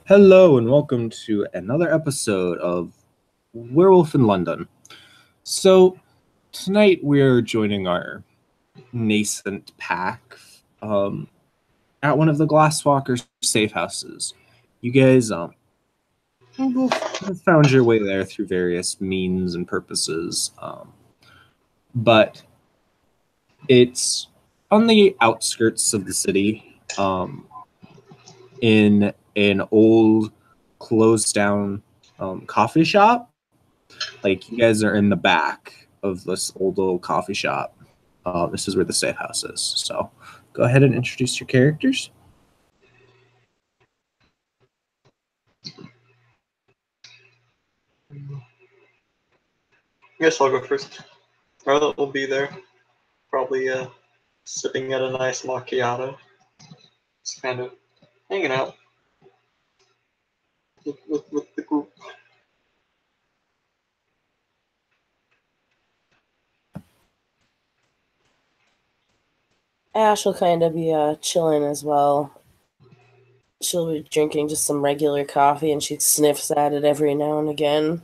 Hello and welcome to another episode of Werewolf in London. So tonight we're joining our nascent pack at one of the Glasswalker safe houses. You guys have found your way there through various means and purposes, but it's on the outskirts of the city, in an old closed down coffee shop. Like, you guys are in the back of this old little coffee shop. This is where the safe house is. So go ahead and introduce your characters. I guess I'll go first. Charlotte will be there, probably sipping at a nice macchiato. Just kind of hanging out with the group. Ash will kind of be chilling as well. She'll be drinking just some regular coffee, and she sniffs at it every now and again.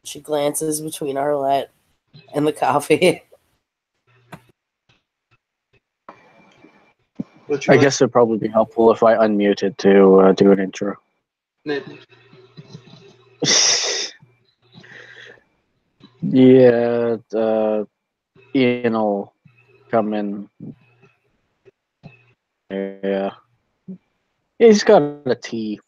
She glances between Arlette and the coffee. I guess it'd probably be helpful if I unmuted to do an intro. Maybe. Yeah, Ian will come in. Yeah. He's got a tea.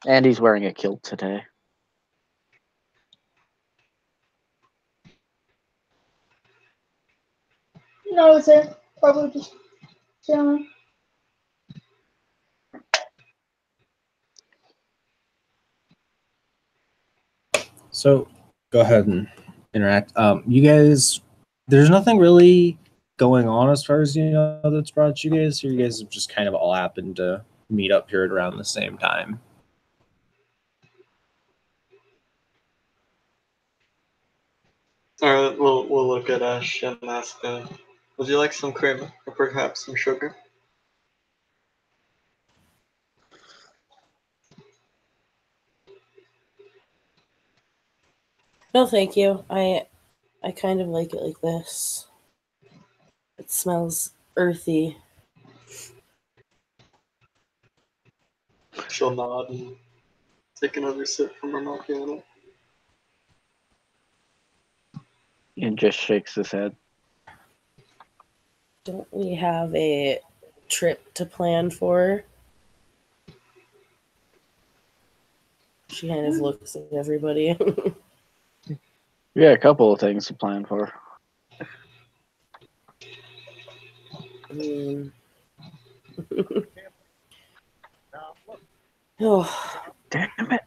And he's wearing a kilt today. No, it's it. Probably just chilling. So go ahead and interact. You guys, there's nothing really going on as far as you know that's brought you guys here. You guys have just kind of all happened to meet up here at around the same time. Alright, we'll look at Ash and ask, would you like some cream or perhaps some sugar? No, thank you. I kind of like it like this. It smells earthy. She'll nod and take another sip from her macchiato. Ian just shakes his head. Don't we have a trip to plan for? She kind of looks at everybody. Yeah, a couple of things to plan for. Oh. Damn it.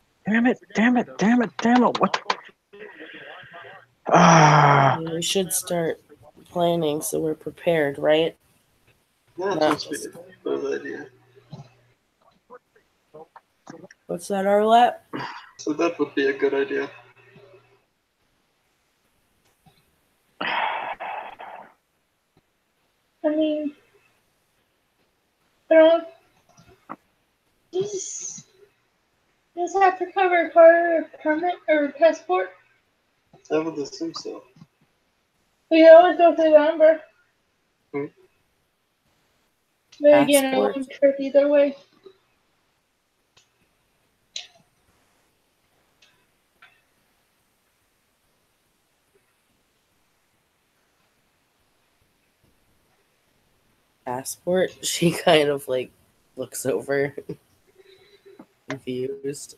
What? We should start planning so we're prepared, right? Yeah, that seems to be a good idea. What's that, Arlette? So that would be a good idea. I mean, I don't. Just have to cover a car or permit or passport. I would assume so. We can always go through the number. But again, I Passport. won't trip either way. Passport? She kind of like looks over, confused.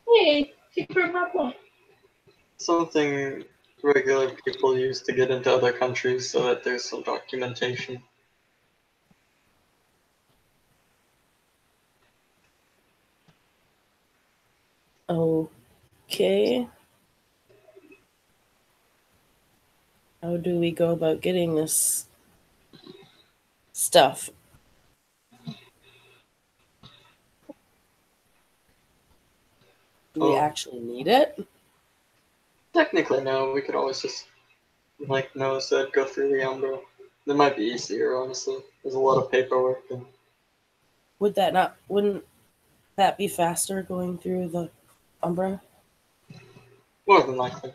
Hey, she proved my point. Something regular people use to get into other countries so that there's some documentation. Okay. How do we go about getting this stuff? Do we actually need it? Technically, no. We could always just, like Noah said, go through the It might be easier, honestly. There's a lot of paperwork. And Wouldn't that be faster going through the Umbra? more than likely.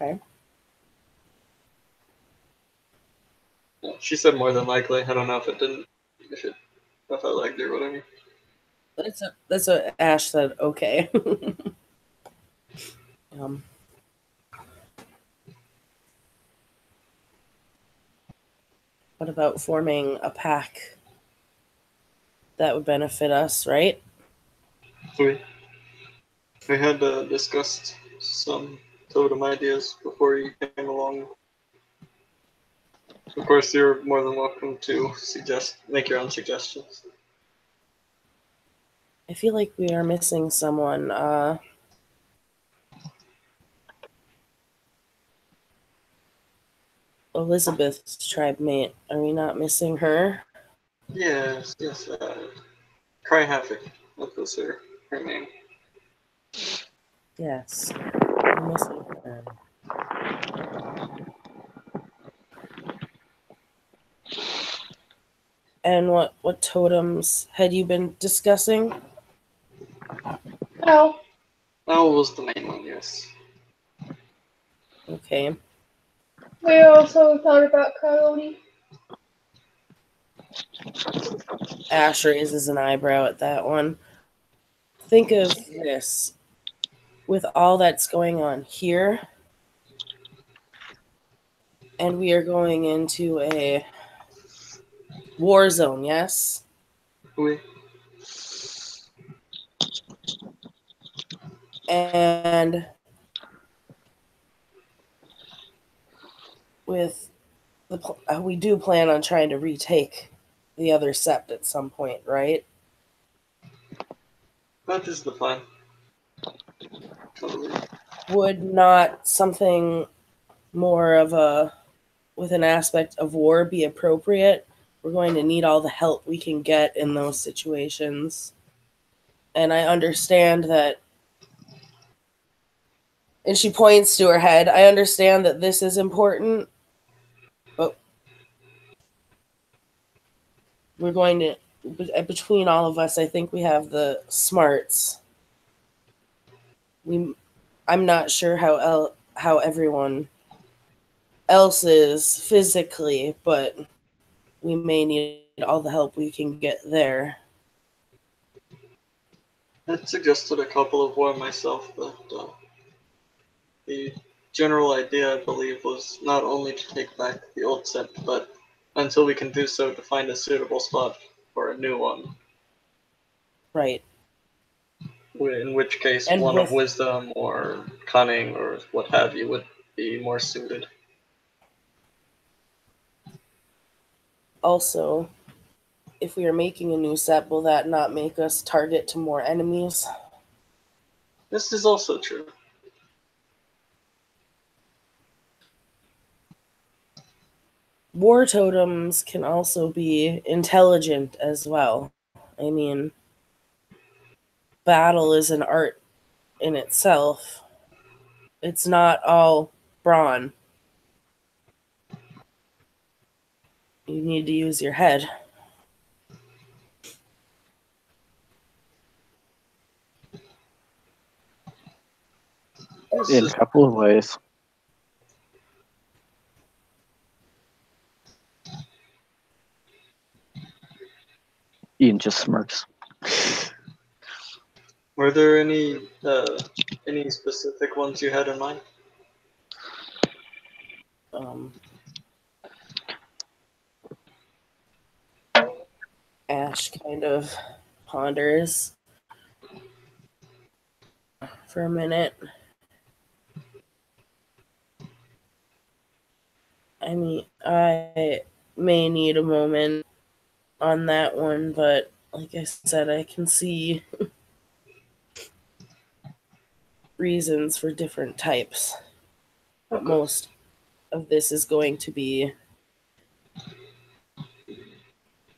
Okay. Yeah, she said more than likely. I don't know if it didn't. If I lagged or whatever. That's what Ash said. Okay. um. What about forming a pack? That would benefit us, right? We had discussed some totem ideas before you came along. Of course, you're more than welcome to make your own suggestions. I feel like we are missing someone. Elizabeth's tribe mate. Are we not missing her? Yes. Cry Havoc. That was her name. Yes. We're missing her. And what totems had you been discussing? No. Owl was the main one, yes. Okay. We also thought about Coyote. Ash raises an eyebrow at that one. Think of this. With all that's going on here, and we are going into a war zone, yes? We And with we do plan on trying to retake the other sept at some point, right? That is the plan. Totally. Would not something more of a with an aspect of war be appropriate? We're going to need all the help we can get in those situations. And I understand that, and she points to her head, I understand that this is important, but we're going to, between all of us, I think we have the smarts. I'm not sure how everyone else is physically, but we may need all the help we can get there. I suggested a couple of one myself, but the general idea, I believe, was not only to take back the old set, but until we can do so, to find a suitable spot for a new one. Right. In which case, And one of wisdom or cunning or what have you would be more suited. Also, if we are making a new set, will that not make us target to more enemies? This is also true. War totems can also be intelligent as well. I mean, battle is an art in itself. It's not all brawn. You need to use your head. In a couple of ways. Ian just smirks. Were there any specific ones you had in mind? Ash kind of ponders for a minute. I mean, I may need a moment on that one, but like I said, I can see reasons for different types. But most of this is going to be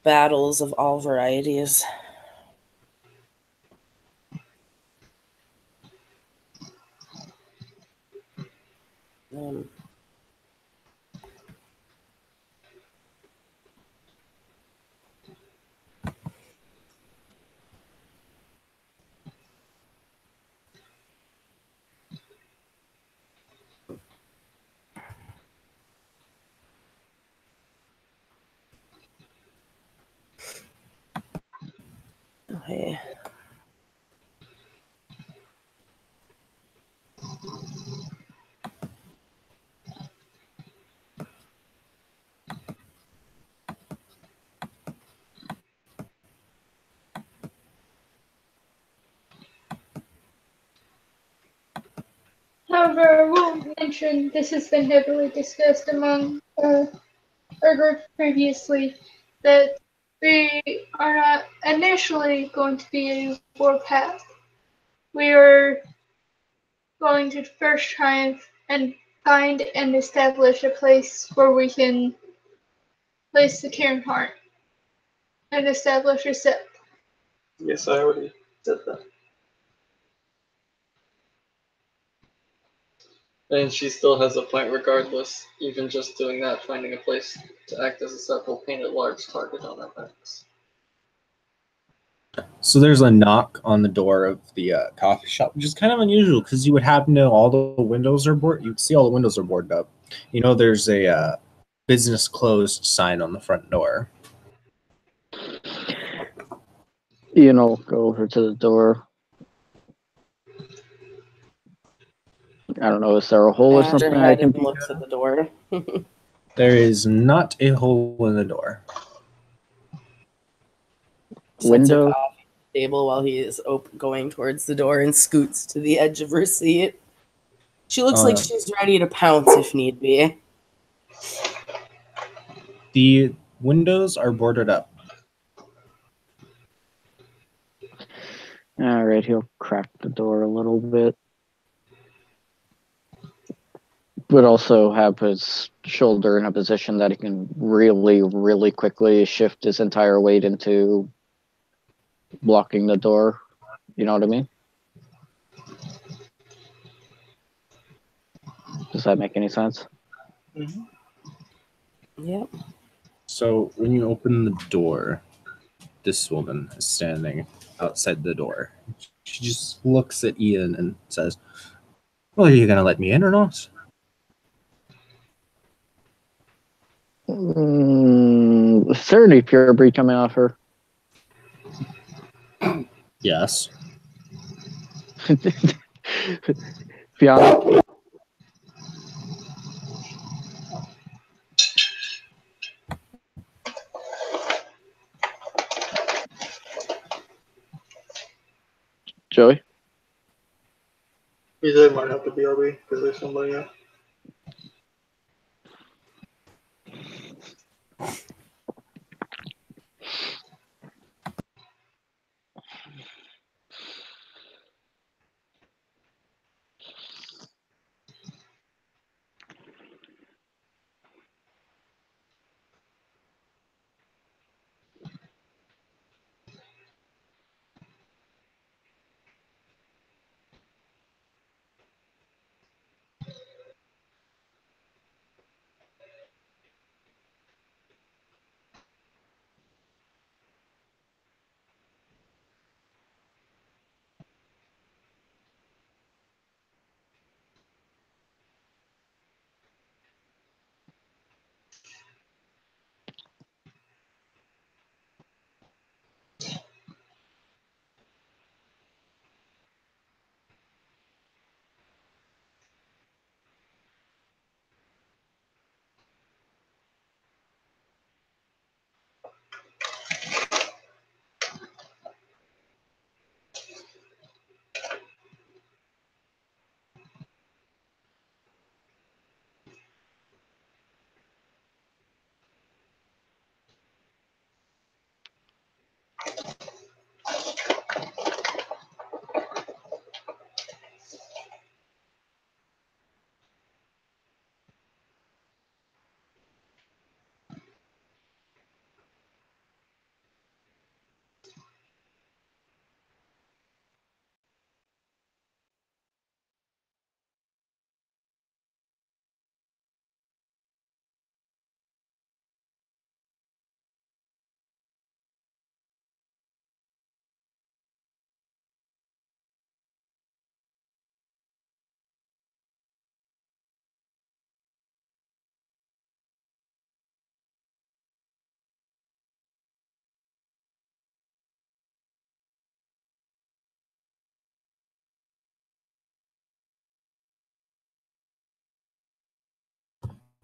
battles of all varieties. Um, okay. However, I will mention this has been heavily discussed among our group previously that we are not initially going to be a warpath. We are going to first try and find and establish a place where we can place the Cairn Heart and establish a set. Yes, I already said that. And she still has a point regardless. Even just doing that, finding a place to act as a set will paint a large target on our backs. So there's a knock on the door of the coffee shop, which is kind of unusual because you would have to know all the windows are boarded. You'd see all the windows are boarded up. You know, there's a business closed sign on the front door. Ian will go over to the door. I don't know, is there a hole or After something I head can and peek looks at? at the door. There is not a hole in the door. Sets a Window? coffee table while he is going towards the door and scoots to the edge of her seat. She looks like she's ready to pounce if need be. The windows are boarded up. Alright, he'll crack the door a little bit. But also have his shoulder in a position that he can really, really quickly shift his entire weight into blocking the door. You know what I mean? Does that make any sense? Mm-hmm. Yep. So when you open the door, this woman is standing outside the door. She just looks at Ian and says, "Well, are you going to let me in or not?" 30 pure breed coming off her. Yes. Fiona? Joey? He said it might have to be RB because there's somebody else.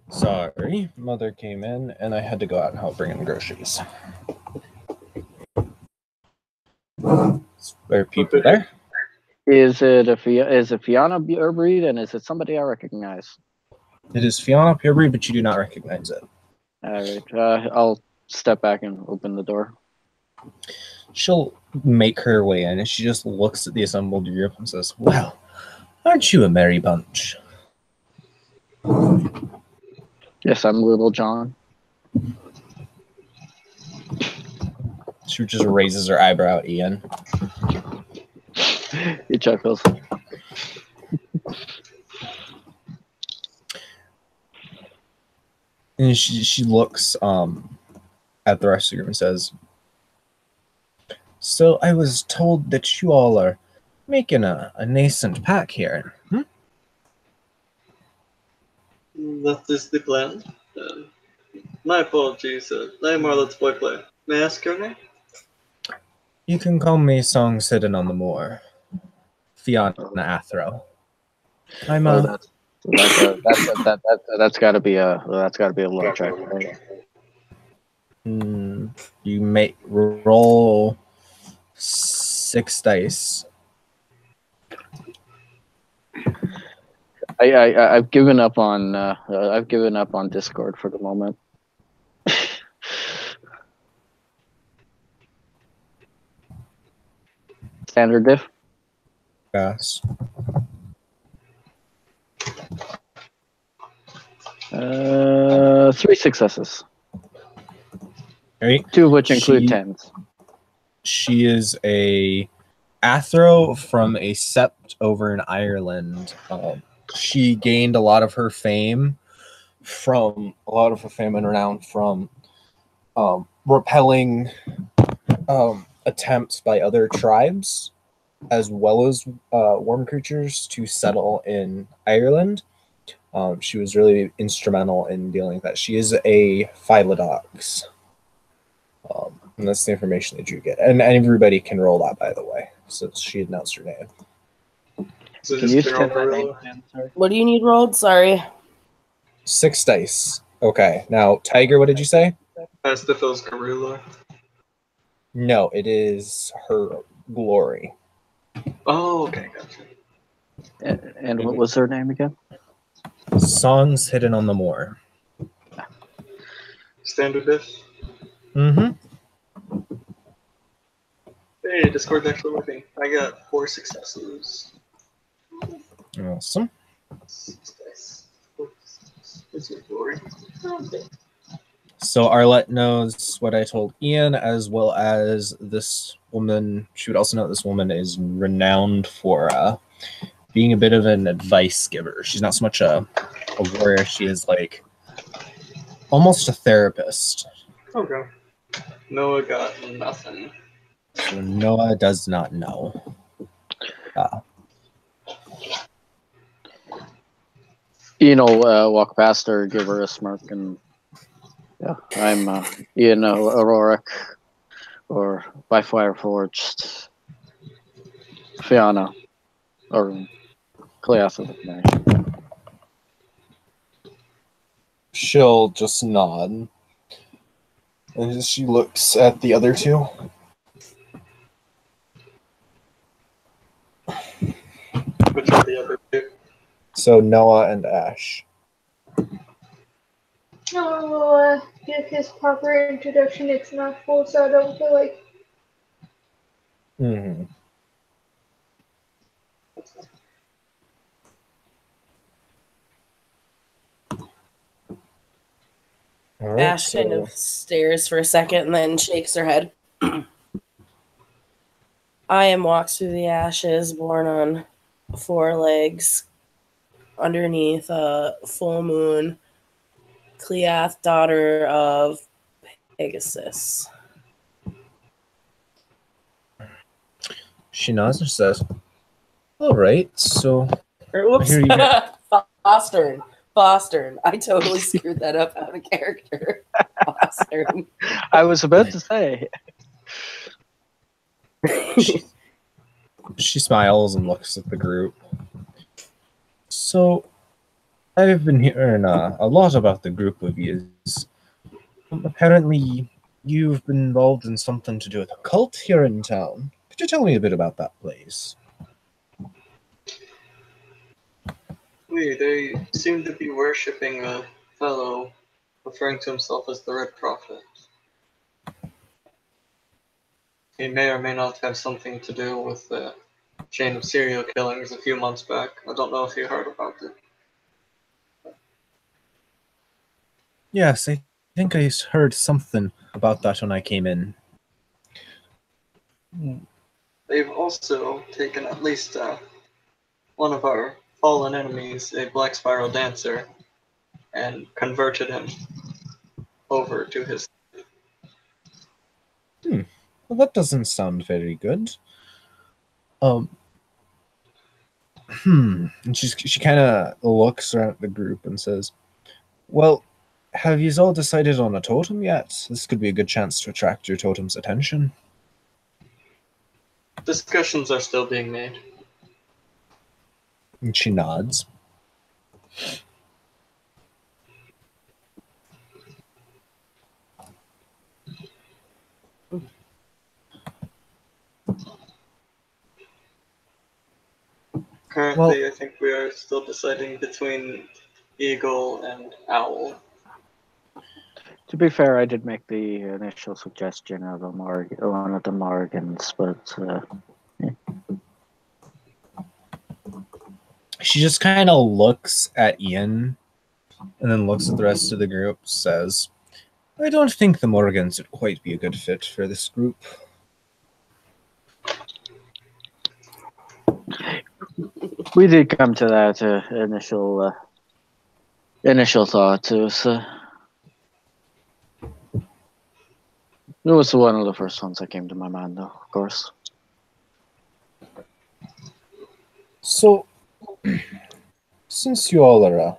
Sorry, mother came in and I had to go out and help bring in groceries. Are people there? Is it Fiona pure breed, and is it somebody I recognize? It is Fiona pure breed, but you do not recognize it. All right, I'll step back and open the door. She'll make her way in and she just looks at the assembled group and says, "Well, aren't you a merry bunch?" Yes, I'm Little John. She just raises her eyebrow at Ian. He chuckles. And she looks at the rest of the group and says, "So I was told that you all are making a nascent pack here. Hmm? That is the plan. My apologies. I'm Arlette's boy player. May I ask your name? You can call me Songs Hidden on the Moor. Fiona Athro. I'm Oh, that's got to be a low check, right? You may roll 6 dice. I've given up on Discord for the moment. Standard diff. Yes. 3 successes. Right. 2 of which include 10s. She is a Athro from a sept over in Ireland. She gained a lot of her fame and renown from repelling attempts by other tribes as well as worm creatures to settle in Ireland. She was really instrumental in dealing with that. She is a Philodox. And that's the information that you get. And everybody can roll that, by the way. So she announced her name. So Can you just say general that name gorilla. again? Sorry. What do you need rolled? Sorry. 6 dice. Okay. Now, Tiger, what did you say? Astafil's gorilla. No, it is her glory. Oh, okay, gotcha. And what was her name again? Songs Hidden on the Moor. Standard diff. Mm-hmm. Hey, Discord's actually working. I got 4 successes. Awesome. 6 dice. It's your glory. Okay. So Arlette knows what I told Ian, as well as this woman. She would also know this woman is renowned for being a bit of an advice giver. She's not so much a warrior. She is like almost a therapist. Okay. Noah got nothing. So Noah does not know. Ian will walk past her, give her a smirk, and yeah, I'm Ian Auroric, or by Fire Forged, Fiona, or Cleatha. She'll just nod. And she looks at the other two. Which are the other 2? So Noah and Ash. No, give his proper introduction. It's not full, so I don't feel like. Mm-hmm. All right, Ash kind of stares for a second and then shakes her head. I am walks through the ashes, born on 4 legs, underneath a full moon, Cleath, daughter of Pegasus. She nods and says, "All right, so Oops, Here you go. Fostern. I totally screwed that up out of character. Fostern. I was about to say. she smiles and looks at the group. So, I've been hearing a lot about the group of yous. Apparently, you've been involved in something to do with a cult here in town. Could you tell me a bit about that place? They seem to be worshipping a fellow referring to himself as the Red Prophet. He may or may not have something to do with the chain of serial killings a few months back. I don't know if you heard about it. Yes, I think I heard something about that when I came in. They've also taken at least one of our fallen enemies, a Black Spiral Dancer, and converted him over to his. Well, that doesn't sound very good. And she kind of looks around at the group and says, "Well, have you all decided on a totem yet? This could be a good chance to attract your totem's attention." Discussions are still being made. And she nods. Currently, I think we are still deciding between Eagle and Owl. To be fair, I did make the initial suggestion of one of the Morgans, but She just kind of looks at Ian and then looks at the rest of the group, says, "I don't think the Morgans would quite be a good fit for this group." we did come to that initial thought. It was one of the first ones that came to my mind, though, of course. So, since you all are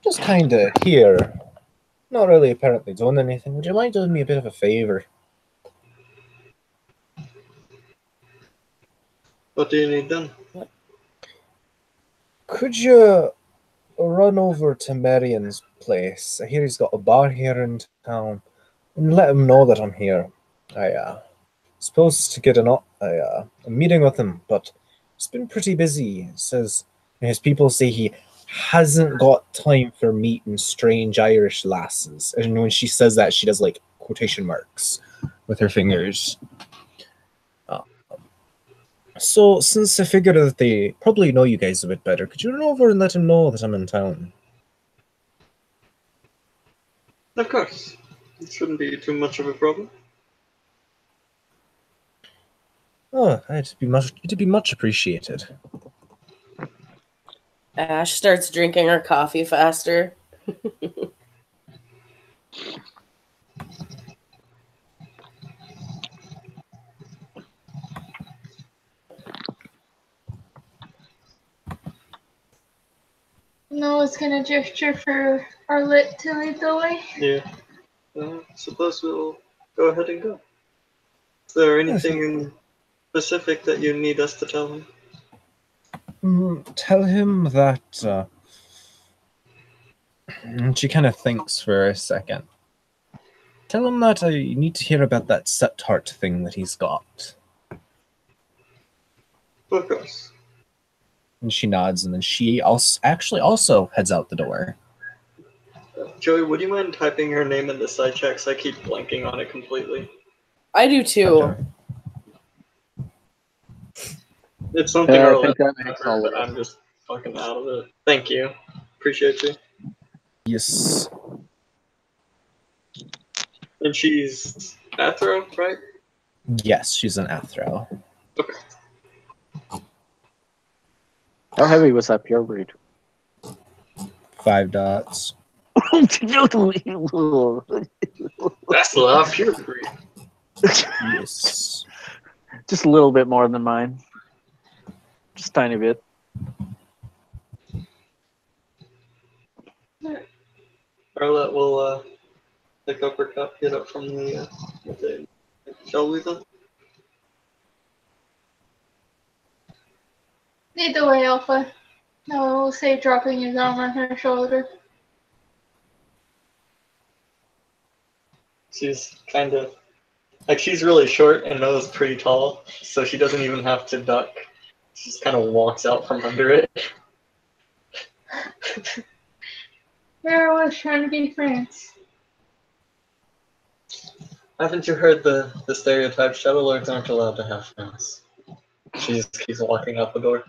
just kind of here, not really apparently doing anything, would you mind doing me a bit of a favor? What do you need done? Could you run over to Marion's place? I hear he's got a bar here in town, and let him know that I'm here. I supposed to get a meeting with him, but he's been pretty busy. He says his people say he hasn't got time for meeting strange Irish lasses. And when she says that, she does like quotation marks with her fingers. So since I figured that they probably know you guys a bit better, could you run over and let him know that I'm in town? Of course. It shouldn't be too much of a problem. Oh, it'd be much appreciated. Ash starts drinking her coffee faster. Noah's gonna gesture for Arlette to lead the way. Yeah. Suppose we'll go ahead and go. Is there anything specific that you need us to tell him? Tell him that. And she kind of thinks for a second. Tell him that I need to hear about that set heart thing that he's got. Of course. And she nods, and then she also heads out the door. Joey, would you mind typing her name in the side checks? I keep blanking on it completely. I do too. Okay. It's something I I'll think let that makes remember, all but of it. I'm just fucking out of it. Thank you. Appreciate you. Yes. And she's Athro, right? Yes, she's an Athro. Okay. How heavy was that pure breed? 5 dots. That's a lot of pure breed. Yes. Just a little bit more than mine. Just a tiny bit. Arlette will pick up her cup, get up from the shall we then? Lead the way, Alpha. No, we'll say dropping his arm on her shoulder. She's kind of like she's really short and Noah's pretty tall, so she doesn't even have to duck. She just kind of walks out from under it. Werewolf trying to be friends. Haven't you heard the stereotype? Shadow Lords aren't allowed to have friends. She just keeps walking out the door.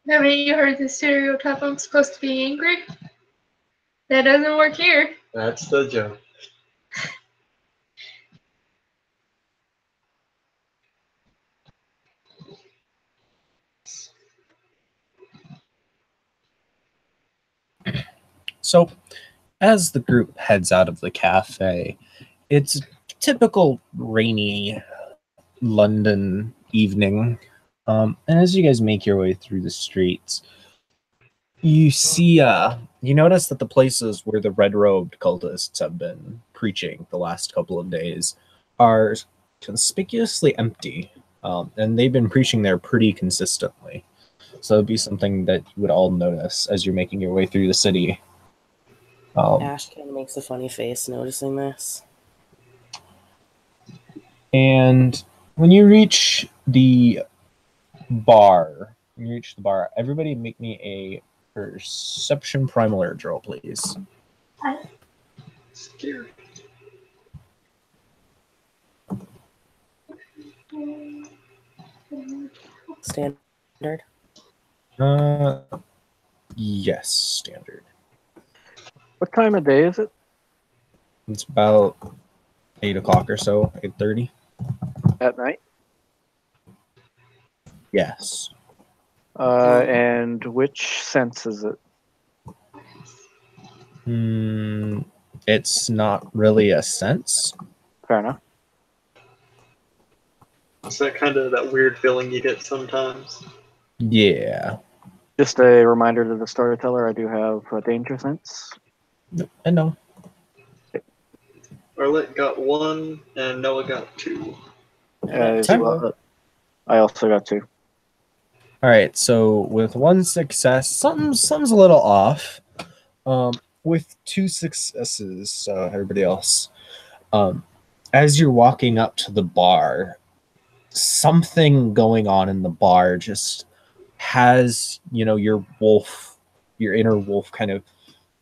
Haven't you heard the stereotype I'm supposed to be angry? That doesn't work here. That's the joke. So, as the group heads out of the cafe, it's a typical rainy London evening. And as you guys make your way through the streets, you see, you notice that the places where the red-robed cultists have been preaching the last couple of days are conspicuously empty. And they've been preaching there pretty consistently. So it'd be something that you would all notice as you're making your way through the city. Ash kind of makes a funny face noticing this. And when you reach the bar, everybody make me a perception primal urge roll, please. Scared. Standard. Yes, standard. What time of day is it? It's about 8 o'clock or so, 8:30. At night? Yes. And which sense is it? It's not really a sense. Fair enough. It's that kind of that weird feeling you get sometimes. Yeah. Just a reminder to the storyteller, I do have a danger sense. I know. Arlette got 1 and Noah got 2. I also got 2. All right, so with 1 success, something's a little off. With 2 successes, so everybody else, as you're walking up to the bar, something going on in the bar just has, your inner wolf kind of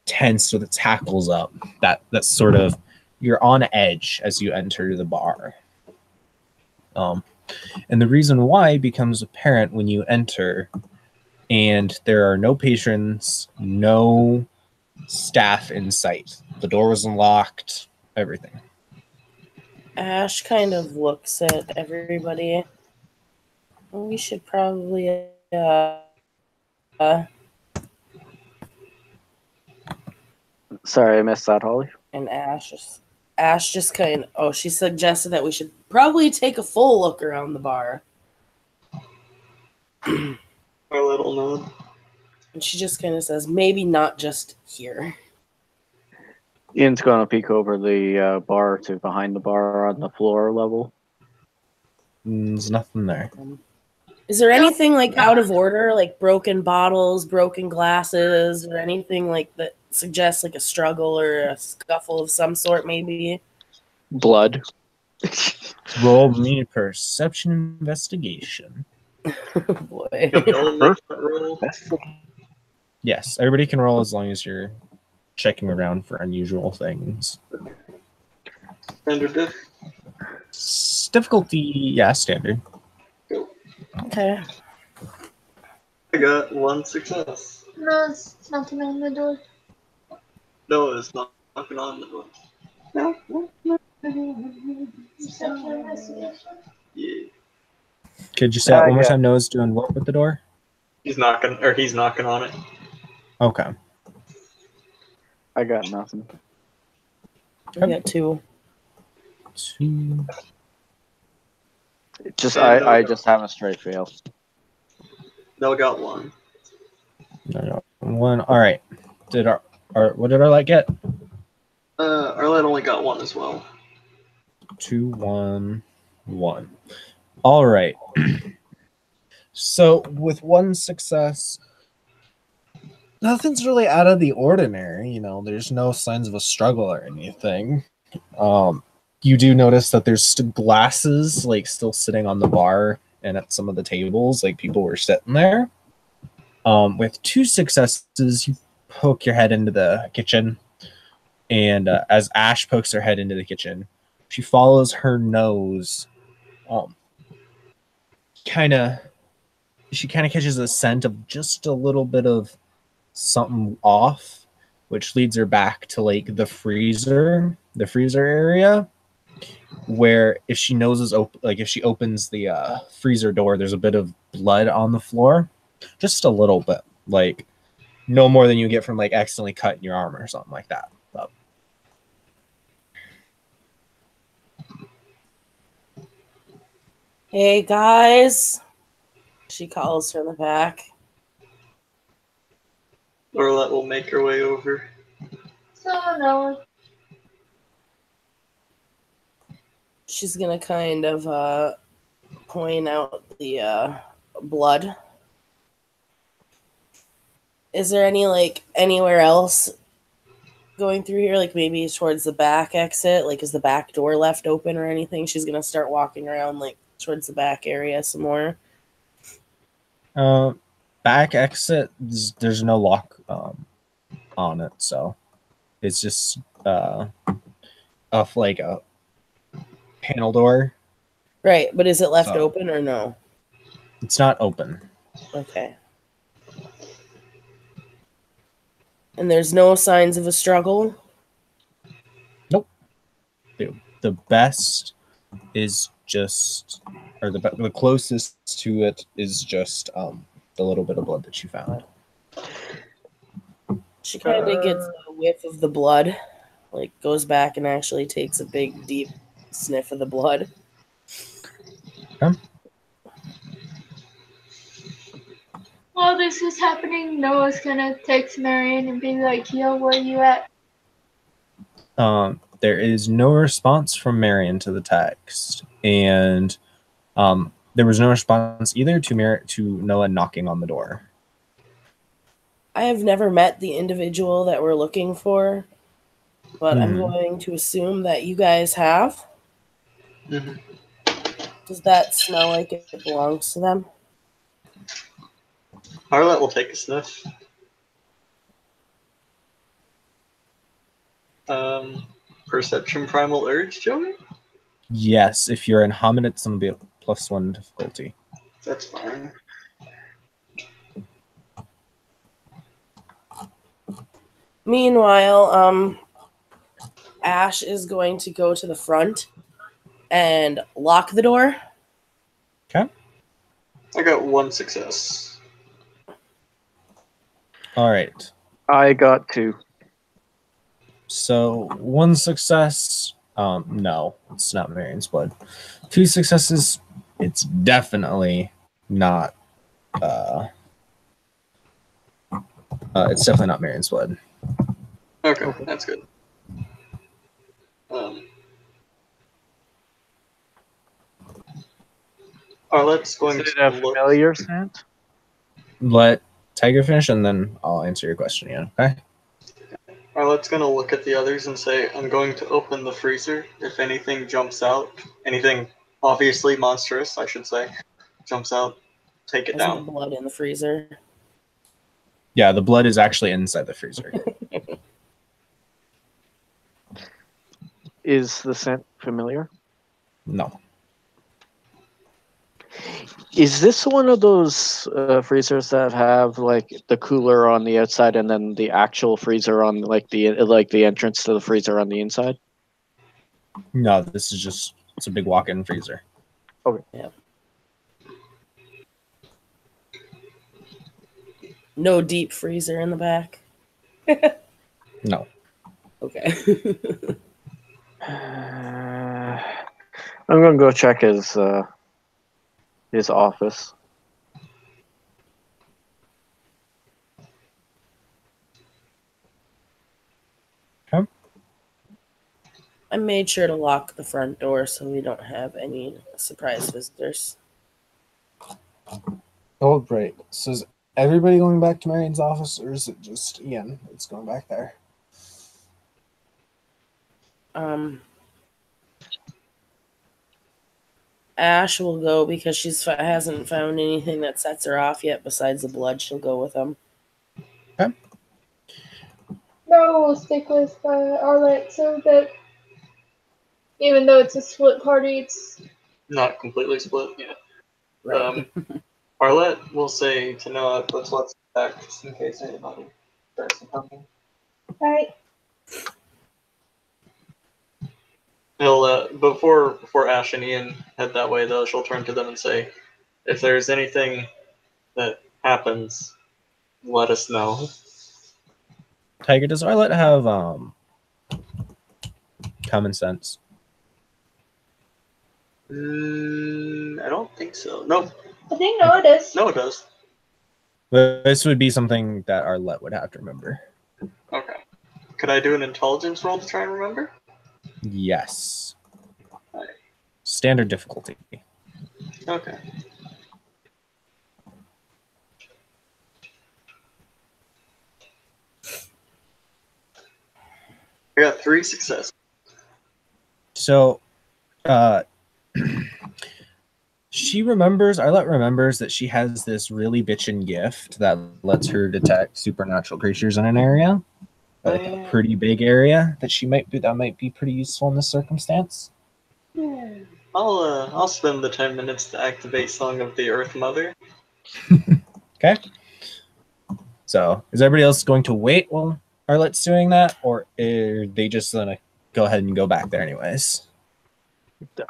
tense with its hackles up. That's sort of, you're on edge as you enter the bar. And the reason why becomes apparent when you enter, and there are no patrons, no staff in sight. The door was unlocked, everything. Ash kind of looks at everybody. We should probably Sorry, I missed that, Holly. and Ash just kind of, she suggested that we should probably take a full look around the bar. Our little nod. And she just kind of says, maybe not just here. Ian's going to peek over the bar to behind the bar on the floor level. There's nothing there. Is there anything like out of order, like broken bottles, broken glasses, or anything like that suggests like a struggle or a scuffle of some sort, maybe? Blood. Roll me a perception investigation. Boy. Yes, everybody can roll as long as you're checking around for unusual things. Standard diff. Difficulty, yeah, standard. Okay. I got 1 success. No, it's knocking on the door. Noah is not knocking on the door. Perception investigation. Yeah. Could you say that one more yeah. time? Noah's doing what with the door? He's knocking on it. Okay. I got nothing. I got 2. 2. I just have a straight fail. Noah got 1. No, 1. All right. What did Arlette get? Arlette only got 1 as well. 2, 1, 1. All right. So with one success, nothing's really out of the ordinary. There's no signs of a struggle or anything. You do notice that there's glasses like still sitting on the bar and at some of the tables, like people were sitting there. With two successes, you poke your head into the kitchen, and as Ash pokes her head into the kitchen, she follows her nose. She kind of catches a scent of just a little bit of something off, which leads her back to like the freezer area, where if she noses open, like if she opens the freezer door, there's a bit of blood on the floor, just a little bit, like no more than you get from like accidentally cutting your arm or something like that. But Hey guys, she calls from the back. Orlette will make her way over. So no. She's gonna kind of point out the blood. Is there any like anywhere else going through here? Like maybe towards the back exit? Like is the back door left open or anything? She's gonna start walking around like towards the back area some more. Back exit, there's no lock on it, so it's just off like a panel door. Right, but is it left So, open or no? it's not open. Okay. And there's no signs of a struggle? Nope. The best is just, or the closest to it is just the little bit of blood that you found. She kind of gets a whiff of the blood, like goes back and actually takes a big, deep sniff of the blood. While this is happening, Noah's gonna text Marion and be like, yo, where you at? There is no response from Marion to the text, and there was no response either to Noah knocking on the door. I have never met the individual that we're looking for, but I'm going to assume that you guys have. Mm-hmm. Does that smell like it belongs to them? Arlette will take a sniff. Perception primal urge, Joey? Yes, if you're in Hominid, it's going to be a +1 difficulty. That's fine. Meanwhile, Ash is going to go to the front and lock the door. Okay. I got one success. All right. I got 2. So one success. No, it's not Marion's blood. 2 successes. It's definitely not. It's definitely not Marion's blood. Okay, that's good. Arlette's going Is it to a look. familiar scent? Let Tiger finish, and then I'll answer your question. Yeah. Okay. Arlette's going to look at the others and say, I'm going to open the freezer. If anything jumps out, anything obviously monstrous, I should say, jumps out, take it There's no down. blood in the freezer. Yeah, the blood is actually inside the freezer. Is the scent familiar? No. Is this one of those freezers that have like the cooler on the outside and then the actual freezer on like the entrance to the freezer on the inside? No, this is just, it's a big walk-in freezer. Okay. Yeah. No deep freezer in the back. No. Okay. I'm gonna go check his office. Okay. I made sure to lock the front door so we don't have any surprise visitors. Oh, right. So is everybody going back to Marion's office, or is it just Ian that's going back there? Ash will go because she's hasn't found anything that sets her off yet besides the blood. She'll go with him. Okay. No, we'll stick with Arlette so that even though it's a split party, it's Not completely split, yeah. Right. Arlette will say to Noah, let's go back just in case anybody starts coming. right. He'll before Ash and Ian head that way though, she'll turn to them and say, if there's anything that happens, let us know. Tiger, does Arlette have common sense? I don't think so. Nope. I think Noah does. No, it does. But this would be something that Arlette would have to remember. Okay. Could I do an intelligence roll to try and remember? Yes. Alright. Standard difficulty. Okay. I got 3 successes. So, Arlette remembers that she has this really bitchin' gift that lets her detect supernatural creatures in an area. Like a pretty big area that might be pretty useful in this circumstance. I'll spend the 10 minutes to activate Song of the Earth Mother. Okay. So, is everybody else going to wait while Arlette's doing that, or are they just gonna go ahead and go back there anyways?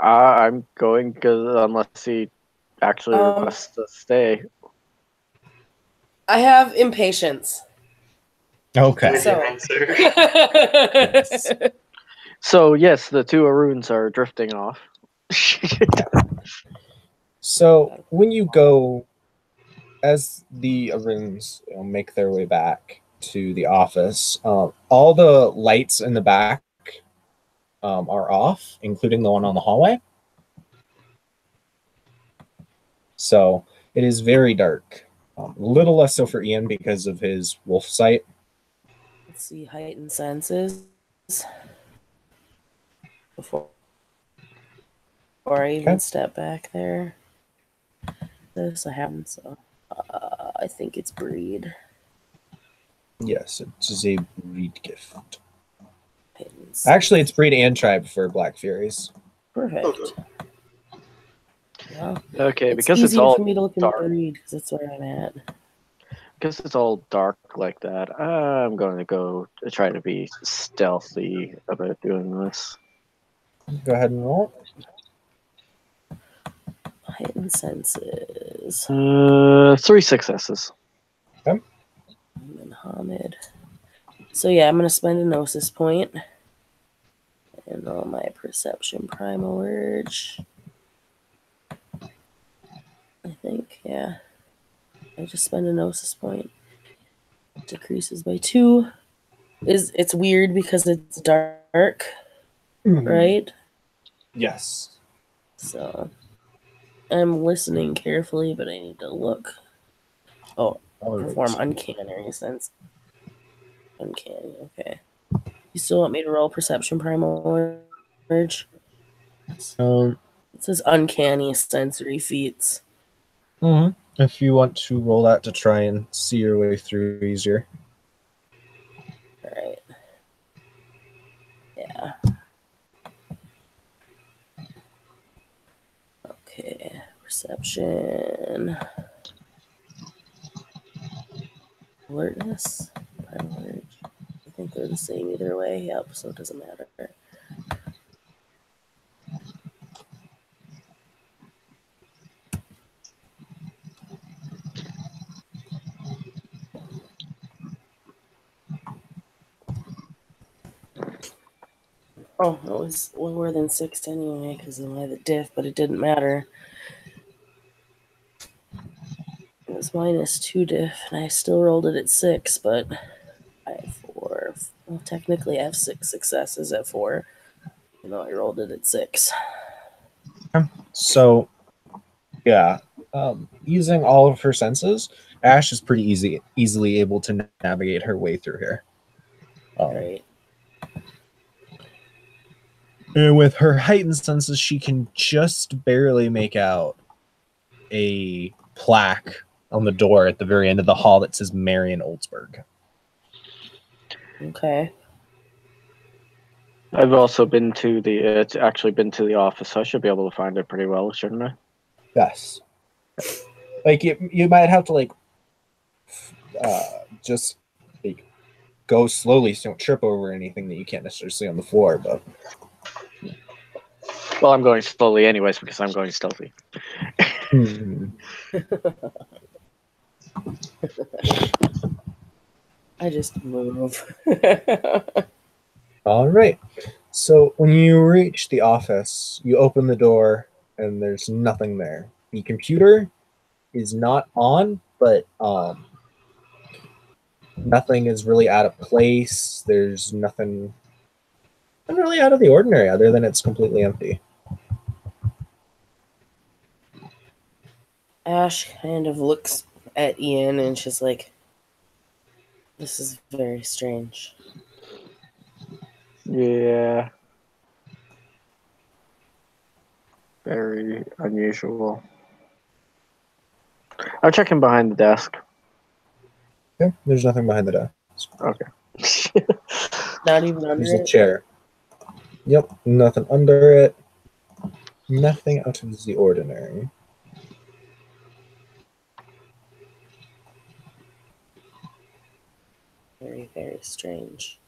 I'm going because unless he actually requests to stay. I have impatience. Okay. With your answer. So yes, the 2 Aruns are drifting off. So when you go, as the Aruns make their way back to the office, all the lights in the back are off, including the one on the hallway. So it is very dark. A little less so for Ian because of his wolf sight. Let's see, heightened senses. Before I even step back there. This I haven't, so I think it's breed. Yes, it is a breed gift. Actually, it's breed and tribe for Black Furies. Perfect. Yeah. Okay, It's because easy it's all for me to look in dark. the breed because that's where I'm at. Because it's all dark like that, I'm going to go try to be stealthy about doing this. Go ahead and roll. Heightened senses. 3 successes. Okay. And Hamid. So yeah, I'm gonna spend a gnosis point. And all my perception primal urge. I think, yeah. I just spend a gnosis point. Decreases by 2. It's weird because it's dark, right? Yes. So I'm listening carefully, but I need to look. Oh, perform uncanny sense. Uncanny, okay. You still want me to roll perception primal urge? It says uncanny sensory feats. If you want to roll that to try and see your way through easier. All right. Yeah. Okay. Perception. Alertness. Primal urge. I think they're the same either way. Yep, so it doesn't matter. Oh, it was lower than 6 anyway because of the diff, but it didn't matter. It was minus 2 diff, and I still rolled it at 6, but I have 4. Well, technically, I have 6 successes at 4. You know, I rolled it at 6. So, yeah, using all of her senses, Ash is pretty easily able to navigate her way through here. Right. And with her heightened senses, she can just barely make out a plaque on the door at the very end of the hall that says Marion Oldsburg. Okay. I've also been to it's actually been to the office, so I should be able to find it pretty well, shouldn't I? Yes. Like you might have to just like go slowly so you don't trip over anything that you can't necessarily see on the floor, but Well, I'm going slowly anyways because I'm going stealthy. I just move. All right. So when you reach the office, you open the door and there's nothing there. The computer is not on, but nothing is really out of place. There's nothing really out of the ordinary other than it's completely empty. Ash kind of looks at Ian and she's like, this is very strange. Yeah. Very unusual. I'm checking behind the desk. Okay, there's nothing behind the desk. Okay. Not even under There's a it? chair. Yep, nothing under it. Nothing out of the ordinary. Very, very strange.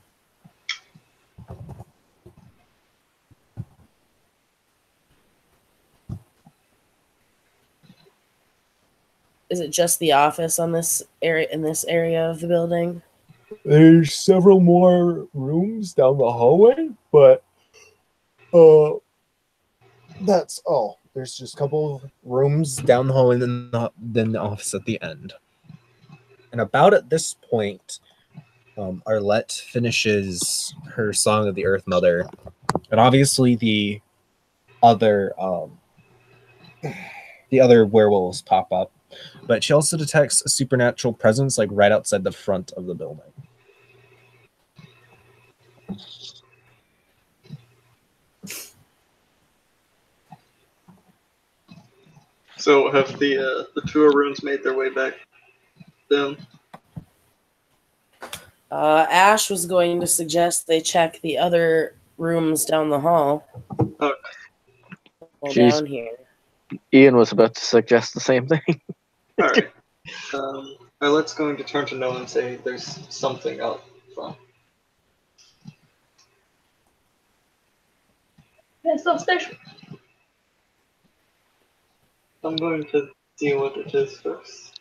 Is it just the office on this area in this area of the building? There's several more rooms down the hallway, but that's all. There's just a couple of rooms down the hallway and then the office at the end. And about at this point, Arlette finishes her Song of the Earth Mother, and obviously the other werewolves pop up, but she also detects a supernatural presence like right outside the front of the building. So have the two Aruns made their way back down? Ash was going to suggest they check the other rooms down the hall. Okay. Well, Jeez. down here. Ian was about to suggest the same thing. Alright. Let's going to turn to Noah and say there's something out front. That's so special. I'm going to see what it is first.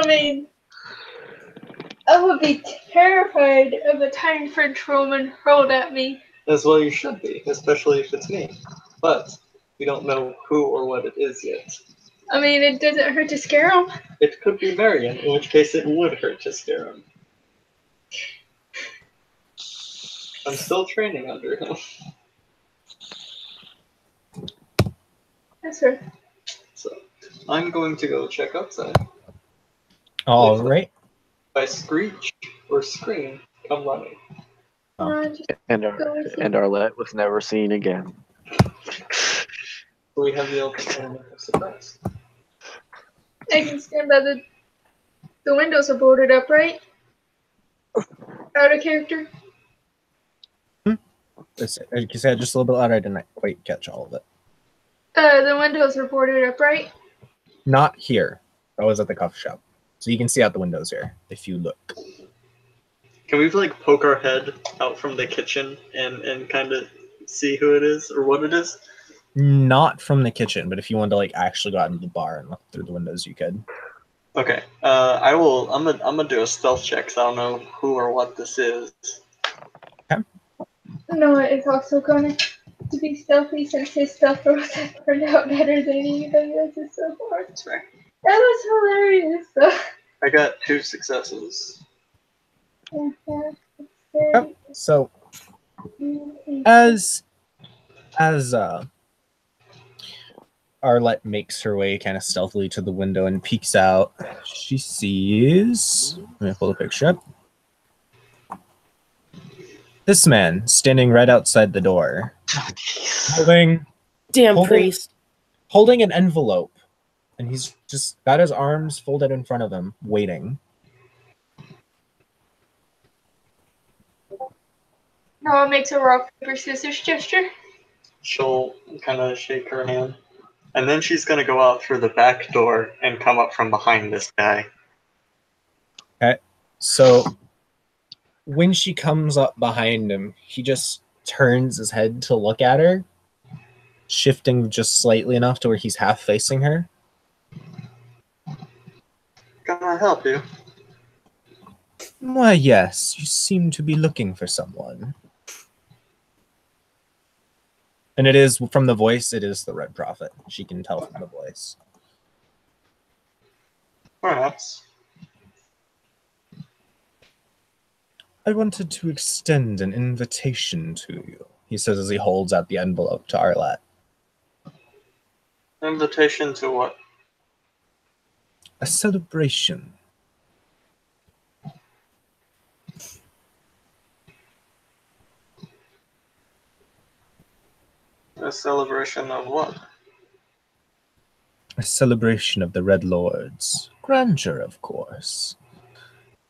I mean, I would be terrified of a tiny French woman hurled at me. As well you should be, especially if it's me. But we don't know who or what it is yet. I mean, it doesn't hurt to scare them. It could be Marion, in which case it would hurt to scare him. I'm still training under him. That's her. So, I'm going to go check outside. All right. If I screech or scream, come running. And Arlette was never seen again. So we have the element of surprise. I can stand by the windows are boarded up, right? Out of character. Like you said, just a little bit louder. I didn't quite catch all of it. The windows are boarded up, right? Not here. I was at the coffee shop. So you can see out the windows here if you look. Can we like poke our head out from the kitchen and kind of see who it is or what it is? Not from the kitchen, but if you wanted to like actually go out into the bar and look through the windows, you could. Okay. I will. I'm gonna do a stealth check. 'Cause I don't know who or what this is. Noah is also going to be stealthy since his stealth rolls have turned out better than anybody else's so far. That's right. That was hilarious. So. I got 2 successes. So as Arlette makes her way kind of stealthily to the window and peeks out. She sees... Let me pull the picture up. This man standing right outside the door, holding Damn Hold it. priest. holding an envelope, and he's just got his arms folded in front of him, waiting. Noah makes a rock, paper, scissors gesture. She'll kind of shake her hand. And then she's going to go out through the back door and come up from behind this guy. So when she comes up behind him, he just turns his head to look at her, shifting just slightly enough to where he's half facing her. Can I help you? Why, yes, you seem to be looking for someone. And it is, from the voice, it is the Red Prophet. She can tell from the voice. Perhaps. I wanted to extend an invitation to you, he says as he holds out the envelope to Arlette. Invitation to what? A celebration. A celebration of what? A celebration of the Red Lords. Grandeur, of course.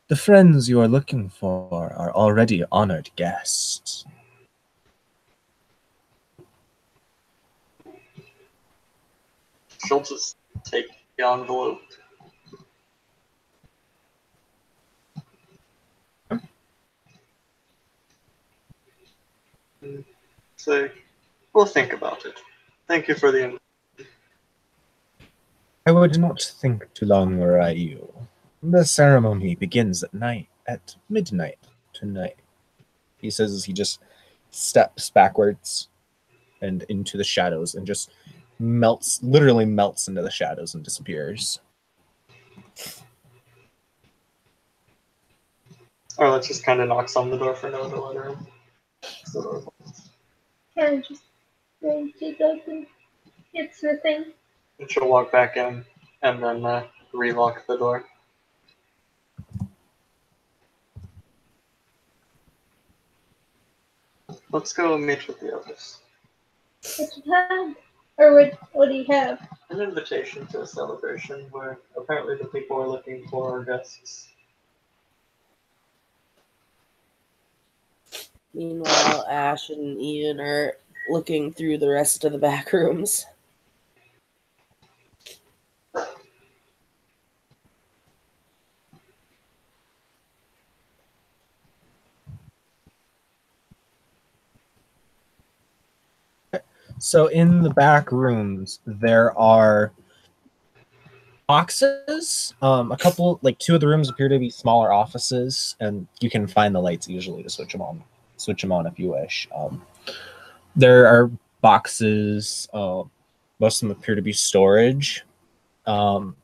The friends you are looking for are already honored guests. She'll just take the envelope. And say, we'll think about it. Thank you for the invitation. I would not think too long were I you. The ceremony begins at midnight tonight. He says as he just steps backwards and into the shadows and just literally melts into the shadows and disappears. Or let's just kind of knocks on the door for Noah to let her in. Kind of just rolls it open. It's the thing. And she'll walk back in and then relock the door. Let's go meet with the others. What you have? Or what do you have? An invitation to a celebration where apparently the people we're looking for are guests. Meanwhile, Ash and Ian are looking through the rest of the back rooms. So in the back rooms, there are boxes. A couple, like two of the rooms appear to be smaller offices, and you can find the lights usually to switch them on if you wish. There are boxes. Most of them appear to be storage. But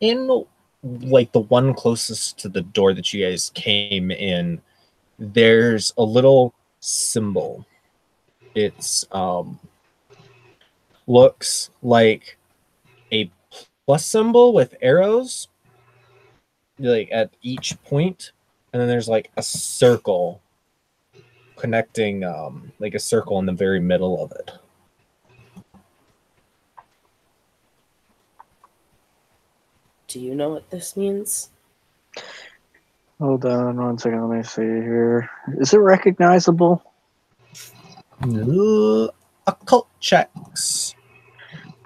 in like the one closest to the door that you guys came in, there's a little symbol. It's looks like a plus symbol with arrows like at each point, and then there's like a circle connecting like a circle in the very middle of it. Do you know what this means? Hold on 1 second. Let me see here. Is it recognizable? Occult checks.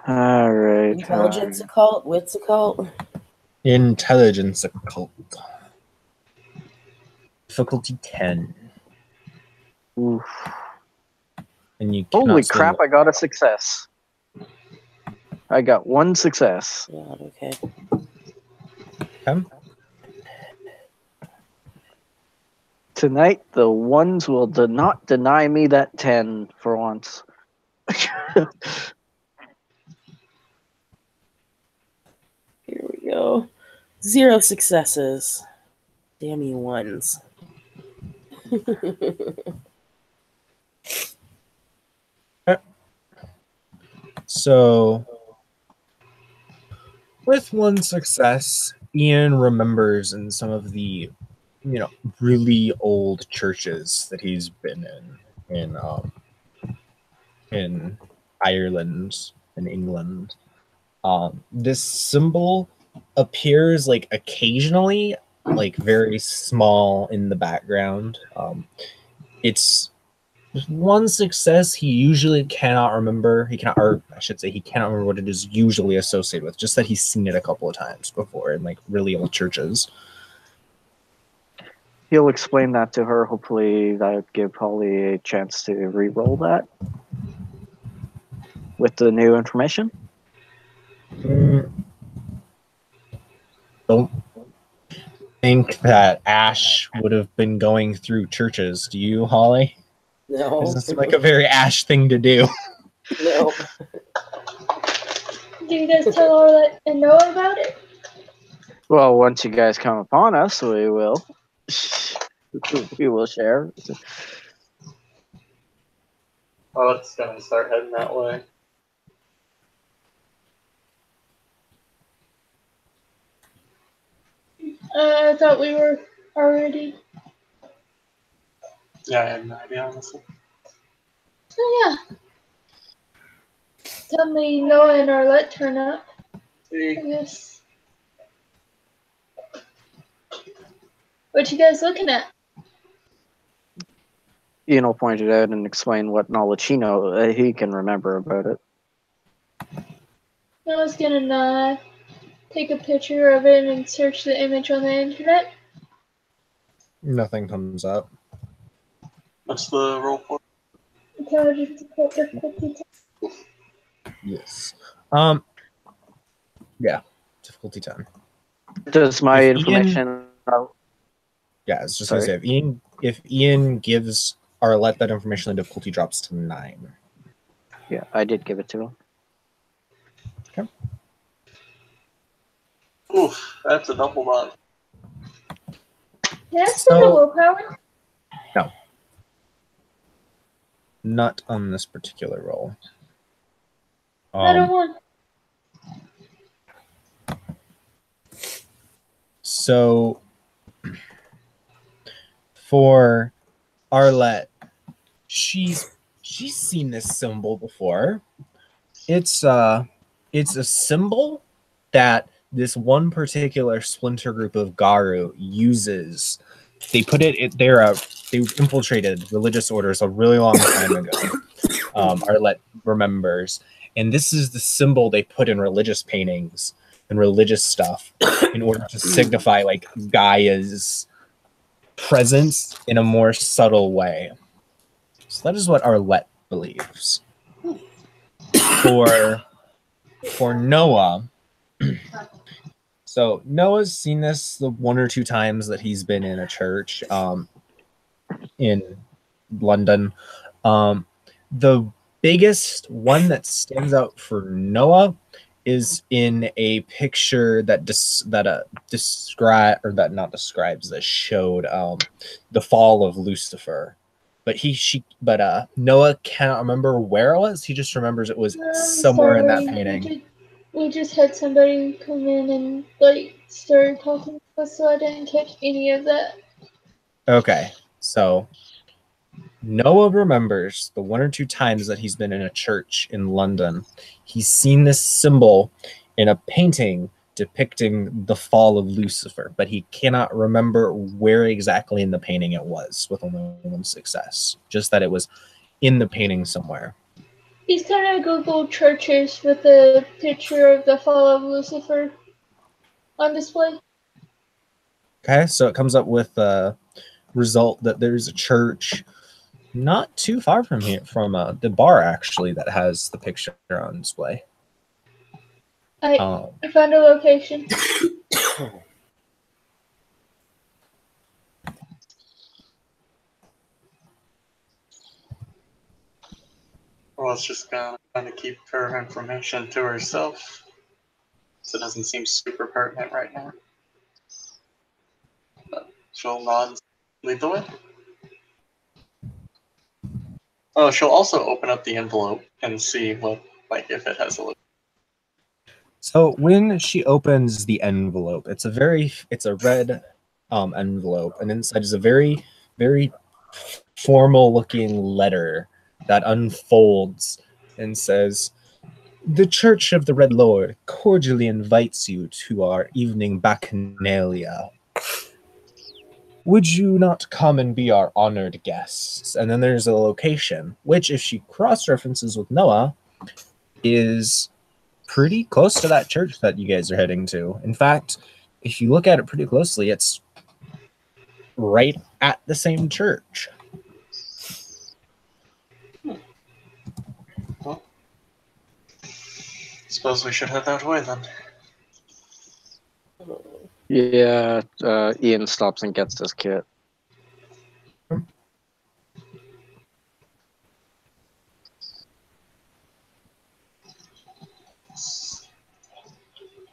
All right. Intelligence occult? Wits occult? Intelligence occult. Difficulty 10. Oof. And you Holy cannot crap, swing I got a success. I got one success. God, okay. Okay. Tonight, the ones will not deny me that 10 for once. Here we go. 0 successes. Damn you ones. So, with one success, Ian remembers in some of the, really old churches that he's been in Ireland and England. This symbol appears like occasionally, like very small in the background. It's one success he usually cannot remember. He cannot, or I should say, he cannot remember what it is usually associated with. Just that he's seen it a couple of times before in like really old churches. He'll explain that to her. Hopefully, that would give Holly a chance to re-roll that with the new information. Don't think that Ash would have been going through churches. Do you, Holly? No. Doesn't seem like a very Ash thing to do. No. Do you guys tell Arlette and Noah about it? Well, once you guys come upon us, we will. We will share. Oh, it's gonna start heading that way. I thought we were already. Yeah, I have no idea, honestly. Oh yeah. Tell me Noah and Arlette turn up. I guess. What you guys looking at? Ian will point it out and explain what knowledge he can remember about it. I was gonna take a picture of it and search the image on the internet. Nothing comes up. What's the roll for? Intelligence difficulty. Yes. Yeah. Difficulty 10. Does my If information? Yeah, it's just Sorry. gonna say if Ian gives Arlette that information, the difficulty drops to 9. Yeah, I did give it to him. Okay. Oof, that's a double bot. Can I spend a willpower? No. Not on this particular roll. I don't want. So for Arlette, she's seen this symbol before. It's a symbol that this one particular splinter group of Garu uses. They put it. They infiltrated religious orders a really long time ago. Arlette remembers, and this is the symbol they put in religious paintings and religious stuff in order to signify like Gaia's presence in a more subtle way. So that is what Arlette believes. For Noah, so Noah's seen this the one or two times that he's been in a church in London. The biggest one that stands out for Noah is in a picture that showed the fall of Lucifer. But Noah cannot remember where it was. He just remembers it was somewhere in that painting. We just had somebody come in and start talking to us, so I didn't catch any of that. Okay, so Noah remembers the one or two times that he's been in a church in London. He's seen this symbol in a painting depicting the fall of Lucifer, but he cannot remember where exactly in the painting it was with only one success. Just that it was in the painting somewhere. He's kind of Googled churches with a picture of the fall of Lucifer on display. Okay, so it comes up with a result that there's a church not too far from here, from the bar actually, that has the picture on display. I found a location. Well, it's just gonna kind of keep her information to herself, so it doesn't seem super pertinent right now. But she'll nod and lead the way. Oh, she'll also open up the envelope and see what Like if it has a look. So when she opens the envelope, it's a red envelope, and inside is a very, very formal looking letter that unfolds and says, "The Church of the Red Lord cordially invites you to our evening bacchanalia. Would you not come and be our honored guests?" And then there's a location, which, if she cross-references with Noah, is pretty close to that church that you guys are heading to. In fact, if you look at it pretty closely, it's right at the same church. Well, suppose we should head that way then. Yeah, Ian stops and gets this kit.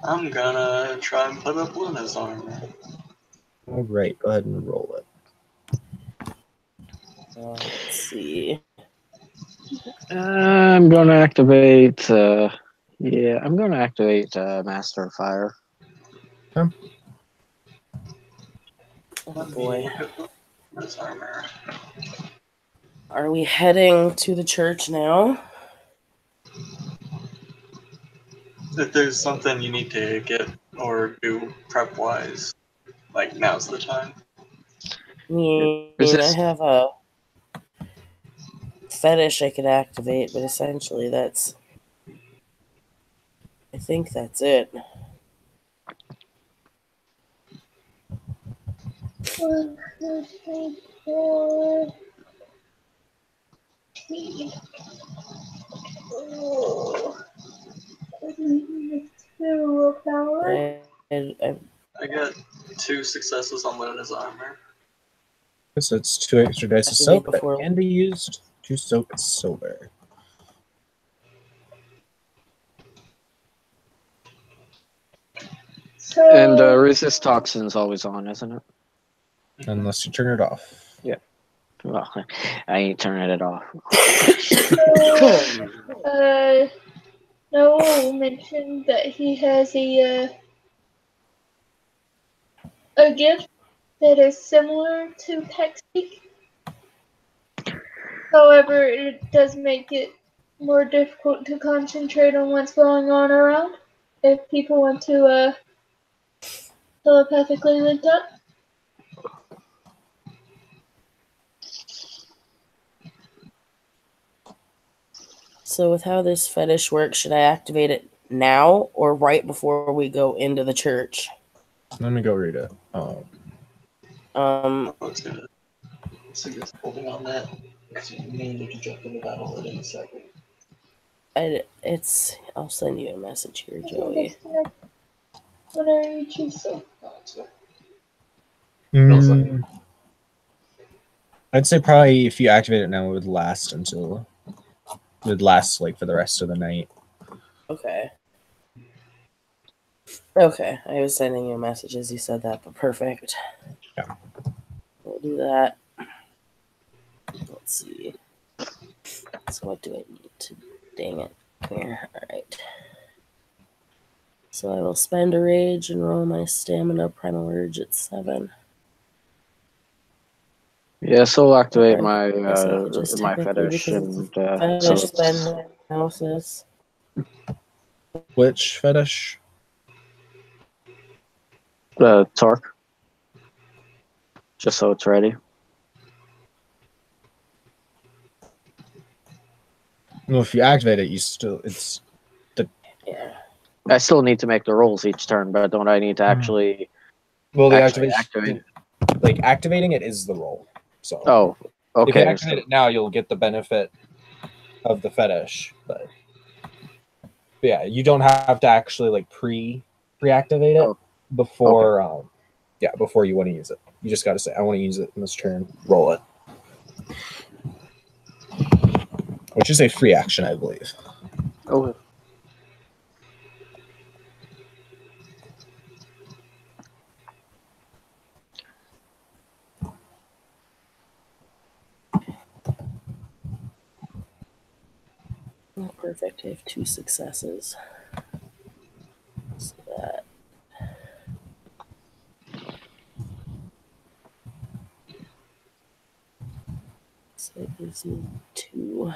I'm gonna try and put up Luna's armor. All right, go ahead and roll it. Let's see. I'm going to activate. I'm going to activate Master of Fire. Oh Let me boy. look at Luna's armor. Are we heading to the church now? If there's something you need to get or do prep wise, like now's the time. I mean, I Resist. have a fetish I could activate, but essentially I think that's it. One, two, three, four. Oh. Two willpower. I got 2 successes on Luna's armor. So it's 2 extra dice of Activate soap that before- can be used to soak silver. So, And resist toxin's always on, isn't it? Unless you turn it off. Well, I ain't turning it off. Noel mentioned that he has a gift that is similar to Textpeak. However, it does make it more difficult to concentrate on what's going on around if people want to telepathically link up. So with how this fetish works, should I activate it now or right before we go into the church? Let me go read it. I was gonna suggest holding on that because you may need to jump into battle at any second. I'll send you a message here, Joey. Whenever you choose so. I'd say probably if you activate it now, it would last like for the rest of the night. Okay. Okay, I was sending you a message as you said that, but perfect. Yeah. We'll do that. Let's see. So what do I need to... Dang it. Here, alright. So I will spend a rage and roll my stamina primal urge at 7. Yeah, so I'll activate I guess I could just my technically, fetish because and fetish so spend analysis. Which fetish? torque, just so it's ready. Well, if you activate it, Yeah. I still need to make the rolls each turn, but don't I need to actually? Well, the Actually activation, like activating it, is the roll. So, Oh, if you okay. activate it now, you'll get the benefit of the fetish. But yeah, you don't have to actually like pre-activate it before. Before you want to use it, you just got to say, "I want to use it in this turn." Roll it, which is a free action, I believe. Okay. Oh, perfect. I have 2 successes. So that. So it gives me 2.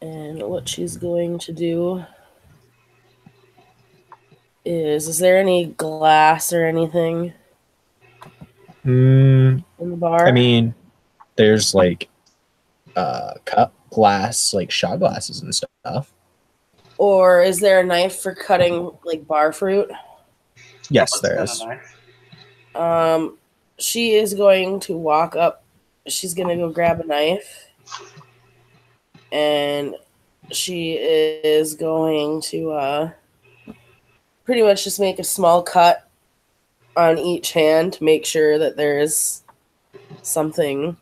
And what she's going to do is there any glass or anything Mm, in the bar? I mean, there's like cup glass, like shot glasses and stuff. Or is there a knife for cutting like bar fruit? Yes, there is. She is going to walk up. She's going to go grab a knife. And she is going to pretty much just make a small cut on each hand to make sure that there's something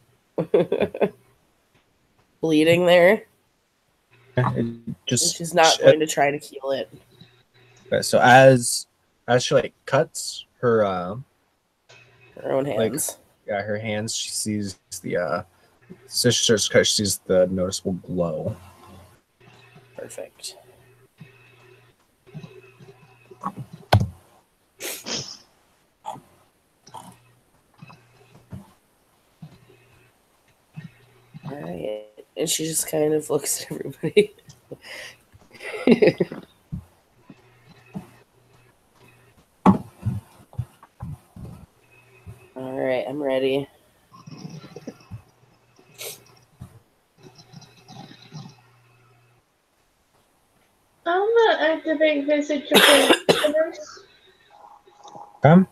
bleeding there. And she's not going to try to heal it. Okay, so as she like cuts her Her own hands. Her hands, she sees the so she starts to cut, she sees the noticeable glow. Perfect. All right. And she just kind of looks at everybody. All right, I'm ready. I'm gonna activate Visage of Forgiveness. Come.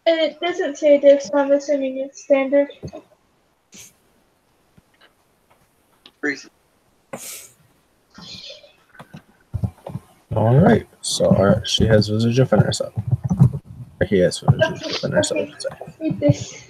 And it doesn't say this, so I'm assuming it's standard. Crazy. All right. So she has Visage of Fitness up. Or he has Visage of Fitness up. Okay. Read this.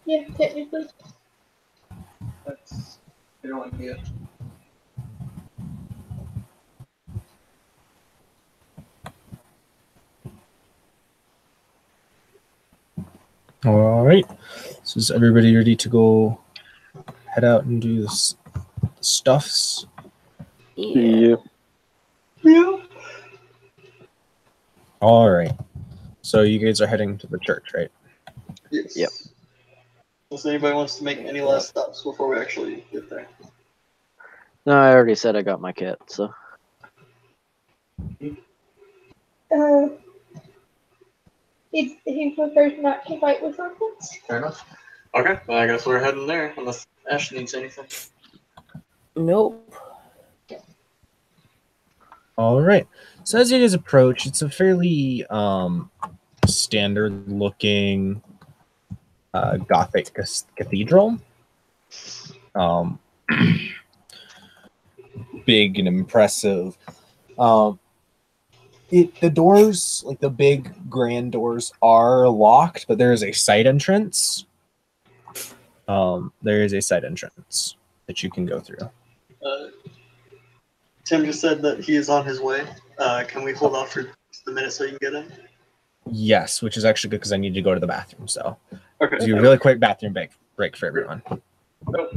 Yeah, technically. That's no idea. All right. So is everybody ready to go head out and do this stuffs? Yeah. Yeah. All right. So you guys are heading to the church, right? Yes. Yep. Unless anybody wants to make any last stops before we actually get there. No, I already said I got my kit, so. He prefers not to fight with weapons. Fair enough. Okay, well, I guess we're heading there, unless Ash needs anything. Nope. All right. So as you guys approach, it's a fairly standard looking Gothic cathedral. Big and impressive. The doors, like the big grand doors, are locked, but there is a side entrance. There is a side entrance that you can go through. Tim just said that he is on his way. Can we hold off for just a minute so you can get in? Yes, which is actually good because I need to go to the bathroom. So, Okay. do a really quick bathroom break for everyone. Nope.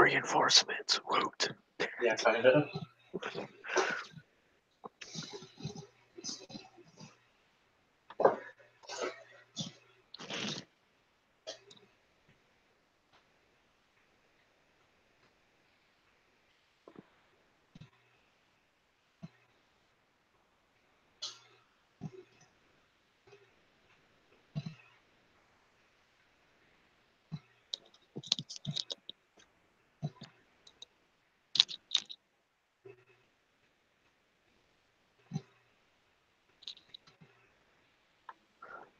reinforcements. Woot. Yeah, kind of.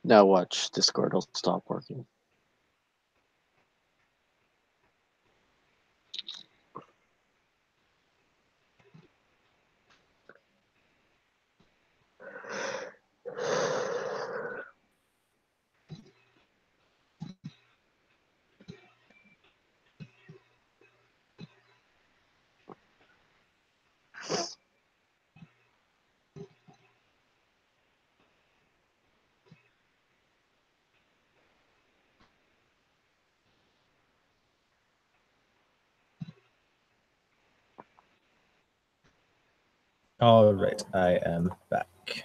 Now watch, Discord will stop working. All right, I am back.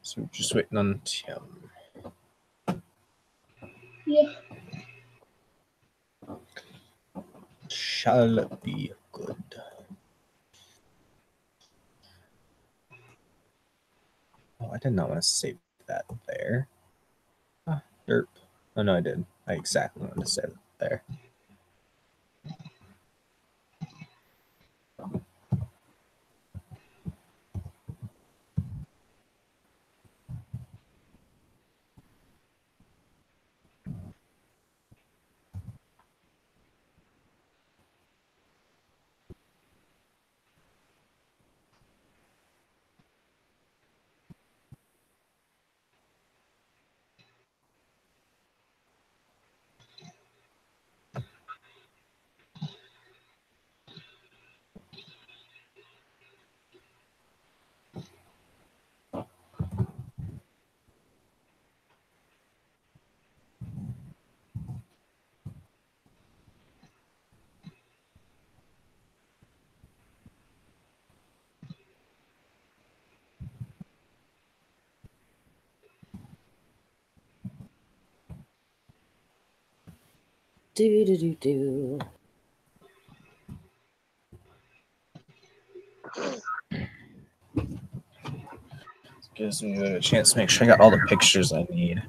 So just waiting on Tim. Yeah. Shall be good. Oh, I did not want to save that there. Ah, derp. Oh, no, I did. I exactly wanted to save it there. Do do do do. Gives me a chance to make sure I got all the pictures I need.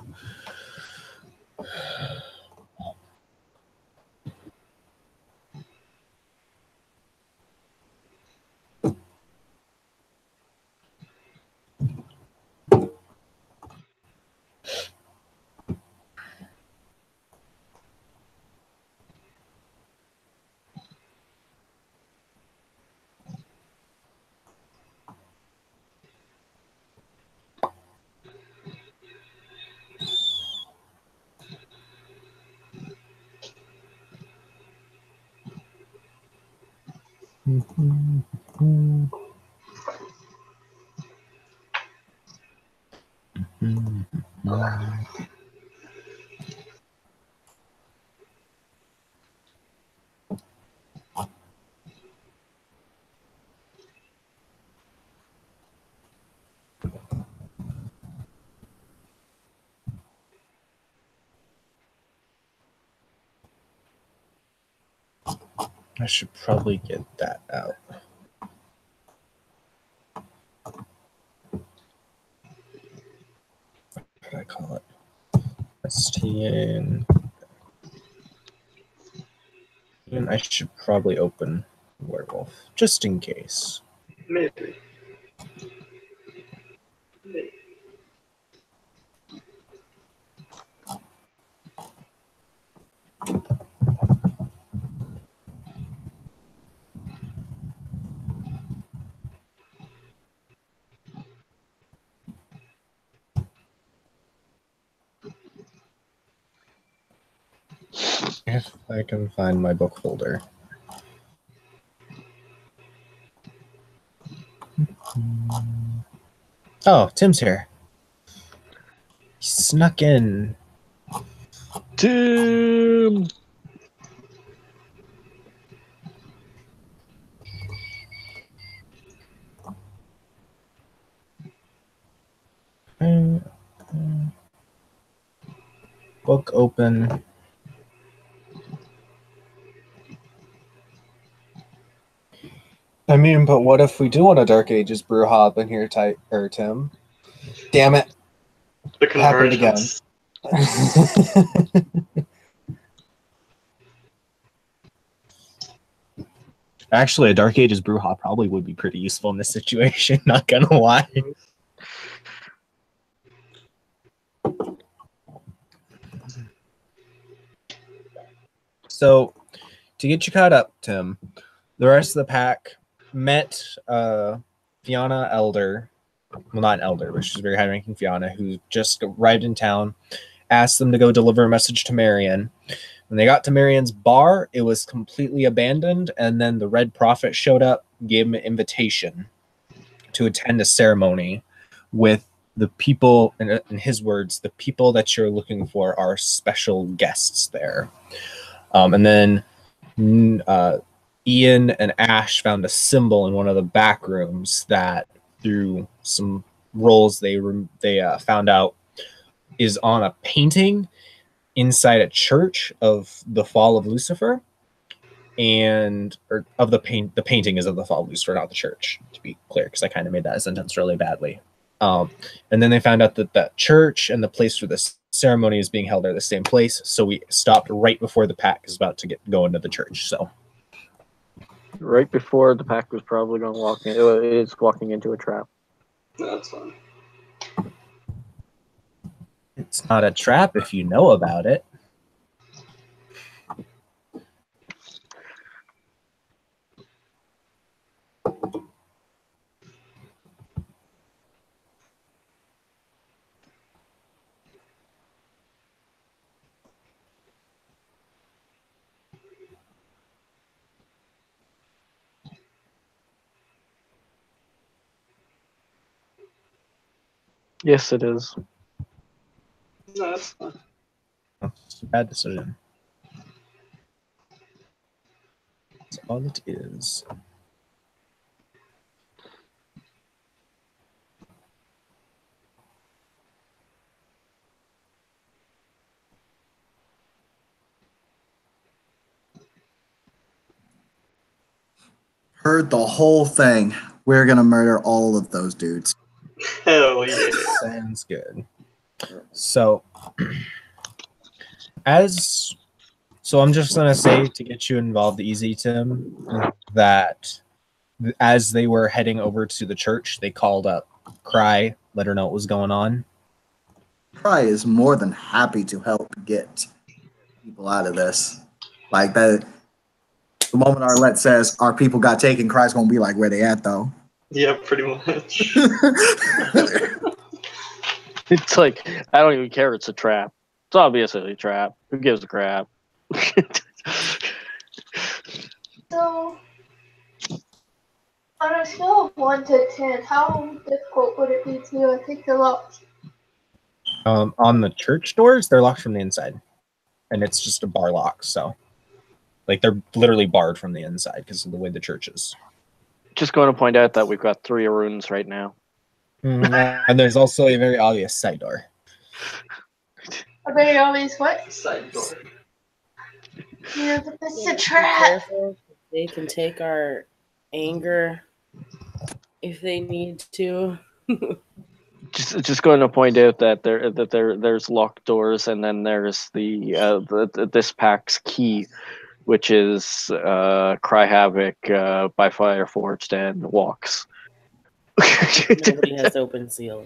I should probably get that out. What did I call it? STN. And I should probably open Werewolf, just in case. Maybe. If I can find my book folder. Oh, Tim's here. He snuck in. Tim! Book open. I mean, but what if we do want a Dark Ages brew hop in here, Tim? Damn it. The Happened again. conversions. Actually, a Dark Ages brew hop probably would be pretty useful in this situation, not gonna lie. So, to get you caught up, Tim, the rest of the pack met Fiona Elder. Well, not an elder, but she's a very high-ranking Fiona who just arrived in town, asked them to go deliver a message to Marion. When they got to Marion's bar, it was completely abandoned, and then the Red Prophet showed up, gave him an invitation to attend a ceremony with the people, in his words, the people that you're looking for are special guests there. And then Ian and Ash found a symbol in one of the back rooms that, through some rolls they found out, is on a painting inside a church of the fall of Lucifer, and the painting is of the fall of Lucifer, not the church, to be clear, because I kind of made that sentence really badly. And then they found out that the church and the place where this ceremony is being held are the same place, so we stopped right before the pack is about to go into the church. So Right before the pack was probably going to walk in, it's walking into a trap. That's fine. it's not a trap if you know about it. Yes, it is. No, that's fine. It's a bad decision. That's all it is. Heard the whole thing. We're gonna murder all of those dudes. Hell yeah. Sounds good. So, I'm just gonna say, to get you involved easy, Tim, that as they were heading over to the church, they called up Cry, let her know what was going on. Cry is more than happy to help get people out of this. Like that. The moment Arlette says our people got taken, Cry's gonna be like, "Where they at, though?" Yeah, pretty much. It's like, I don't even care. It's a trap. It's obviously a trap. Who gives a crap? So, on a scale of 1 to 10, how difficult would it be to take the lock? On the church doors, they're locked from the inside, and it's just a bar lock. So, like, they're literally barred from the inside because of the way the church is. Just going to point out that we've got 3 runes right now. And there's also a very obvious side door. A very obvious what? Side door. Yeah, but that's Yeah, a be trap. careful. They can take our anger if they need to. Just going to point out that there's locked doors, and then there's this pack's key, which is Cry Havoc, by Fire Forged, and Walks. Nobody has open seal.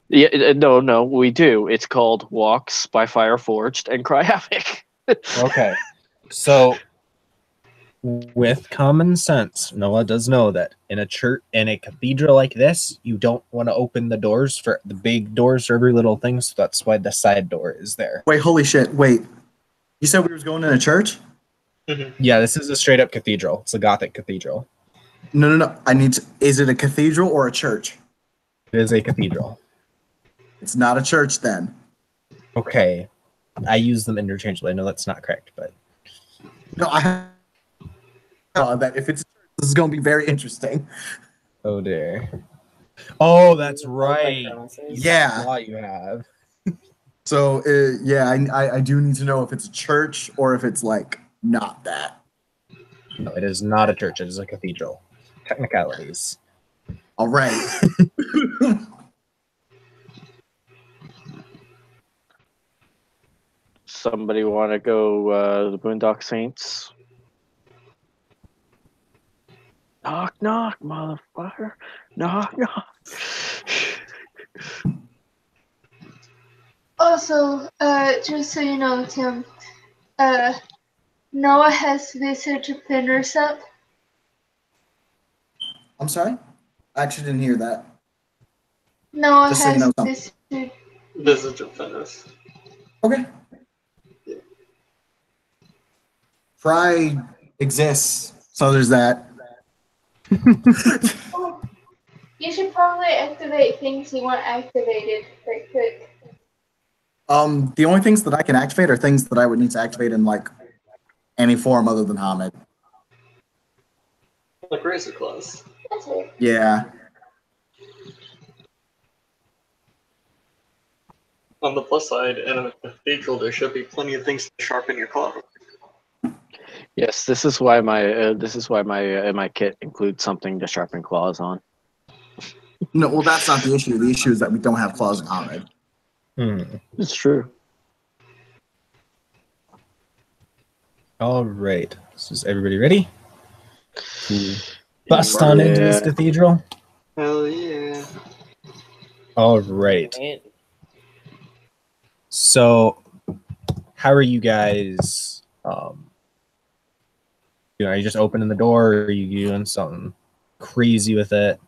Yeah, no, we do. It's called Walks by Fire Forged and Cry Havoc. Okay, so with common sense, Noah does know that in a church, in a cathedral like this, you don't want to open the doors for the big doors for every little thing. So that's why the side door is there. Wait, holy shit! Wait, You said we was going in a church? Yeah, this is a straight up cathedral. It's a Gothic cathedral. No. I need to. Is it a cathedral or a church? It is a cathedral. It's not a church then. Okay. I use them interchangeably. I know that's not correct, but No, I that if it's a church, this is going to be very interesting. oh dear. Oh, that's right. Yeah. Law you have. So yeah, I do need to know if it's a church or if it's like not that. No, it is not a church. It is a cathedral. Technicalities. All right. Somebody want to go the Boondock Saints? Knock, knock, motherfucker. Knock, knock. Also, just so you know, Tim, Noah has visited to finish up. I'm sorry? I actually didn't hear that. Noah Just so you has know something. visited. Visit Fenris. Okay. Fry exists, so there's that. You should probably activate things you want activated right quick. The only things that I can activate are things that I would need to activate in like any form other than Hamid. Like Razor Claws. That's it. Yeah. On the plus side, in a cathedral, there should be plenty of things to sharpen your claw. Yes, this is why my kit includes something to sharpen claws on. No, well, that's not the issue. The issue is that we don't have claws in Hamid. It's true. All right. So is everybody ready to bust on into this cathedral? Hell yeah. All right. So, how are you guys? Are you just opening the door, or are you doing something crazy with it?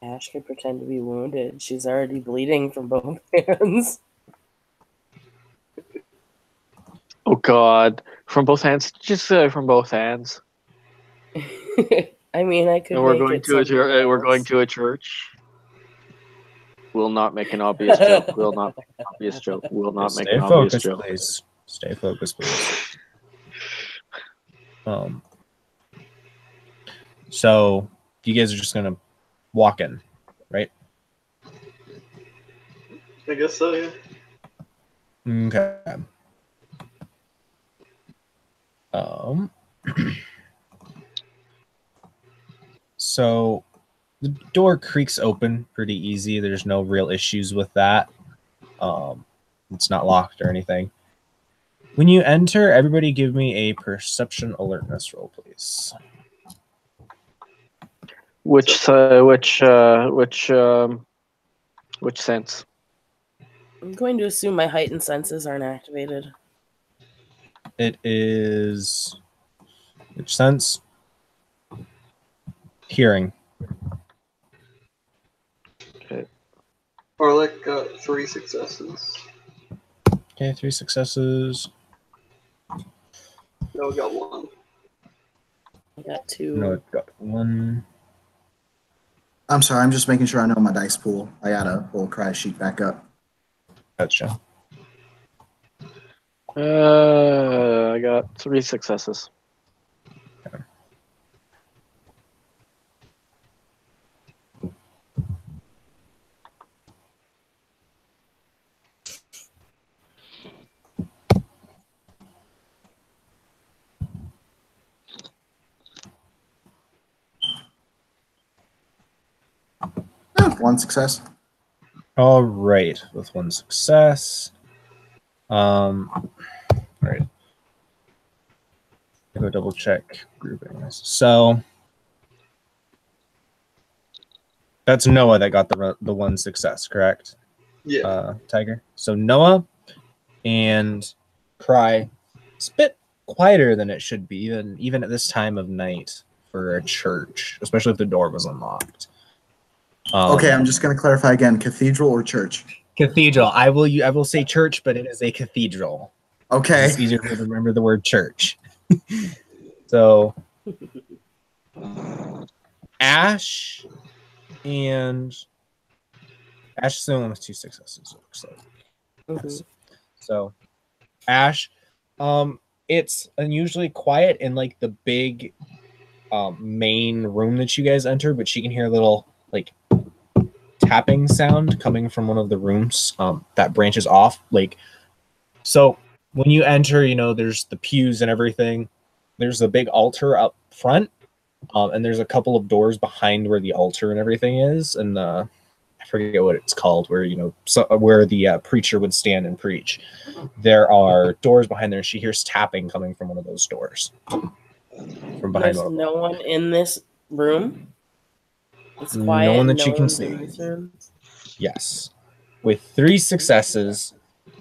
Ash can pretend to be wounded. She's already bleeding from both hands. Oh God! From both hands. Just from both hands. I mean, I could. And we're going to a church. We'll not make an obvious joke. We'll not make an obvious joke. We'll not make an obvious joke. Please. Stay focused, please. So you guys are just gonna walk in, right? I guess so, yeah. Okay. So the door creaks open pretty easy. There's no real issues with that. It's not locked or anything. When you enter, everybody give me a perception alertness roll, please. Which sense? I'm going to assume my heightened senses aren't activated. It is which sense? Hearing. Okay. Orlick got 3 successes. Okay, 3 successes. No, got 1. I got 2. No, it got 1. I'm sorry, I'm just making sure I know my dice pool. I gotta pull cry sheet back up. Gotcha. I got 3 successes. Okay. One success. All right, with 1 success. All right. I'll go double check groupings. So that's Noah that got the 1 success, correct? Yeah. Tiger. So Noah and Cry. It's a bit quieter than it should be, even at this time of night for a church, especially if the door was unlocked. Okay, I'm just going to clarify again. Cathedral or church? Cathedral. I will say church, but it is a cathedral. Okay. It's easier for me to remember the word church. So Ash is the only one with 2 successes, it looks like. Mhm. So Ash, it's unusually quiet in like the big main room that you guys enter, but she can hear a little like tapping sound coming from one of the rooms that branches off. Like, so when you enter, there's the pews and everything. There's a big altar up front, and there's a couple of doors behind where the altar and everything is, and I forget what it's called, where where the preacher would stand and preach. There are doors behind there. She hears tapping coming from one of those doors. From behind There's one of no one in this room. It's quiet. No one and that no you can one's see. in this room. Yes. With 3 successes,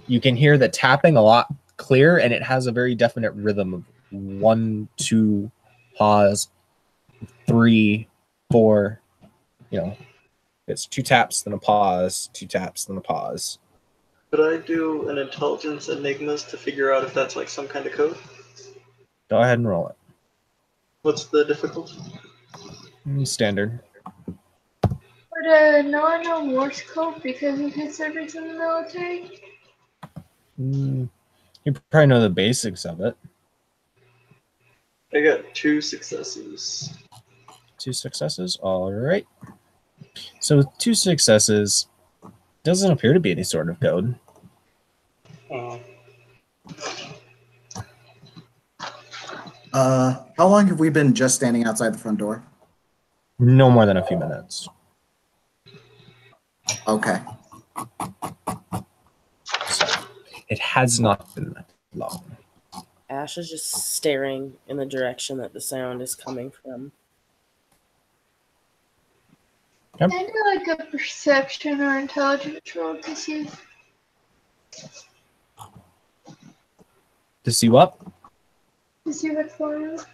you can hear the tapping a lot clearer, and it has a very definite rhythm of 1, 2, pause, 3, 4. It's 2 taps, then a pause, 2 taps, then a pause. Could I do an intelligence enigmas to figure out if that's like some kind of code? Go ahead and roll it. What's the difficulty? Standard. Would no one know Morse code because of his service in the military? You probably know the basics of it. I got 2 successes. 2 successes. All right. So with 2 successes, doesn't appear to be any sort of code. How long have we been just standing outside the front door? No more than a few minutes. Okay. So it has not been that long. Ash is just staring in the direction that the sound is coming from. Yep. Can I do like a perception or intelligence roll to see? To see what? To see what's going on?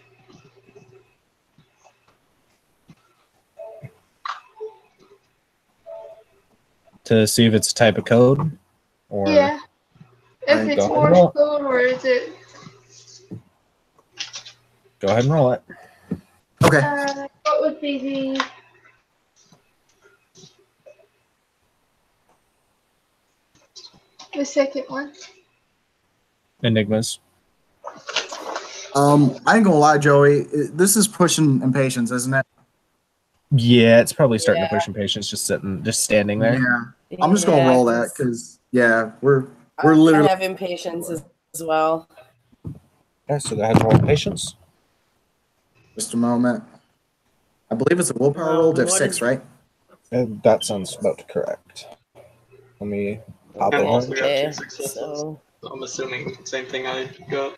To see if it's a type of code? Or Yeah. If Alright, it's go ahead and roll. Morse code or is it? Go ahead and roll it. Okay. What would be the second one? Enigmas. I ain't gonna lie, Joey. This is pushing impatience, isn't it? Yeah, it's probably starting to Yeah. push impatience just standing there. Yeah. I'm just gonna roll that because we're literally. I have impatience as well. Okay, so go ahead and roll patience. Just a moment. I believe it's a willpower roll, diff what 6, is- right? That sounds about correct. Let me pop I've it also in. got 2 Okay, successes. so I'm assuming same thing I got.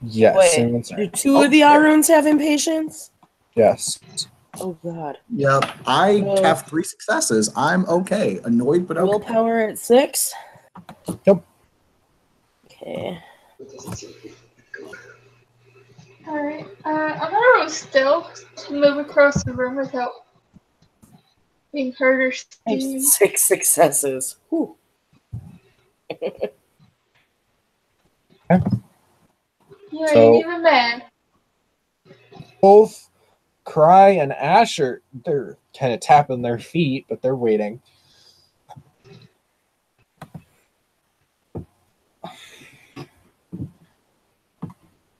Yes. wait, same answer. do 2 of the Aruns have impatience? Yes. Oh god. Yep. I Well- have 3 successes. I'm okay. Annoyed, but okay. Willpower at 6? Yep. Okay. Alright. I'm gonna roll stealth to move across the room without being heard or I have seen. 6 successes. Whew. You So- ain't even mad. Both Cry and Asher, they're kind of tapping their feet, but they're waiting.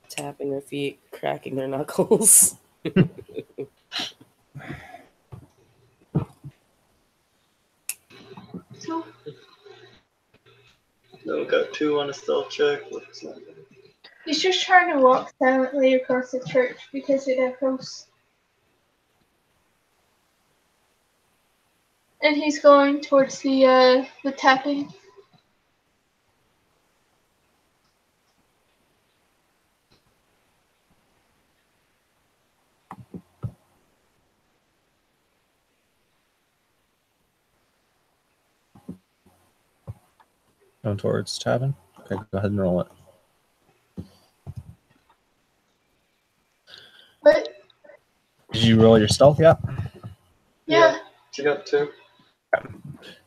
Tapping their feet, cracking their knuckles. So, No, got 2 on a stealth check. What's that? he's just trying to walk silently across the church because it echoes. And he's going towards the tapping. Going towards Tavin. Okay, go ahead and roll it. But Did you roll your stealth yet? yeah, She got 2.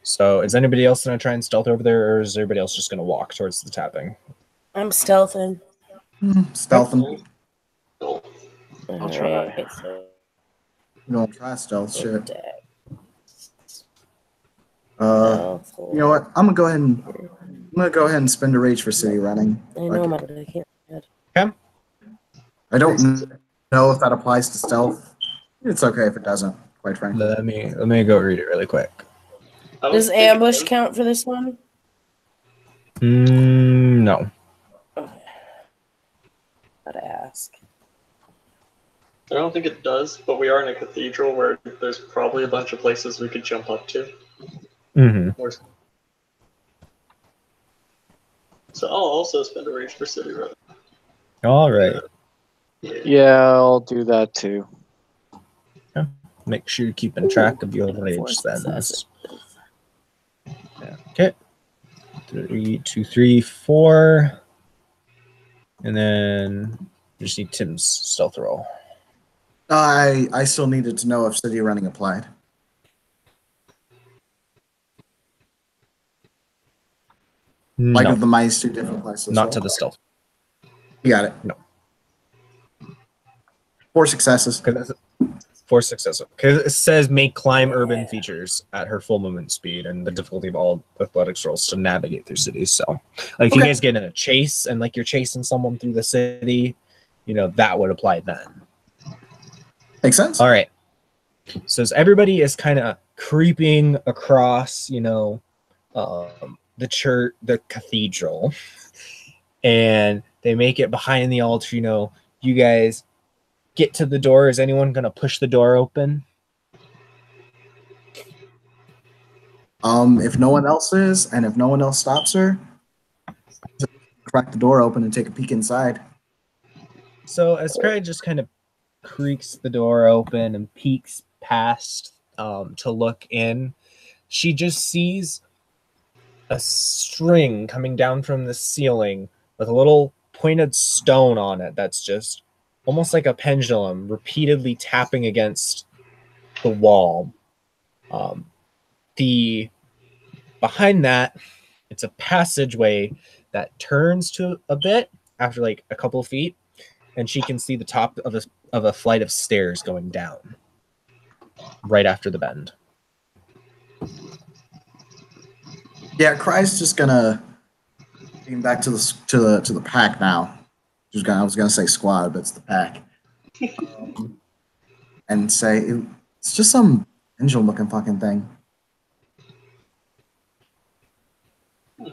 So is anybody else going to try and stealth over there, or is everybody else just going to walk towards the tapping? I'm stealthing. Stealthing. Cool. I'll try. Alright, so You don't try stealth shit. deck. You know what? I'm gonna go ahead and spend a rage for city running. I know, but I can't. Okay. I don't know if that applies to stealth. It's okay if it doesn't, quite frankly. Let me go read it really quick. I don't Does think it ambush does. count for this one? No. Okay. Gotta ask. I don't think it does, but we are in a cathedral where there's probably a bunch of places we could jump up to. Mm-hmm. So I'll also spend a rage for city running. All right. Yeah, I'll do that too. Make sure you're keeping track of your Four rage spends. successes. Yeah. Okay. 3, 2, 3, 4. And then you just need Tim's stealth roll. I still needed to know if city running applied. Like No, if the mice do different places. not to the stealth. You got it. No. 4 successes. 4 successes. Because it says make climb urban features at her full movement speed and the difficulty of all athletics rolls to navigate through cities. So, like, if you guys get in a chase and like you're chasing someone through the city, you know that would apply then. Makes sense. All right. So as everybody is kind of creeping across, the church, the cathedral, and they make it behind the altar. You guys get to the door. Is anyone gonna push the door open? If no one else is, and if no one else stops her, just crack the door open and take a peek inside. So as Craig just kind of creaks the door open and peeks past to look in, she just sees a string coming down from the ceiling with a little pointed stone on it that's just almost like a pendulum repeatedly tapping against the wall. Behind that, it's a passageway that turns to a bit after like a couple of feet, and she can see the top of a flight of stairs going down right after the bend. Yeah, Cry's just gonna beam back to the pack now. I was gonna say squad, but it's the pack. And say it's just some angel-looking fucking thing.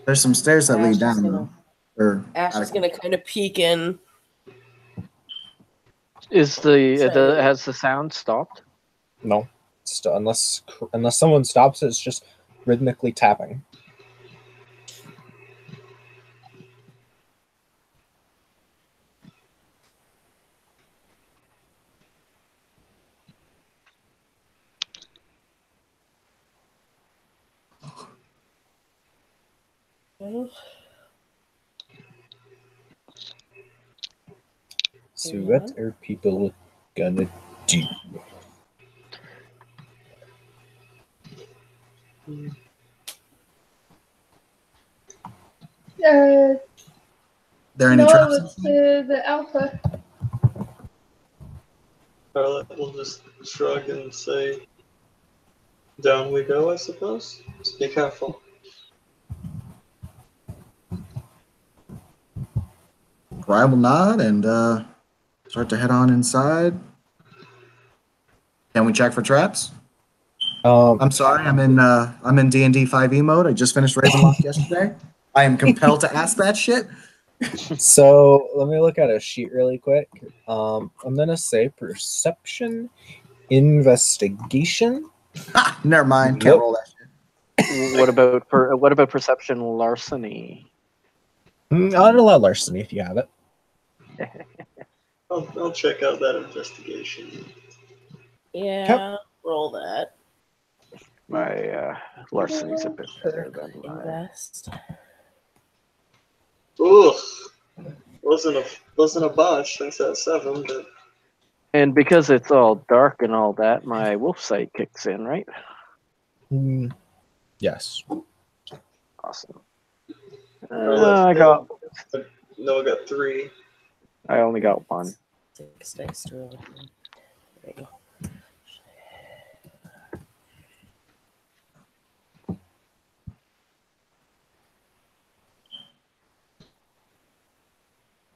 There's some stairs that lead down. Ash is gonna kind of peek in. Has the sound stopped? No, unless someone stops it, it's just rhythmically tapping. So what are people gonna do? There any no, traps? it's the alpha. Charlotte will just shrug and say, down we go, I suppose. Just be careful. Cry will nod and start to head on inside. Can we check for traps? I'm sorry, I'm in D&D 5e mode. I just finished Ravenloft yesterday. I am compelled to ask that shit. So let me look at a sheet really quick. I'm gonna say perception, investigation. Never mind. Can't roll that shit. What about perception larceny? I'll allow larceny if you have it. I'll check out that investigation. Yeah, roll that. My larceny's a bit better than my. Invest. Ugh. Wasn't a botch. Thanks at 7, but And because it's all dark and all that, my wolf sight kicks in, right? Yes. Awesome. I got Noah got 3. I only got 1. 6 dice to roll. There you go.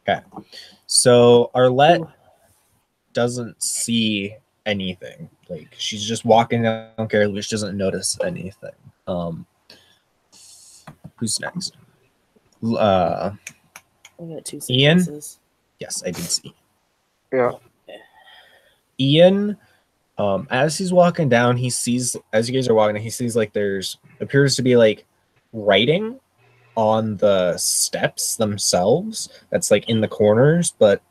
Okay. So Arlette doesn't see anything. Like she's just walking down carefully, she doesn't notice anything. Who's next? I got 2 Ian? successes. Yes, I did see. Yeah. Ian, as he's walking down, he sees, as you guys are walking, he sees like there's appears to be like writing on the steps themselves that's like in the corners, but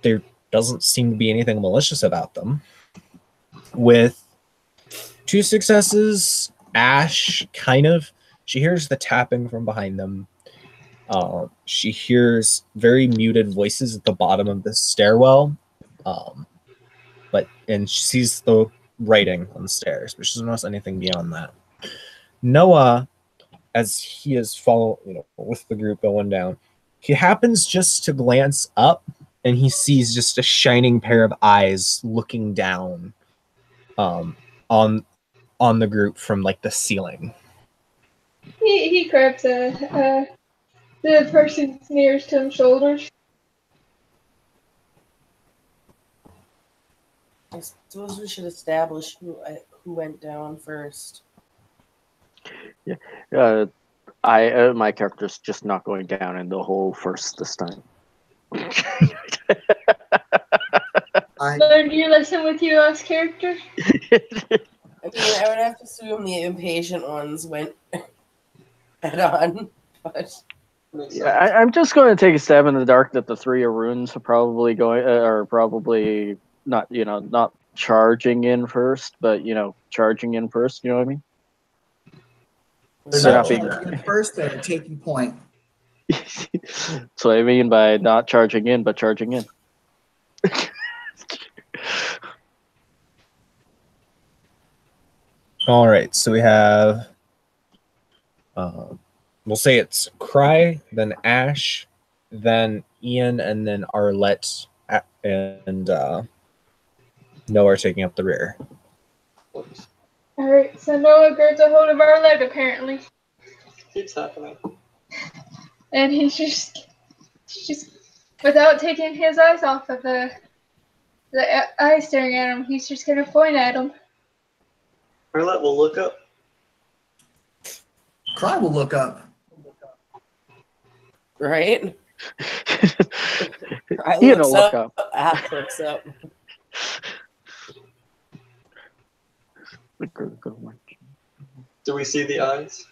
there doesn't seem to be anything malicious about them. With 2 successes, Ash she hears the tapping from behind them. She hears very muted voices at the bottom of the stairwell. And she sees the writing on the stairs, but she doesn't notice anything beyond that. Noah, as he is with the group going down, he happens just to glance up and he sees just a shining pair of eyes looking down on the group from like the ceiling. He grabs the person nearest to his shoulders. I suppose we should establish who went down first. Yeah. My character's just not going down in the hole first this time. Learned your lesson with your last character? I mean, I would have to assume the impatient ones went head on, but Yeah, I'm just going to take a stab in the dark that the 3 Aruns are probably not charging in first, but charging in first. You know what I mean? They're So- not charging in first, they're taking point. So I mean by not charging in, but charging in. All right, so we have we'll say it's Cry, then Ash, then Ian, and then Arlette and Noah are taking up the rear. Alright, so Noah grabs a hold of our leg apparently. Keeps happening. And he's just without taking his eyes off of the eye staring at him, he's just gonna point at him. Arlette will look up. Cry will look up. right? I Ian looks will look up. Ash looks up. Do we see the eyes?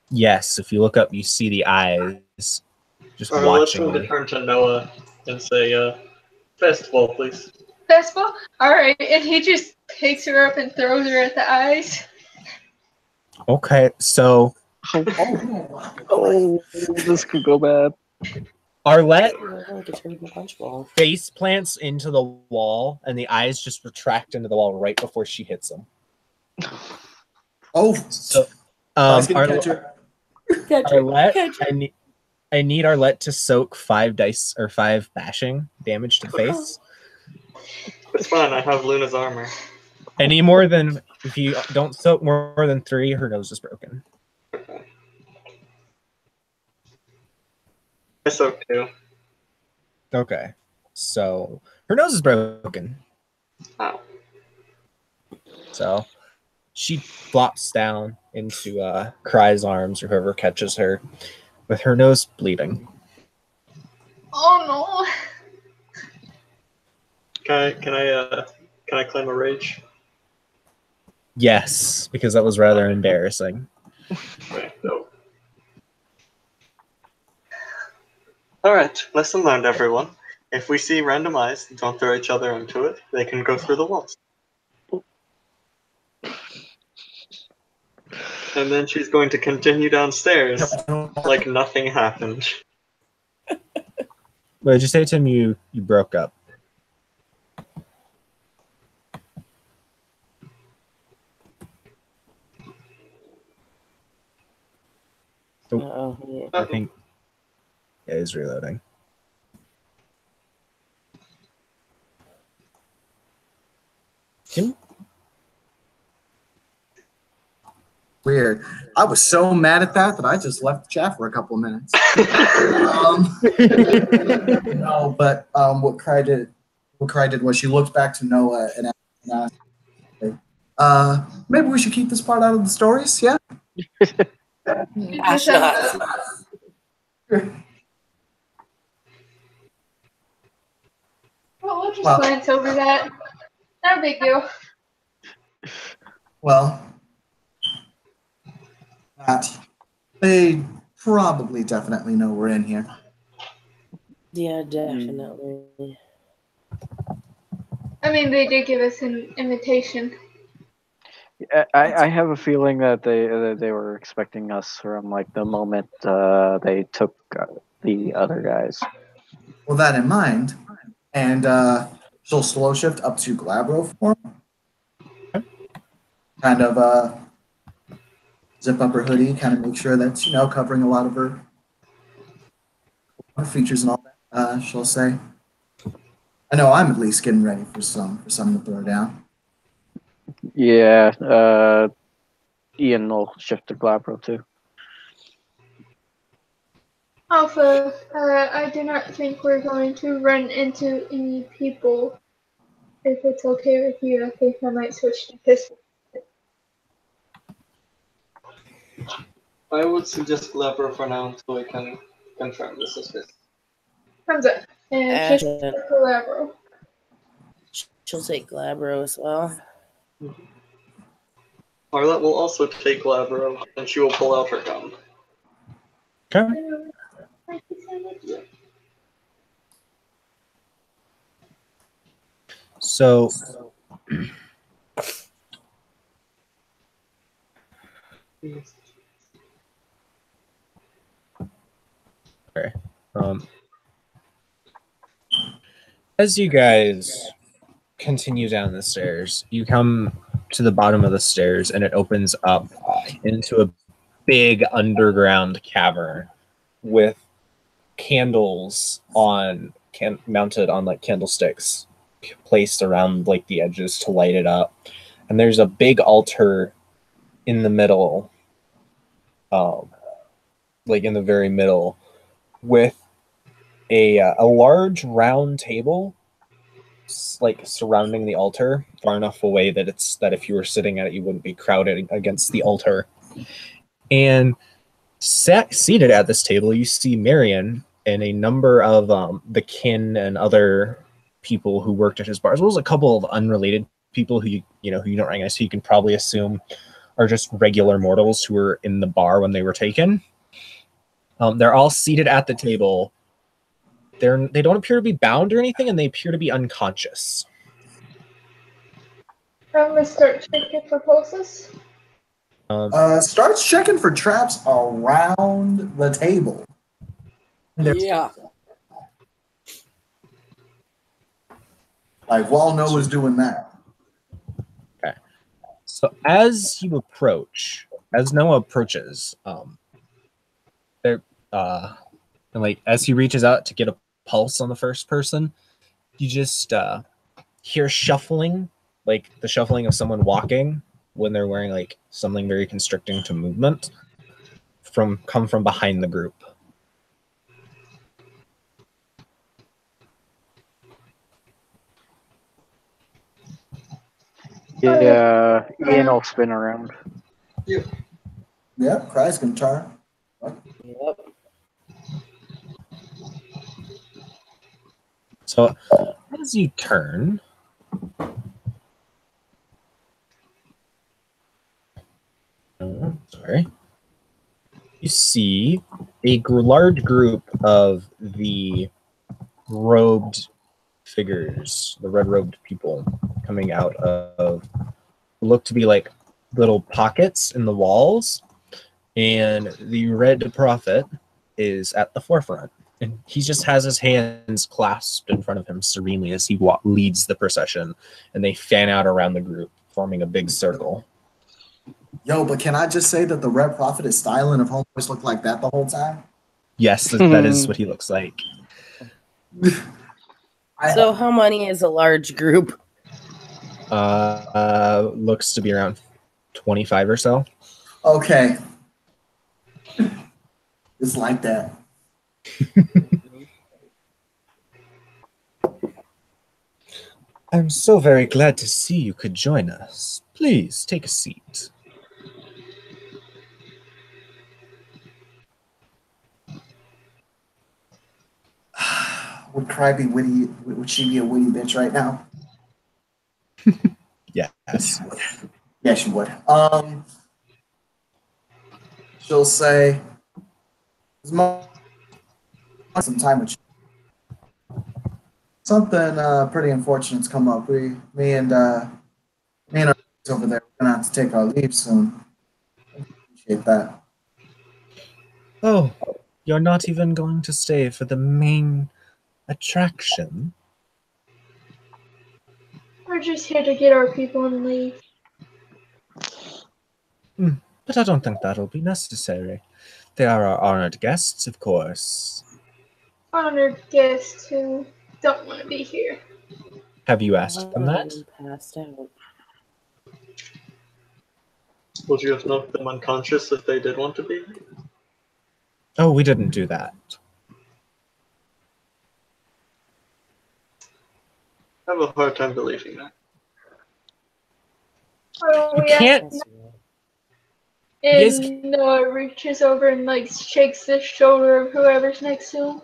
Yes, if you look up, you see the eyes just Let's watching going to you. turn to Noah and say, festival, please. Fastball? Alright, and he just picks her up and throws her at the eyes. Okay, so Oh, this could go bad. Arlette Like a turkey punch ball. face plants into the wall, and the eyes just retract into the wall right before she hits him. Oh, So, I was gonna catch her. Arlette, I need Arlette to soak 5 dice or 5 bashing damage to the face. It's fine, I have Luna's armor. Any more than, if you don't soak more than 3, her nose is broken. Okay. I soak 2. Okay, so her nose is broken. Ow. So she flops down into Cry's arms or whoever catches her with her nose bleeding. Oh Can I claim a rage? Yes, because that was rather embarrassing. Right, no. Alright, lesson learned, everyone. If we see random eyes, don't throw each other into it. They can go through the walls. And then she's going to continue downstairs like nothing happened. What did you say, Tim? You broke up. Uh-oh. Yeah. I think Yeah, he's reloading. Kim? Weird. I was so mad at that I just left the chat for a couple of minutes. No, but what Cry did was she looked back to Noah and asked, maybe we should keep this part out of the stories, yeah? Gosh, not. Well, we'll just glance over that. Not a big deal. Well, they probably definitely know we're in here. Yeah, definitely. I mean, they did give us an invitation. I have a feeling that they were expecting us from like the moment they took the other guys. Well, that in mind, and she'll slow shift up to Glabro form. Kind of zip up her hoodie, kind of make sure that's, covering a lot of her features and all that. She'll say, I know I'm at least getting ready for something to throw down. Yeah, Ian will shift to Glabro too. Alpha, I do not think we're going to run into any people. If it's okay with you, I think I might switch to pistol. I would suggest Glabro for now until we can confirm this is his. Thumbs up. And pistol Glabro. She'll take Glabro as well. Arlette will also take Glabro, and she will pull out her gun. Okay. Thank you so much. Yeah. So, okay. As you guys continue down the stairs, you come to the bottom of the stairs, and it opens up into a big underground cavern with candles mounted on like candlesticks placed around like the edges to light it up, and there's a big altar in the middle, like in the very middle, with a large round table like surrounding the altar, far enough away that if you were sitting at it you wouldn't be crowded against the altar. And seated at this table you see Marion and a number of the kin and other people who worked at his bar, as well as a couple of unrelated people who you don't recognize, so you can probably assume are just regular mortals who were in the bar when they were taken. They're all seated at the table. They don't appear to be bound or anything, and they appear to be unconscious. I'm gonna start checking for pulses. Starts checking for traps around the table. Yeah. Like while Noah's doing that. Okay. So as Noah approaches, and like as he reaches out to get a pulse on the first person, you just hear shuffling, like the shuffling of someone walking when they're wearing like something very constricting to movement, come from behind the group. Yeah, Ian will spin around. Yep, Cry's gonna turn. Yep. So as you turn, you see a large group of the robed figures, the red-robed people, coming out of look to be like little pockets in the walls, and the Red Prophet is at the forefront, and he just has his hands clasped in front of him serenely as he leads the procession, and they fan out around the group, forming a big circle. Yo, but can I just say that the Red Prophet is styling if homeboys look like that the whole time? Yes, that is what he looks like. So how many is a large group? Looks to be around 25 or so. Okay. It's like that. I'm so very glad to see you could join us. Please take a seat. Would Cry be witty? Would she be a witty bitch right now? Yes. Yeah, she would. She'll say, some time with you. Something pretty unfortunate's come up. Me and our over there, we're gonna have to take our leave soon. Appreciate that. Oh, you're not even going to stay for the main attraction? We're just here to get our people and leave. But I don't think that'll be necessary. They are our honored guests, of course. Honored guests who don't want to be here. Have you asked them that? Passed out. Would you have knocked them unconscious if they did want to be? Oh, we didn't do that. I have a hard time believing that. Oh, You we can't. And Noah reaches over and like shakes the shoulder of whoever's next to him.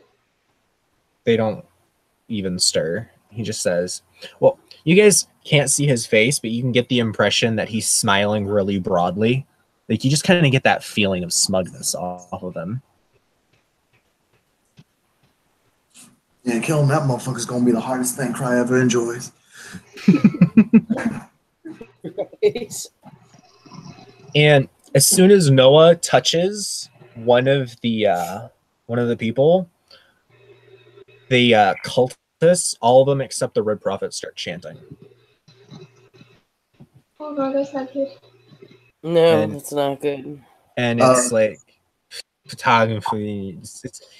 They don't even stir. He just says, well, you guys can't see his face, but you can get the impression that he's smiling really broadly. Like, you just kind of get that feeling of smugness off of him. Yeah, killing that motherfucker's gonna be the hardest thing Cry ever enjoys. And as soon as Noah touches one of the people, the cultists, all of them except the Red Prophet, start chanting. Oh no, that's not good. No, that's not good. And it's like photography.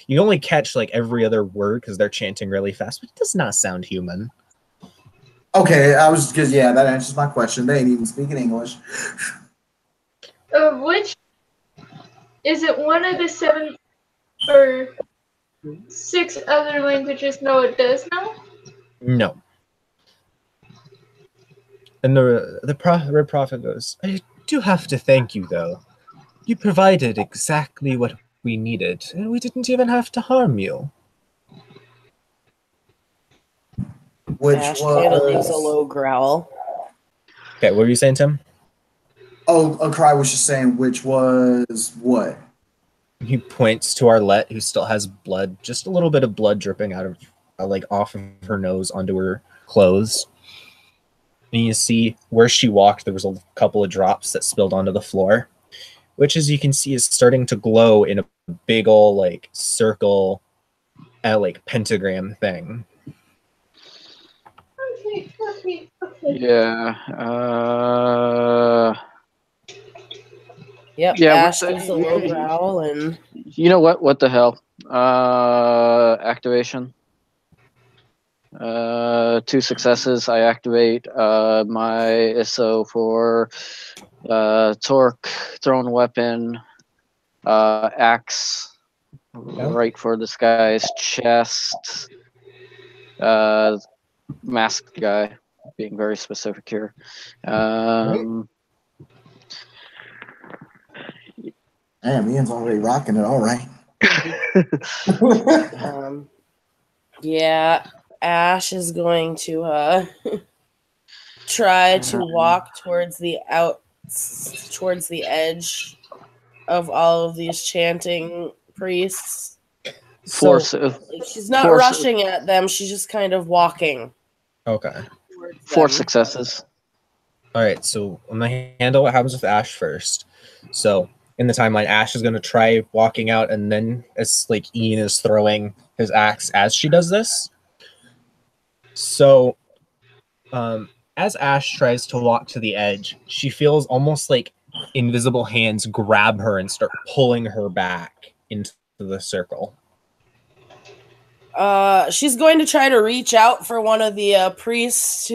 You only catch like every other word because they're chanting really fast, but it does not sound human. Okay, I was because that answers my question. They ain't even speaking English. Which is it? One of the 7 or 6 other languages Noah does know? No. And the Red Prophet goes, I do have to thank you, though. You provided exactly what we needed, and we didn't even have to harm you. Which Ash kind of leaves a low growl. Okay, what were you saying, Tim? Oh, Cry was just saying which was what? He points to Arlette, who still has blood, just a little bit of blood dripping out of, off of her nose onto her clothes. And you see where she walked, there was a couple of drops that spilled onto the floor, which, as you can see, is starting to glow in a big ol' circle, pentagram thing. Okay. Yeah. Yep. Yeah, Ash gives a low growl and. You know what? What the hell? Activation. 2 successes. I activate my ISO for torque, thrown weapon, axe, right for this guy's chest, masked guy, being very specific here. Damn, Ian's already rocking it. All right. Yeah, Ash is going to try to walk towards the edge of all of these chanting priests. She's not rushing at them. She's just kind of walking. Okay. 4 successes. All right, so I'm going to handle what happens with Ash first. So in the timeline, Ash is going to try walking out, and then it's Ian is throwing his axe as she does this. So as Ash tries to walk to the edge, she feels almost like invisible hands grab her and start pulling her back into the circle? She's going to try to reach out for one of the priests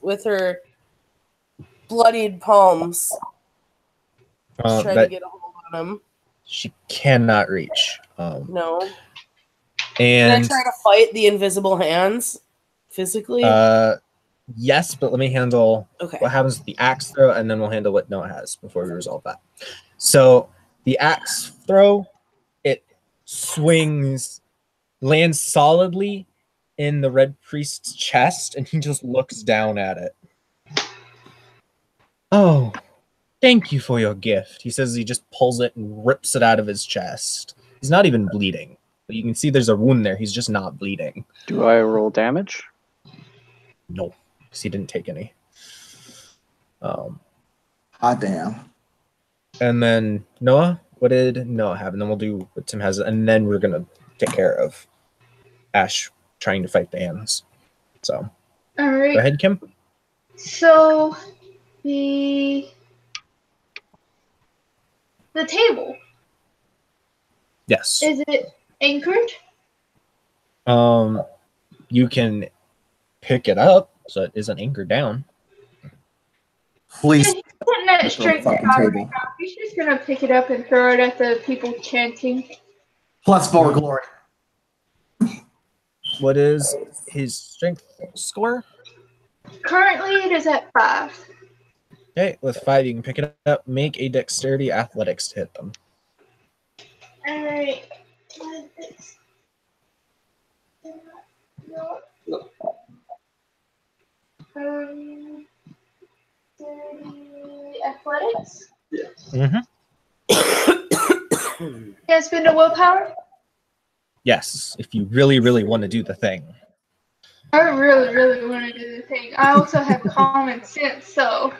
with her bloodied palms. Just try to That get a hold on him. she cannot reach. No. Can I And try to fight the invisible hands physically? yes, but let me handle Okay. what happens with the axe throw, and then we'll handle what Noah has before we resolve that. So the axe throw, it swings, lands solidly in the red priest's chest, and he just looks down at it. Oh, thank you for your gift. He says he just pulls it and rips it out of his chest. He's not even bleeding. But you can see there's a wound there. He's just not bleeding. Do I roll damage? No, because he didn't take any. Hot damn. And then Noah, what did Noah have? And then we'll do what Tim has, and then we're gonna take care of Ash trying to fight the hands. So All right. go ahead, Kim. So the table, Yes. is it anchored? You can pick it up so it isn't anchored down. Please. He's putting that That's a straight fucking to table. He's just gonna pick it up and throw it at the people chanting. +4 glory. What is his strength score? Currently, it is at 5. Okay, with 5 you can pick it up. Make a dexterity athletics to hit them. All right. Um, 30 athletics. Yeah. Mm-hmm. Has been a willpower. Yes, if you really, really want to do the thing. I really, really want to do the thing. I also have common sense, so.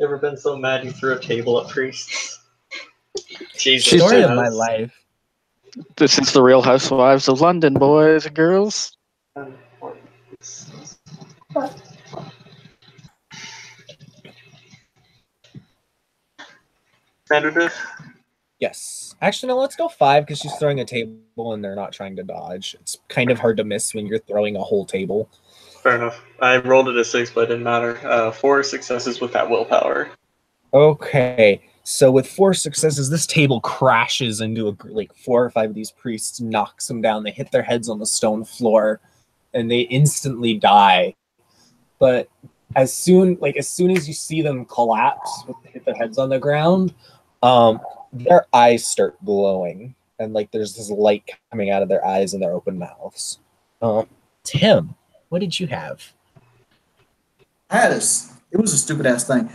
Ever been so mad you threw a table at priests? Jesus. Story of yes. my life. This is the Real Housewives of London, boys and girls. Tentative? Yes. Actually, no, let's go 5 because she's throwing a table and they're not trying to dodge. It's kind of hard to miss when you're throwing a whole table. Fair enough. I rolled it a 6, but it didn't matter. 4 successes with that willpower. Okay. So with 4 successes, this table crashes into like 4 or 5 of these priests, knocks them down. They hit their heads on the stone floor, and they instantly die. But as soon as you see them collapse, hit their heads on the ground, their eyes start glowing, and like there's this light coming out of their eyes and their open mouths. Tim, what did you have? I had it was a stupid ass thing.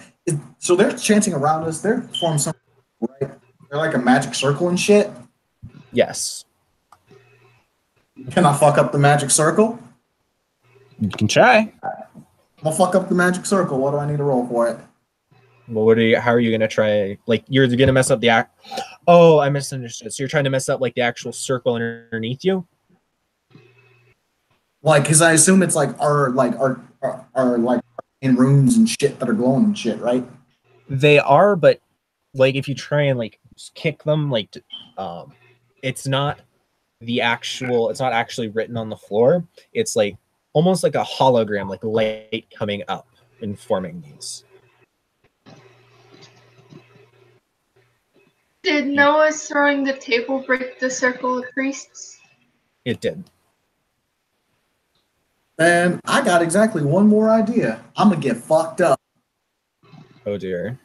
So they're chanting around us. They're forming something, right? They're like a magic circle and shit. Yes. Can I fuck up the magic circle? You can try. I'm gonna fuck up the magic circle. What do I need to roll for it? Well, how are you gonna try? Like, you're gonna mess up the Oh, I misunderstood. So you're trying to mess up like the actual circle underneath you? Like, because I assume it's like our in rooms and shit that are glowing and shit, right? They are, but like if you try and like just kick them, like it's not actually written on the floor. It's like almost like a hologram, like light coming up and forming these. Did Noah's throwing the table break the circle of priests? It did. Then I got exactly one more idea. I'm gonna get fucked up. Oh dear.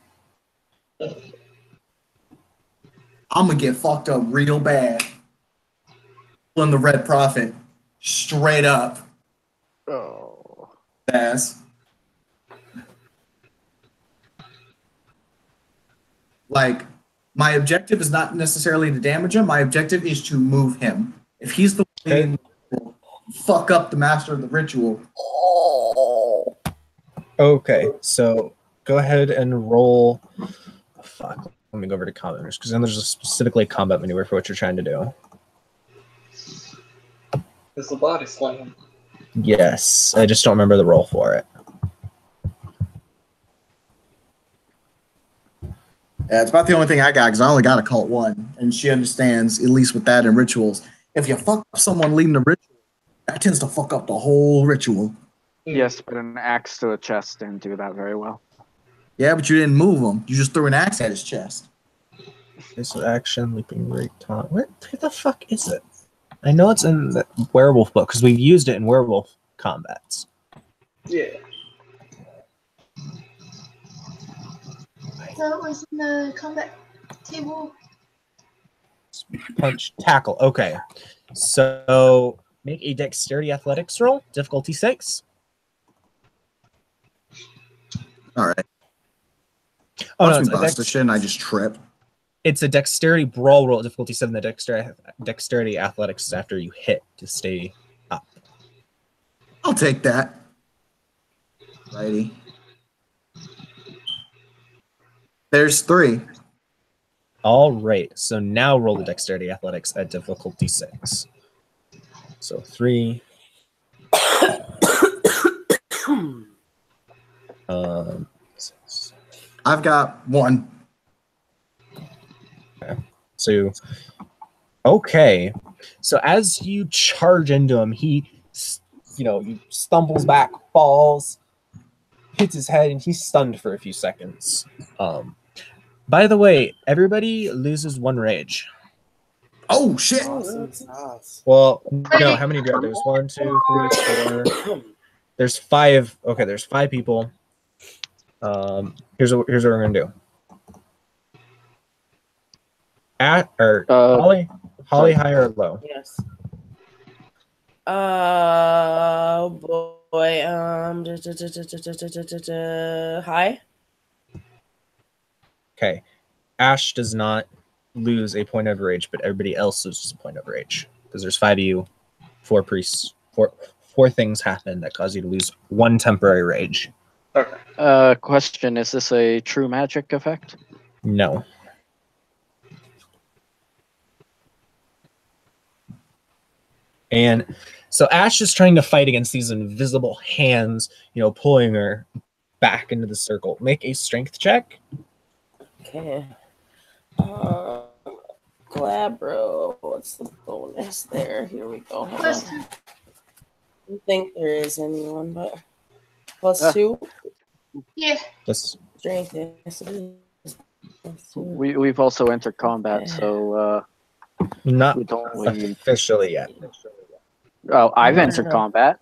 I'm gonna get fucked up real bad. Pulling the Red Prophet straight up. Oh. Ass. Like, my objective is not necessarily to damage him. My objective is to move him. If he's the one who fuck up the master of the ritual. Okay, so go ahead and roll. Fuck. Let me go over to commoners because then there's a specifically combat maneuver for what you're trying to do. Is the body slam? Yes, I just don't remember the roll for it. Yeah, it's about the only thing I got because I only got a cult one, and she understands, at least with that in rituals, if you fuck up someone leading the ritual, that tends to fuck up the whole ritual. Yes, but an axe to a chest didn't do that very well. Yeah, but you didn't move him. You just threw an axe at his chest. This is action, leaping right taunt. Where the fuck is it? I know it's in the werewolf book because we've used it in werewolf combats. Yeah. That was in the combat table. Punch, tackle. Okay. So make a dexterity athletics roll, difficulty 6. All right. Oh, no, Once it's we a bust the shit and I just trip. It's a dexterity brawl roll, difficulty 7. The dexterity athletics is after you hit to stay up. I'll take that. Righty. There's 3. All right. So now roll the dexterity athletics at difficulty 6. So 3. I've got 1. So, okay. So as you charge into him, he, he stumbles back, falls, hits his head, and he's stunned for a few seconds. By the way, everybody loses 1 rage. Oh, shit. Well, no, how many do you have? There's 1, 2, 3, 4. There's 5. Okay, there's 5 people. Here's what we're gonna do. Holly, high or low? Yes. Boy. High. Okay. Ash does not lose a point of rage, but everybody else loses a point of rage because there's 5 of you, 4 priests, 4 things happen that cause you to lose 1 temporary rage. Okay. Question: is this a true magic effect? No. And so Ash is trying to fight against these invisible hands, pulling her back into the circle. Make a strength check. Okay. Glabro. What's the bonus there? Here we go. Hold on. I don't think there is anyone, but +2. Yeah. Just Strength. Yes, it is. We've also entered combat, so not we don't. officially yet. Oh, I've entered combat.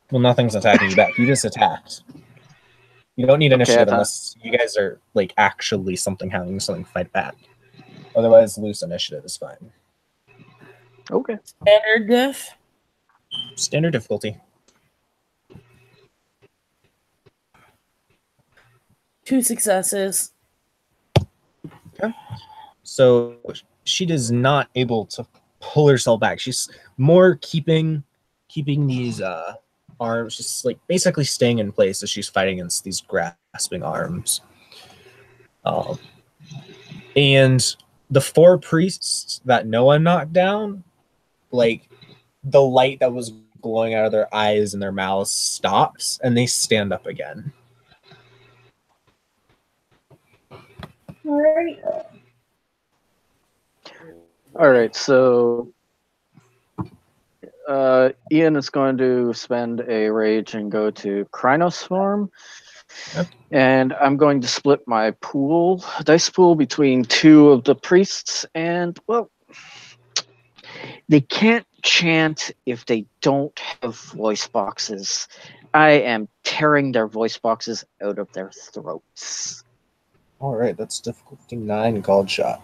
Well, nothing's attacking you back. You just attacked. You don't need initiative Okay, unless you guys are actually having something fight back. Otherwise, loose initiative is fine. Okay. Standard diff. Standard difficulty. 2 successes. Okay. So she is not able to pull herself back. She's more keeping these arms, just basically staying in place as she's fighting against these grasping arms. And the 4 priests that Noah knocked down, the light that was glowing out of their eyes and their mouths stops, and they stand up again. All right. So Ian is going to spend a rage and go to Krynos form. Yep. And I'm going to split my dice pool between 2 of the priests, and they can't chant if they don't have voice boxes. I am tearing their voice boxes out of their throats. All right, that's difficulty 9, called shot.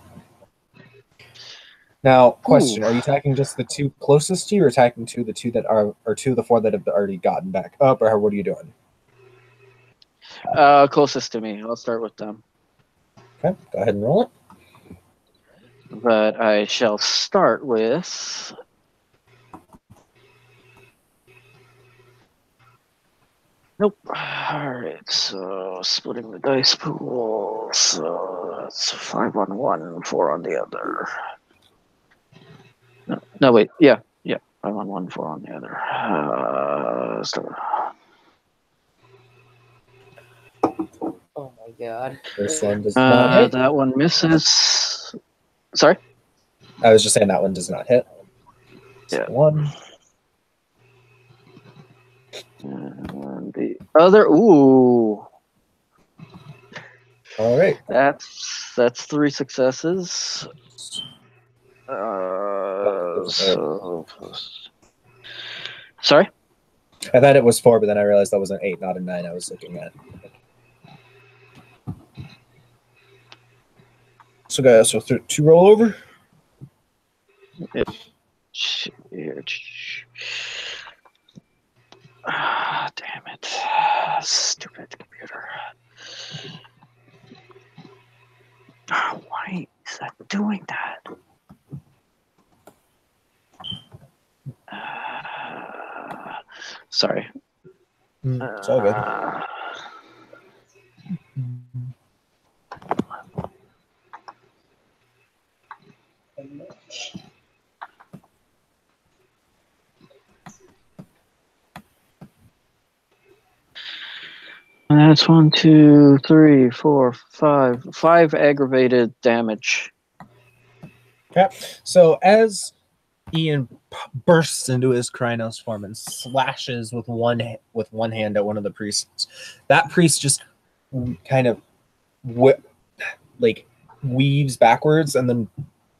Now, question: Are you attacking just the 2 closest to you, or attacking the 2 that are, or 2 of the 4 that have already gotten back up, or what are you doing? Closest to me. I'll start with them. Okay, go ahead and roll it. But I shall start with nope. Alright, so splitting the dice pool. So that's 5 on one, 4 on the other. No, wait. Yeah. 5 on one, 4 on the other. Oh my god. First one does not hit. That one misses. Sorry? I was just saying that one does not hit. Yeah. One. And the other, ooh. All right. That's 3 successes. So, sorry? I thought it was 4, but then I realized that was an 8, not a 9 I was looking at. So guys, so 2 roll over. Ah, damn it. Stupid computer. Oh, why is that doing that? Sorry. It's all good. That's 1, 2, 3, 4, 5. 5 aggravated damage. Okay. So as Ian bursts into his Krynos form and slashes with one hand at one of the priests, that priest just kind of weaves backwards and then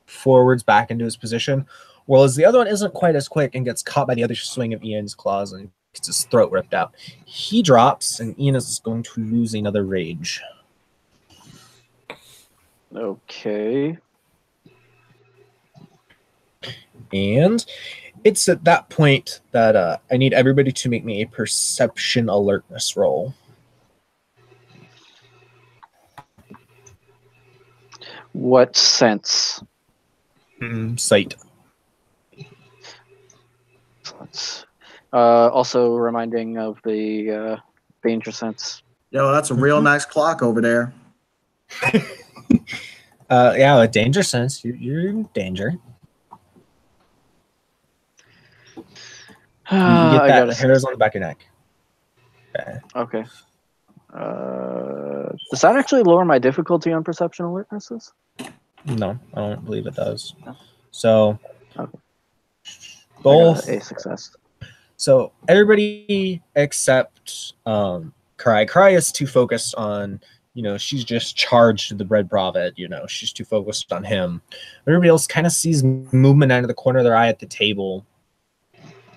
forwards back into his position, whereas the other one isn't quite as quick and gets caught by the other swing of Ian's claws and gets his throat ripped out. He drops, and Ian is going to lose another rage. Okay. And it's at that point that I need everybody to make me a perception alertness roll. What sense? Sight. Also reminding of the danger sense. Yo, that's a real nice clock over there. Yeah, a danger sense. You're in danger. You get that hairs on the back of your neck. Okay. Does that actually lower my difficulty on perception alertnesses? No, I don't believe it does. No. So, okay. Both a success. So everybody except Cry is too focused on, she's just charged the Red Prophet, she's too focused on him. Everybody else kind of sees movement out of the corner of their eye at the table,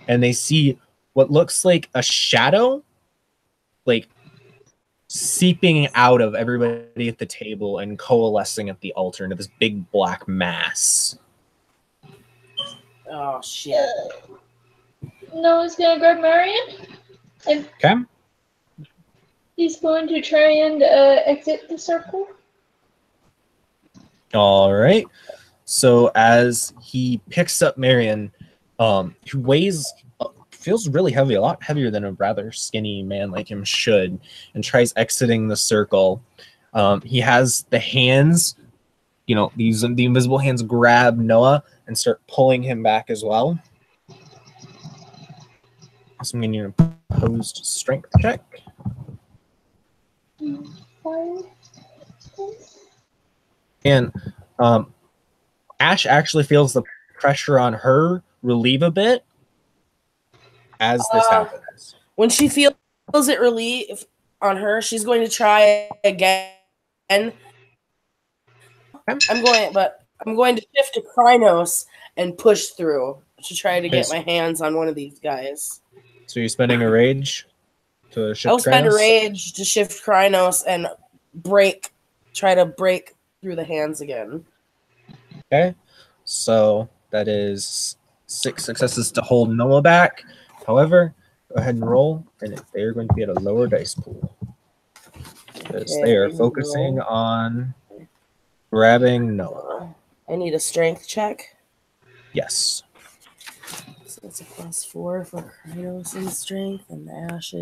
and they see what looks like a shadow, like seeping out of everybody at the table and coalescing at the altar into this big black mass. Oh shit. Noah's gonna grab Marion, and Okay. he's going to try and exit the circle. All right. So as he picks up Marion, who feels really heavy, a lot heavier than a rather skinny man like him should, and tries exiting the circle, he has the hands, the invisible hands grab Noah and start pulling him back as well. So I'm going to need an opposed strength check. And Ash actually feels the pressure on her relieve a bit as this happens. When she feels it relieve on her, she's going to try again. I'm going to shift to Krynos and push through to try to get my hands on one of these guys. So you're spending a rage to shift Krynos? I'll spend a rage to shift Krynos and try to break through the hands again. Okay. So that is 6 successes to hold Noah back. However, go ahead and roll, and they are going to be at a lower dice pool. Because they are focusing on grabbing Noah. I need a strength check. Yes. So it's a +4 for Krynos in strength, and Ash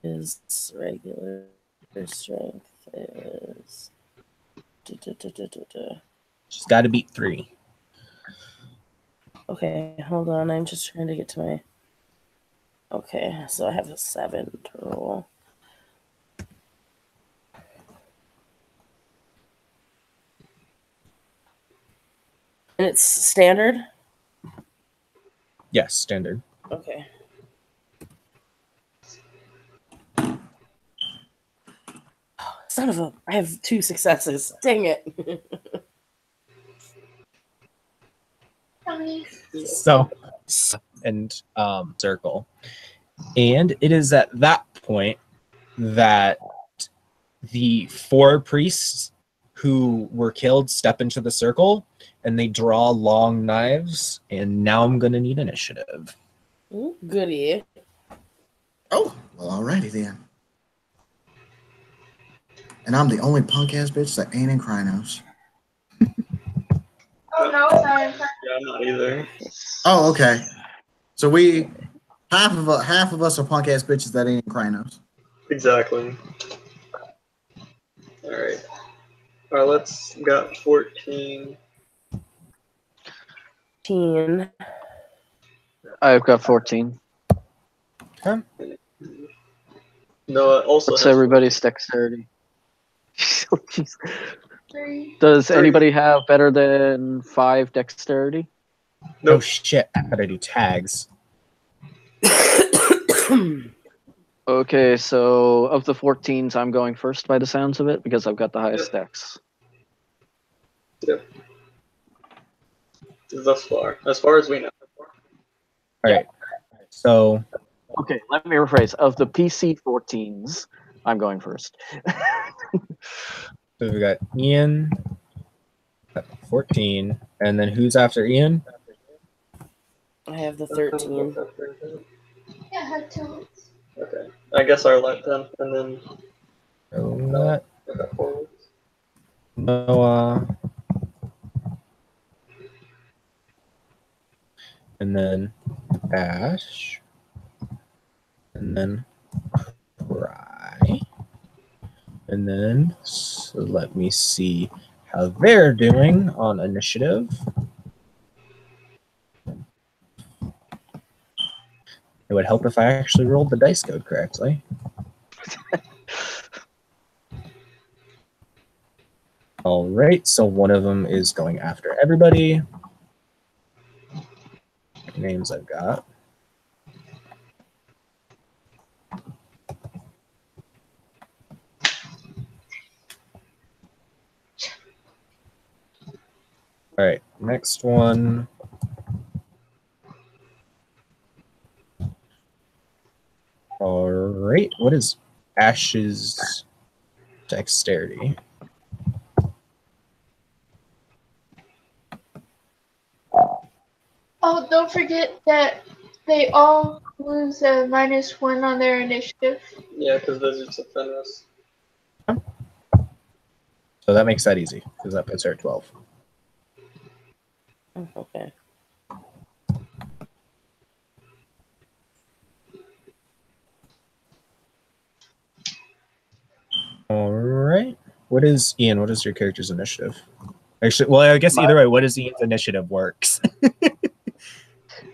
is regular. Their strength is... She's got to beat 3. Okay, hold on. I'm just trying to get to my... Okay, so I have a 7 to roll. And it's standard? Yes, standard. Okay. Son of a... I have 2 successes. Dang it. So, and circle. And it is at that point that the 4 priests who were killed step into the circle, and they draw long knives, and now I'm going to need initiative. Ooh, goody. Oh, well, alrighty then. And I'm the only punk ass bitch that ain't in Krynos. Oh no, sorry. Yeah, I'm not either. Oh, okay. So half of us are punk ass bitches that ain't in Krynos. Exactly. Alright. Alright, let's got 14. 14. I've got 14. Okay. Noah also What's has everybody's dexterity? Jeez. 3. Does 3. anybody have better than 5 dexterity? Oh Nope. shit, I gotta do tags. Okay, so of the 14s, I'm going first by the sounds of it because I've got the highest dex. Yep. Thus far. As far as we know. Alright. So, Okay, let me rephrase. Of the PC 14s, I'm going first. so we got Ian at 14, and then who's after Ian? I have the 13. Yeah, I have 2. Okay. I guess Arlette then, and then Arlette, I got 4 weeks. Noah, and then Ash, and then Cry, and then so let me see how they're doing on initiative. It would help if I actually rolled the dice code correctly. All right, so one of them is going after everybody. Names I've got. All right, next one. All right, what is Ash's dexterity? Oh, don't forget that they all lose a -1 on their initiative. Yeah, because Wizards of Fenris. So that makes that easy, because that puts her at 12. Oh, okay. All right. What is Ian? What is your character's initiative? Actually, well, I guess either way, what is Ian's initiative works?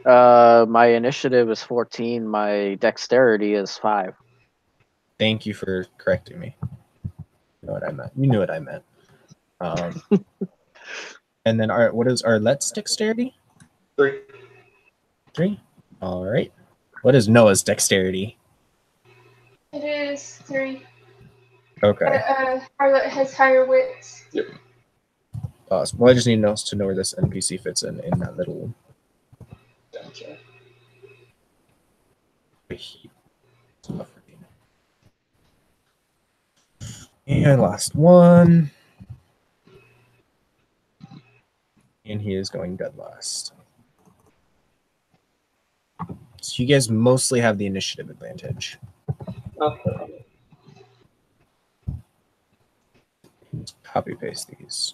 My initiative is 14. My dexterity is 5. Thank you for correcting me. You know what I meant. You knew what I meant. And then what is Arlette's dexterity? 3. 3. All right. What is Noah's dexterity? It is 3. Okay. Arlette has higher wits. Yep. Awesome. Well, I just need to know where this NPC fits in that little. Gotcha. And last one. And he is going dead last. So you guys mostly have the initiative advantage. Okay. Copy paste these.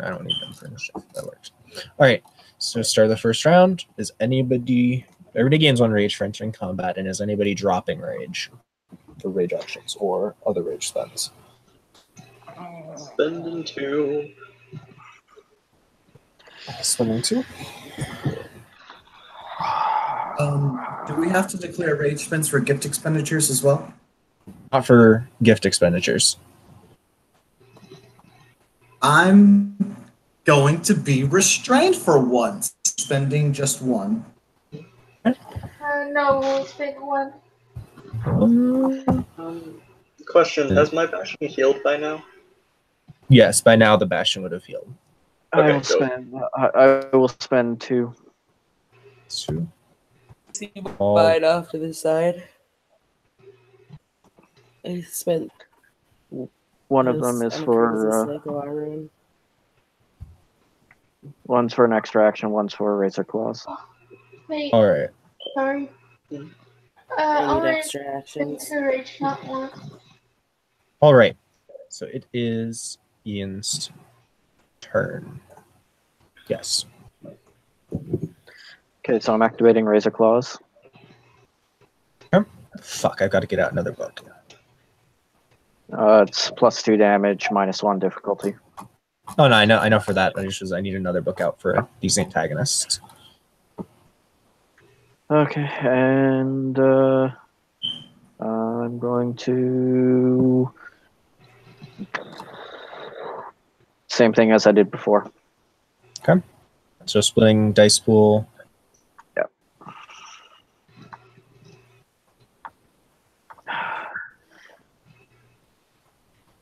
I don't need them for initiative. That works. All right. So start the first round. Is everybody gains 1 rage for entering combat, and is anybody dropping rage for rage actions or other rage spells? Spending 2. Spending 2. Do we have to declare rage spends for gift expenditures as well? Not for gift expenditures. I'm going to be restrained for once, spending just one. No, we'll spend one. Question: has my passion healed by now? Yes, by now the bastion would have healed. I Okay, will go. spend. I will spend 2. Two. See mine off to the side. I spent. One of them is for. Rune. One's for an extra action. One's for razor claws. Wait, All right. sorry. I need I'll extra spend actions. 2 rage, not 1. All right. So it is Ian's turn. Yes. Okay, so I'm activating razor claws. Fuck, I've got to get out another book. It's +2 damage, -1 difficulty. Oh no, I know for that. I need another book out for these antagonists. Okay, and I'm going to same thing as I did before. Okay. So splitting dice pool. Yep.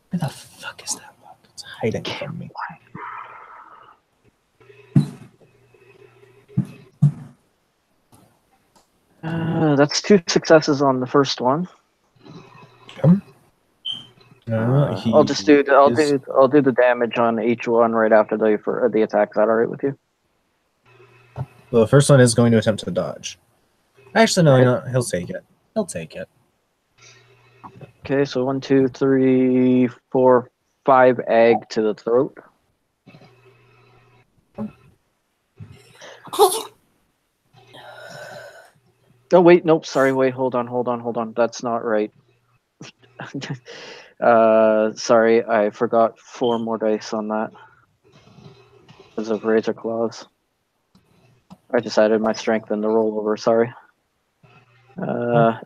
Where the fuck is that book? It's hiding from me. That's 2 successes on the first one. I'll just do I'll do the damage on each one right after the attack. Is that all right with you? Well, the first one is going to attempt to dodge. Actually, no, he'll take it. He'll take it. Okay, so 1, 2, 3, 4, 5 egg to the throat. Oh wait, nope. Sorry, wait, hold on. That's not right. Sorry, I forgot 4 more dice on that because of razor claws. I just added my strength in the rollover. Sorry.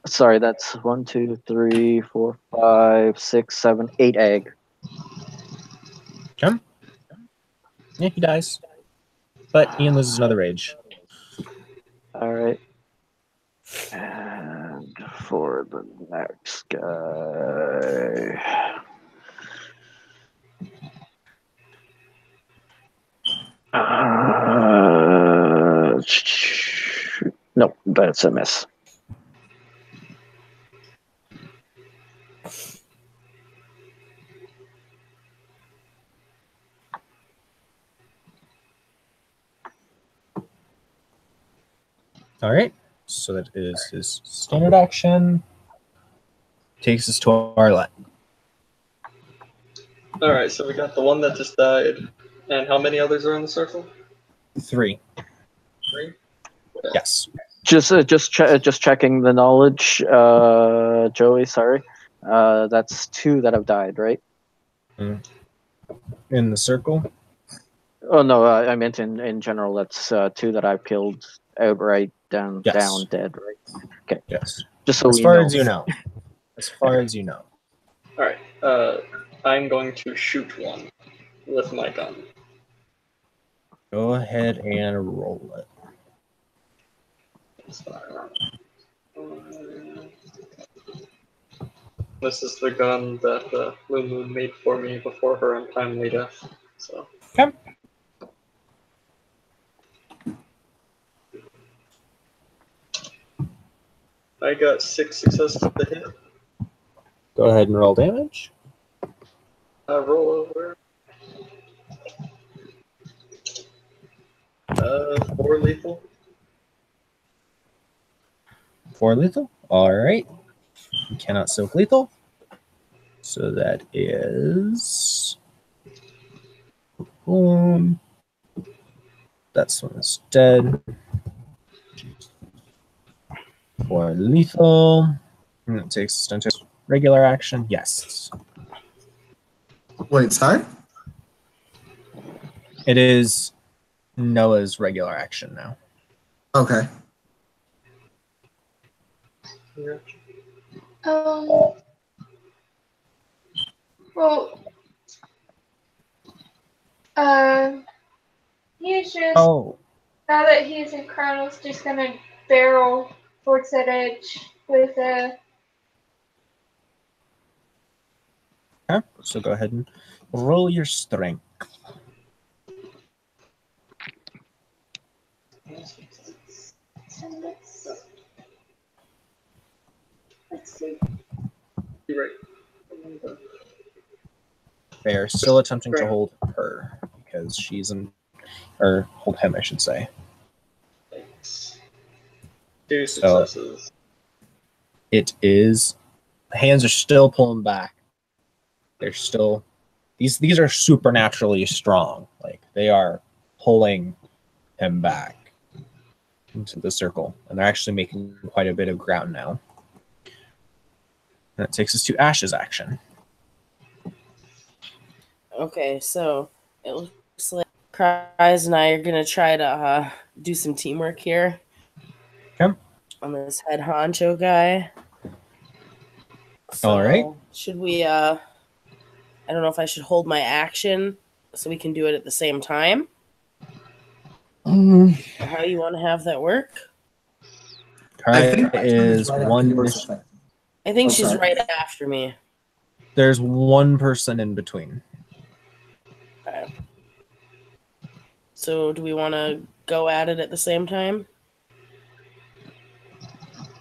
Sorry, that's 1, 2, 3, 4, 5, 6, 7, 8 egg. Okay. Yeah, he dies. But Ian loses another rage. All right. And for the next guy. Nope, that's a miss. All right. So that is his standard action. Takes us to Arlette. Alright, so we got the one that just died. And how many others are in the circle? 3. 3? Yes. Just checking the knowledge, Joey. Sorry, that's 2 that have died, right? In the circle. Oh no, I meant in general. That's 2 that I've killed outright, down, dead, right? Okay. Yes. Just so as we far know. as you know. As far as you know. Alright, I'm going to shoot one with my gun. Go ahead and roll it. This is the gun that Lulu made for me before her untimely death. So. Okay. I got 6 successes to hit. Go ahead and roll damage. Roll over. 4 lethal. 4 lethal. All right. You cannot soak lethal. So that is. Boom. That's one is dead. 4 lethal. And it takes stun to regular action. Yes. Wait, sorry? It is Noah's regular action now. Okay. Well, He's just, Oh, now that he's in Chronos, just gonna barrel towards that edge with a. okay. So go ahead and roll your strength. Let's see. You're right. They are still attempting to hold her because she's in, or hold him, I should say. Thanks. 2 So- successes. It is. The hands are still pulling back. They're still. These are supernaturally strong. Like they are pulling him back into the circle, and they're actually making quite a bit of ground now. And that takes us to Ash's action. Okay, so it looks like Cries and I are gonna try to do some teamwork here. Okay. On this head honcho guy. So, All right. should we? I don't know if I should hold my action so we can do it at the same time. Or how you want to have that work? Kai is right after one. yours, effective. I think Oh, she's sorry. right after me. There's one person in between. Okay. So, do we want to go at it at the same time?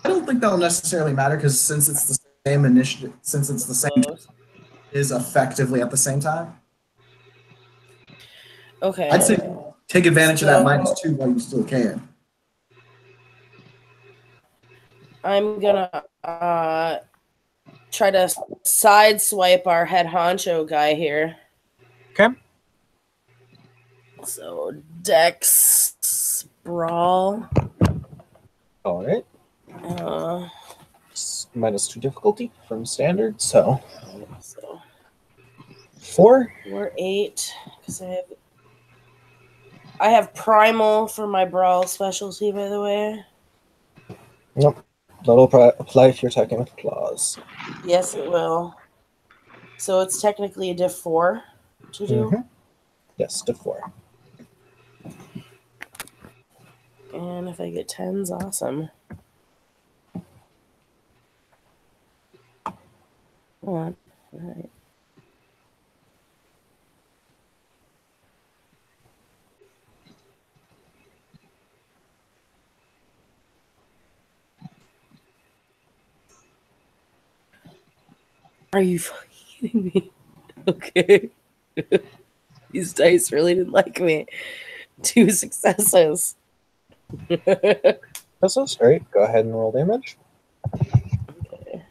I don't think that'll necessarily matter because since it's the same initiative, since it's the same, Close. is effectively at the same time. Okay. I'd say take advantage of that So- -2 while you still can. I'm gonna try to sideswipe our head honcho guy here. Okay. So Dex Brawl. All right. Uh, -2 difficulty from standard, so so 4. 4, 8. Because I have primal for my brawl specialty, by the way. Nope. That'll apply if you're attacking with claws. Yes, it will. So it's technically a diff 4 to do. Mhm. Yes, to 4. And if I get 10s, awesome. Hold on. All right. Are you fucking kidding me? Okay. These dice really didn't like me. 2 successes. That's all right. Go ahead and roll damage. Okay.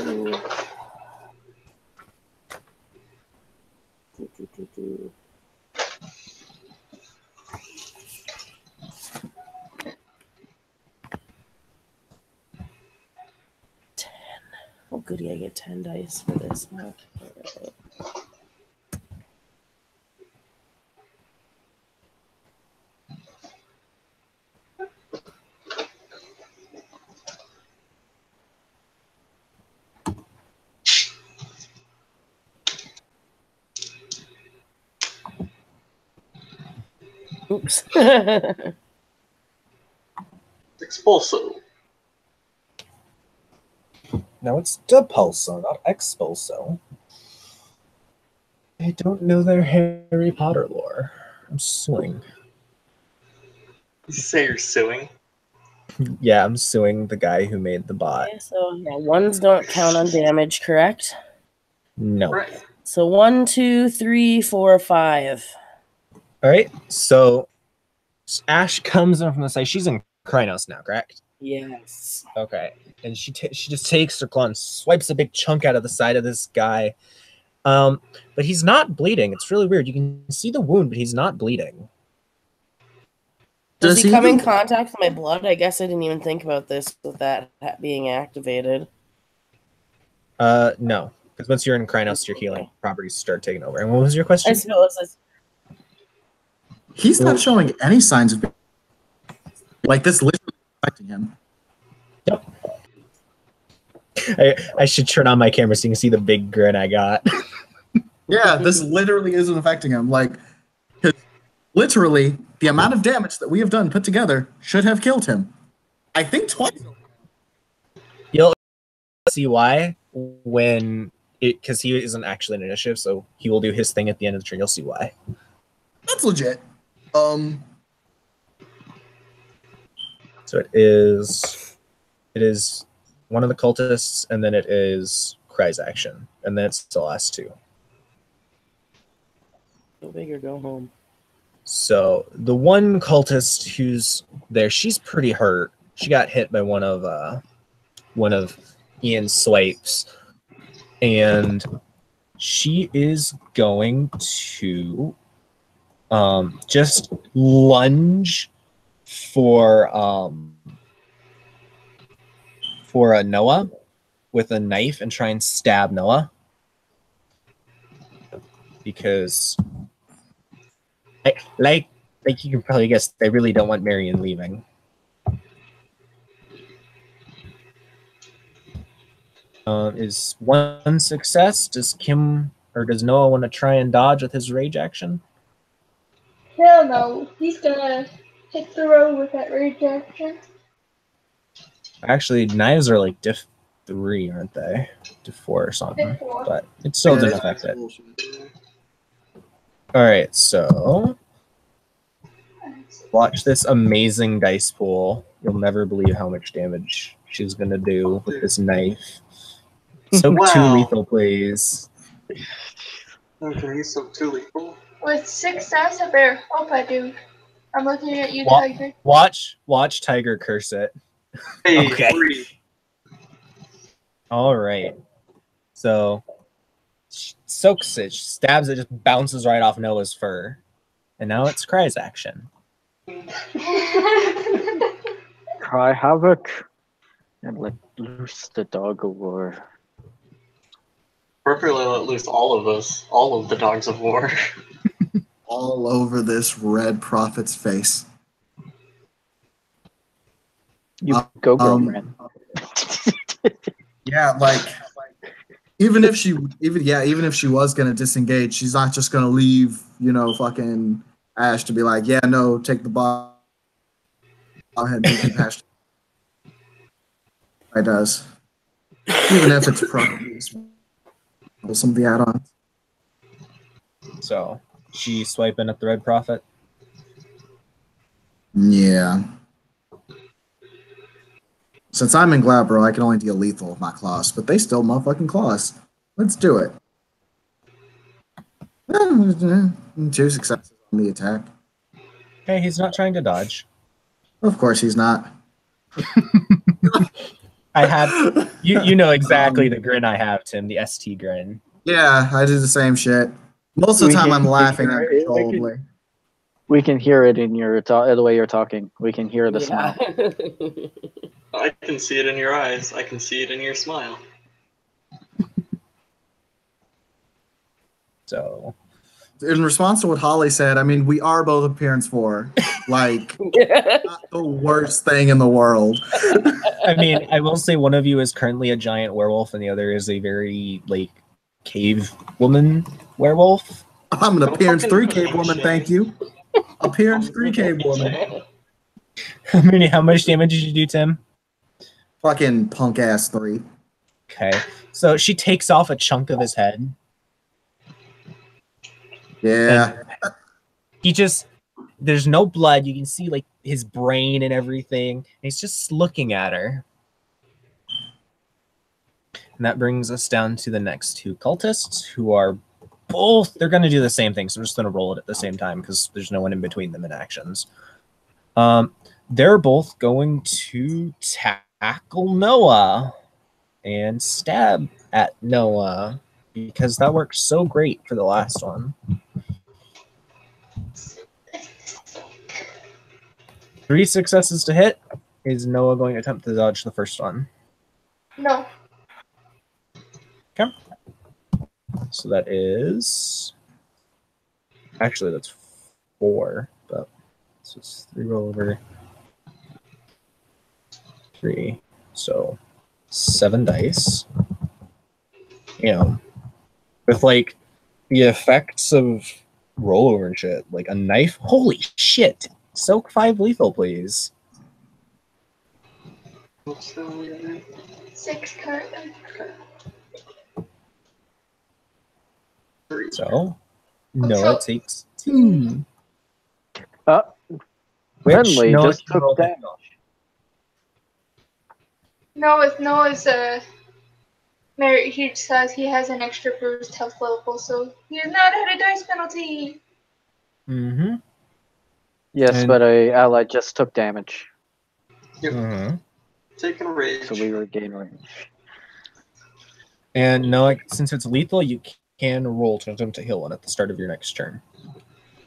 Ooh. Do. 10. Oh, goody, I get 10 dice for this. All right. Oops. Expulso. No, it's Depulso, not Expulso. I don't know their Harry Potter lore. I'm suing. You say you're suing? Yeah, I'm suing the guy who made the bot. Okay, so yeah, 1s don't count on damage, correct? No. Right. So 1, 2, 3, 4, 5. All right. So Ash comes in from the side. She's in Krynos now, correct? Yes. Okay. And she just takes her claw and swipes a big chunk out of the side of this guy. But he's not bleeding. It's really weird. You can see the wound, but he's not bleeding. Does Does he he come in even- contact with my blood? I guess I didn't even think about this with that being activated. No. Because once you're in Krynos, your healing properties start taking over. And what was your question? I suppose it's He's not showing any signs of like this. Literally affecting him. I should turn on my camera so you can see the big grin I got. Yeah, this literally isn't affecting him. Like, 'cause literally, the amount of damage that we have done put together should have killed him. I think twice. You'll see why when because he isn't actually an initiative, so he will do his thing at the end of the turn. You'll see why. That's legit. So it is one of the cultists, and then it is Cry's action, and then it's the last two. Go big or go home. So the one cultist who's there, she's pretty hurt. She got hit by one of Ian's swipes, and she is going to just lunge for a Noah with a knife and try and stab Noah, because like you can probably guess, they really don't want Marion leaving. Is one success. Does Noah want to try and dodge with his rage action? Hell no. He's gonna hit the road with that rage action. Actually, knives are like diff 3, aren't they? Diff 4 or something. Diff 4. But it still didn't affect it. Alright, so watch this amazing dice pool. You'll never believe how much damage she's gonna do with this knife. Soak Wow. 2 lethal, please. Okay, he's so too lethal. With 6 dice, I better hope I do. I'm looking at you, Wa- Tiger. Watch Tiger curse it. Hey, Okay. 3. All right. So she soaks it, she stabs it, just bounces right off Noah's fur. And now it's Cry's action. Cry havoc and let loose the dog of war. Appropriately let loose all of us, all of the dogs of war. All over this red prophet's face. You go, Um, man. Yeah, like even if she was gonna disengage, she's not just gonna leave, fucking Ash to be like, yeah, no, take the ball. Go ahead, make it Ash. It does. Even if it's probably some of the add-ons. So she swiping at the red prophet. Yeah. Since I'm in Glabro, I can only deal lethal with my claws, but they still motherfucking claws. Let's do it. 2 successes on the attack. Okay, he's not trying to dodge. Of course he's not. I have you know exactly the grin I have, Tim, the ST grin. Yeah, I do the same shit. Most of the time I'm laughing uncontrollably. We can hear it in your the way you're talking. We can hear the smile. I can see it in your eyes. I can see it in your smile. So In response to what Holly said, I mean, we are both appearance 4. Like, not the worst thing in the world. I mean, I will say one of you is currently a giant werewolf and the other is a very cave woman werewolf. I'm an appearance 3 cave fucking woman, shame. thank you. Appearance 3 cave woman. How much damage did you do, Tim? Fucking punk ass 3. Okay. So she takes off a chunk of his head. Yeah. And there's no blood. You can see his brain and everything. And he's just looking at her. And that brings us down to the next 2 cultists, who are they're going to do the same thing. So I'm just going to roll it at the same time because there's no one in between them in actions. They're both going to tackle Noah and stab at Noah because that worked so great for the last one. 3 successes to hit. Is Noah going to attempt to dodge the first one? No. Okay. So that is... Actually, that's 4. But it's just 3 roll over 3. So 7 dice. With the effects of rollover and shit, like a knife. Holy shit! Soak 5 lethal, please. What's the other? 6 currently. Three. So Noah So- takes 2. Which Finley Noah just can roll took to damage. Noah's Mary, he says he has an extra bruised health level, so he has not had a dice penalty. Mm-hmm. Yes, And- but a ally just took damage, Yep. Mm-hmm. Taking a rage. so we regain range. And Noah, since it's lethal, you can roll to attempt to heal one at the start of your next turn.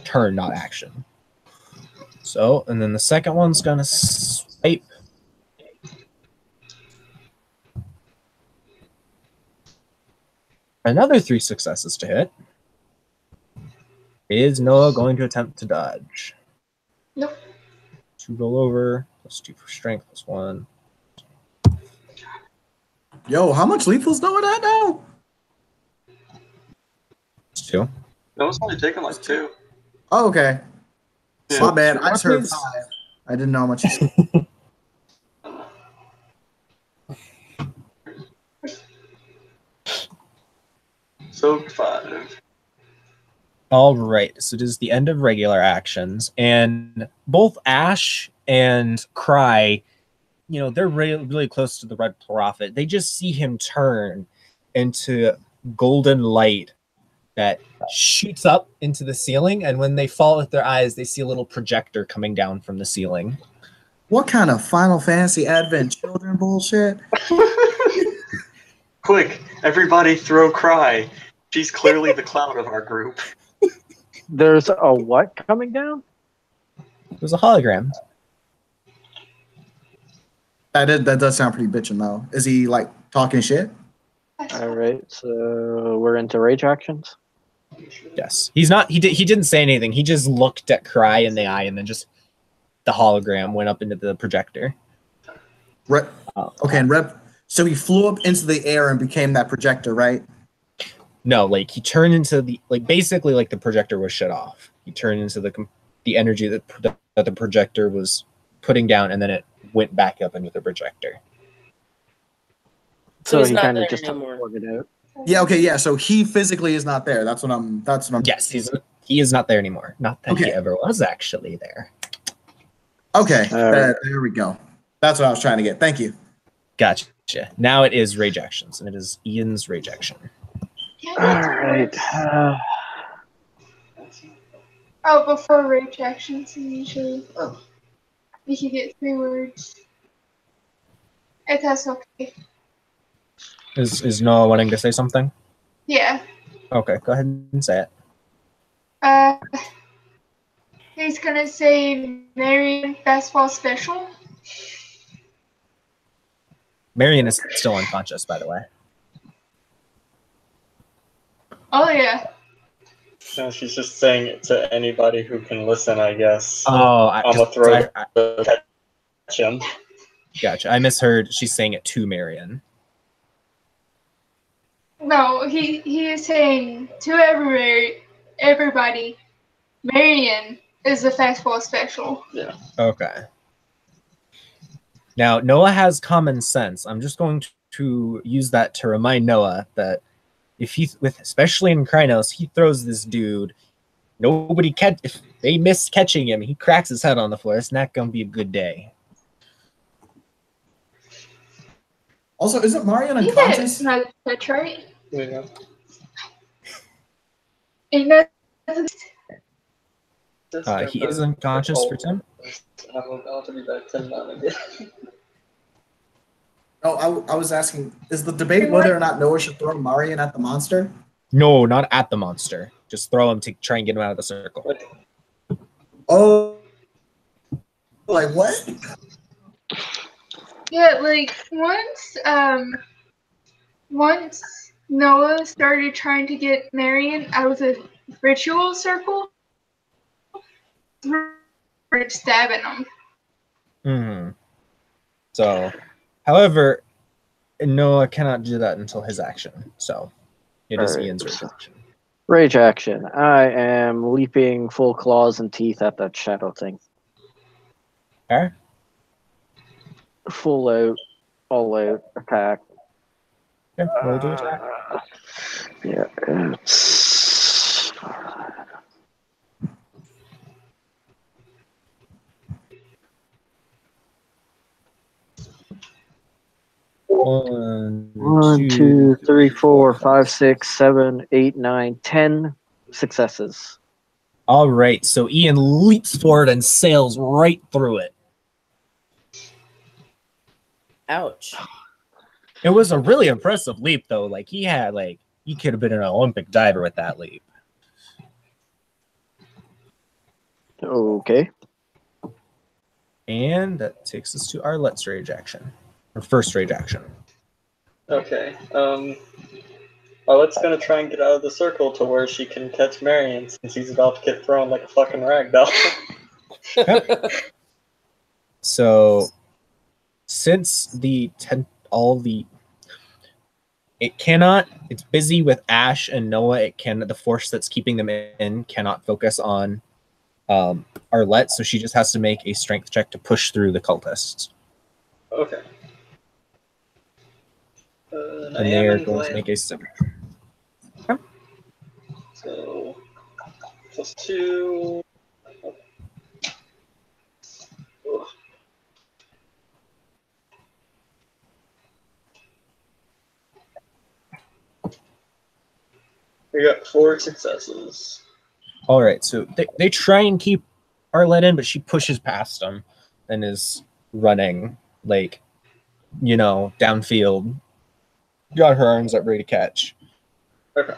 Turn, not action. So, and then the second one's gonna swipe. Another 3 successes to hit. Is Noah going to attempt to dodge? Nope. 2 roll over, plus 2 for strength, plus 1. Yo, how much lethal's Noah at now? Plus 2. That was only taking like 2. Oh, okay. Yeah. My bad. I just heard Please. 5. I didn't know how much. You said. Soak 5. All right, so it is the end of regular actions, and both Ash and Cry, you know, they're really, really close to the Red Prophet. They just see him turn into golden light that shoots up into the ceiling, and when they fall with their eyes, they see a little projector coming down from the ceiling. What kind of Final Fantasy Advent children bullshit? Quick, everybody throw Cry. She's clearly the cloud of our group. There's a what coming down? It was a hologram. That does sound pretty bitchin' though. Is he like talking shit? All right, so we're into rage actions. Yes, he's not. He didn't say anything. He just looked at Cry in the eye, and then just the hologram went up into the projector. Rep. Okay, and Rep. So he flew up into the air and became that projector, right? No, like he turned into the basically like the projector was shut off. He turned into the energy that the projector was putting down, and then it went back up into the projector. So So he's he not kind there of just anymore. teleported out. Yeah. Okay. Yeah. So he physically is not there. That's what I'm. Yes, he is not there anymore. Not that he Okay. ever was actually there. Okay. All right. There we go. That's what I was trying to get. Thank you. Gotcha. Now it is rage actions, and it is Ian's rage action. All right. Oh, before rage actions, usually you can get 3 words. If that's okay. Is Noah wanting to say something? Yeah. Okay, go ahead and say it. He's gonna say Marion Fastball Special. Marion is still unconscious, by the way. Oh yeah. No, she's just saying it to anybody who can listen, I guess. Oh, I'm gonna throw I catch him. gotcha. I misheard. She's saying it to Marion. No, he is saying to everybody, Marion is the Fastball Special. Yeah. Okay. Now, Noah has common sense. I'm just going to use that to remind Noah that especially in Krynos, he throws this dude. If they miss catching him, he cracks his head on the floor. It's not going to be a good day. Also, isn't Marion He's unconscious? not touch, right? Yeah. And that's He is unconscious for 10. I'm about to be back 10 minutes again. Oh, I was asking, is the debate whether or not Noah should throw Marion at the monster? No, not at the monster. Just throw him to try and get him out of the circle. Oh, like what? yeah, like once Noah started trying to get Marion out of the ritual circle, started stabbing him. Hmm. So, however, Noah cannot do that until his action. So, it is Ian's reaction. Rage action. I am leaping full claws and teeth at that shadow thing. Okay. Full out, all out attack. Okay. Roll to attack. Yeah, it's 1, 1, 2, 3, 4, 5, 6, 7, 8, 9, 10 successes. All right. So Ian leaps forward and sails right through it. Ouch. It was a really impressive leap, though. Like he could have been an Olympic diver with that leap. Okay. And that takes us to our Let's Rage action. Our first rage action. Okay. Arlette's gonna try and get out of the circle to where she can catch Marion since he's about to get thrown like a fucking ragdoll. So, since it's busy with Ash and Noah. The force that's keeping them in cannot focus on Arlette, so she just has to make a strength check to push through the cultists. Okay. And they are going to make a 7. So, +2. Ugh. We got 4 successes. All right, so they try and keep Arlette in, but she pushes past them and is running downfield. Got her arms up ready to catch. Okay.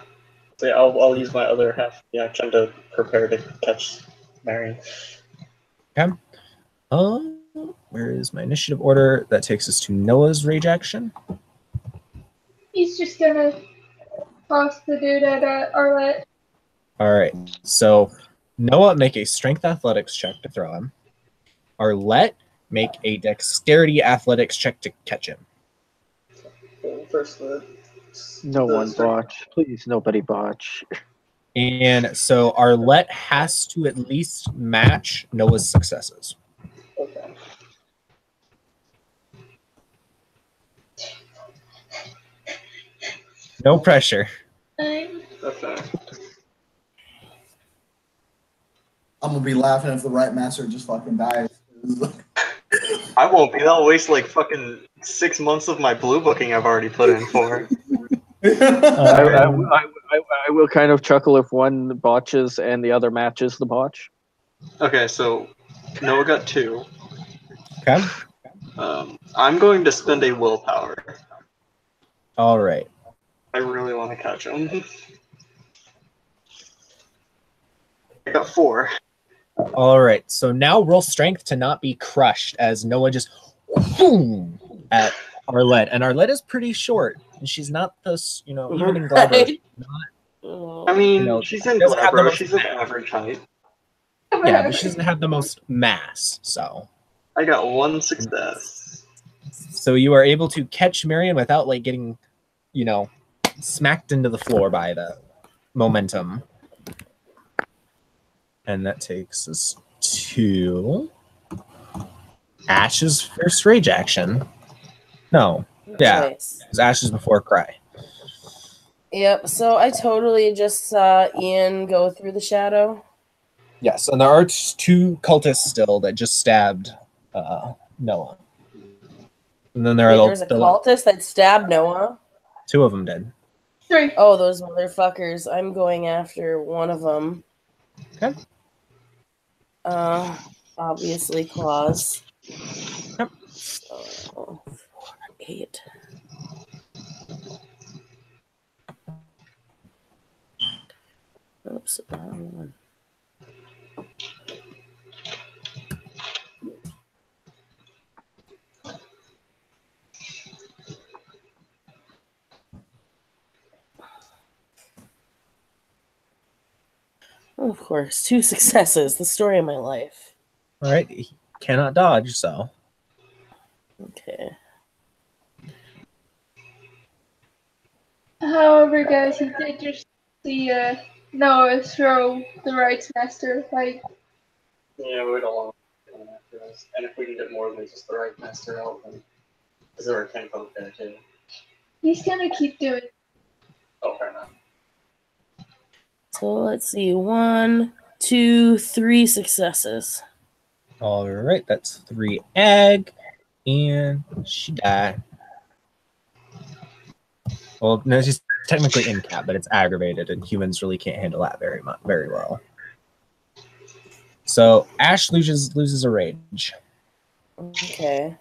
So yeah, I'll use my other half of the action to prepare to catch Marion. Okay. Where is my initiative order? That takes us to Noah's rage action. He's just gonna toss the dude at Arlette. All right. So Noah, make a strength athletics check to throw him. Arlette, make a dexterity athletics check to catch him. First, No one botch. Please, nobody botch. And so Arlette has to at least match Noah's successes. Okay. No pressure. Okay. I'm gonna be laughing if the right master just fucking dies. I won't be. That'll waste like fucking 6 months of my blue booking I've already put in for. I will kind of chuckle if one botches and the other matches the botch. Okay, so Noah got 2. Okay. I'm going to spend a willpower. All right. I really want to catch him. I got 4. All right. So now roll strength to not be crushed as Noah just boom at Arlette. And Arlette is pretty short. And she's not this, even in Glauber. Right. I mean, You know, she's in doesn't have the Glauber. most She's of average height. Yeah, but she doesn't have the most mass. So I got 1 success. So you are able to catch Marion without getting, smacked into the floor by the momentum. And that takes us to Ash's first rage action. No. Yeah. Nice. Because Ash is before Cry. Yep, so I totally just saw Ian go through the shadow. Yes, and there are 2 cultists still that just stabbed Noah. And then there There's a cultist that stabbed Noah. 2 of them did. 3. Oh, those motherfuckers. I'm going after one of them. Okay. Obviously claws. Yep. So, 8. Oops, wrong one. Oh, of course, 2 successes. The story of my life. All right. He cannot dodge, so. Okay. However, guys, he did just see Noah throw the rights master. Like, Yeah, we don't want to go after us. And if we can get more than just the right master out, then is there a king folk there too? he's gonna keep doing it. Oh, fair enough. So let's see. 1, 2, 3 successes. All right, that's 3 ag, and she died. Well, no, she's technically in cap, but it's aggravated, and humans really can't handle that very well. So Ash loses a rage, Okay.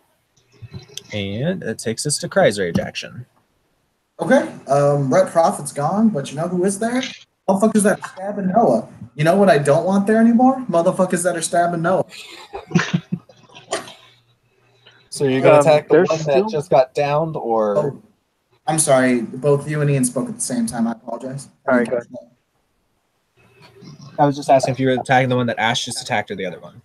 and it takes us to Cry's rage action. Okay, Red Prophet's gone, but you know who is there? Motherfuckers that are stabbing Noah. You know what I don't want there anymore? Motherfuckers that are stabbing Noah. So you're gonna attack the there's one still- that just got downed, or Oh, I'm sorry, both you and Ian spoke at the same time. I apologize. All right, go ahead. I was just asking if you were attacking the one that Ash just attacked or the other one.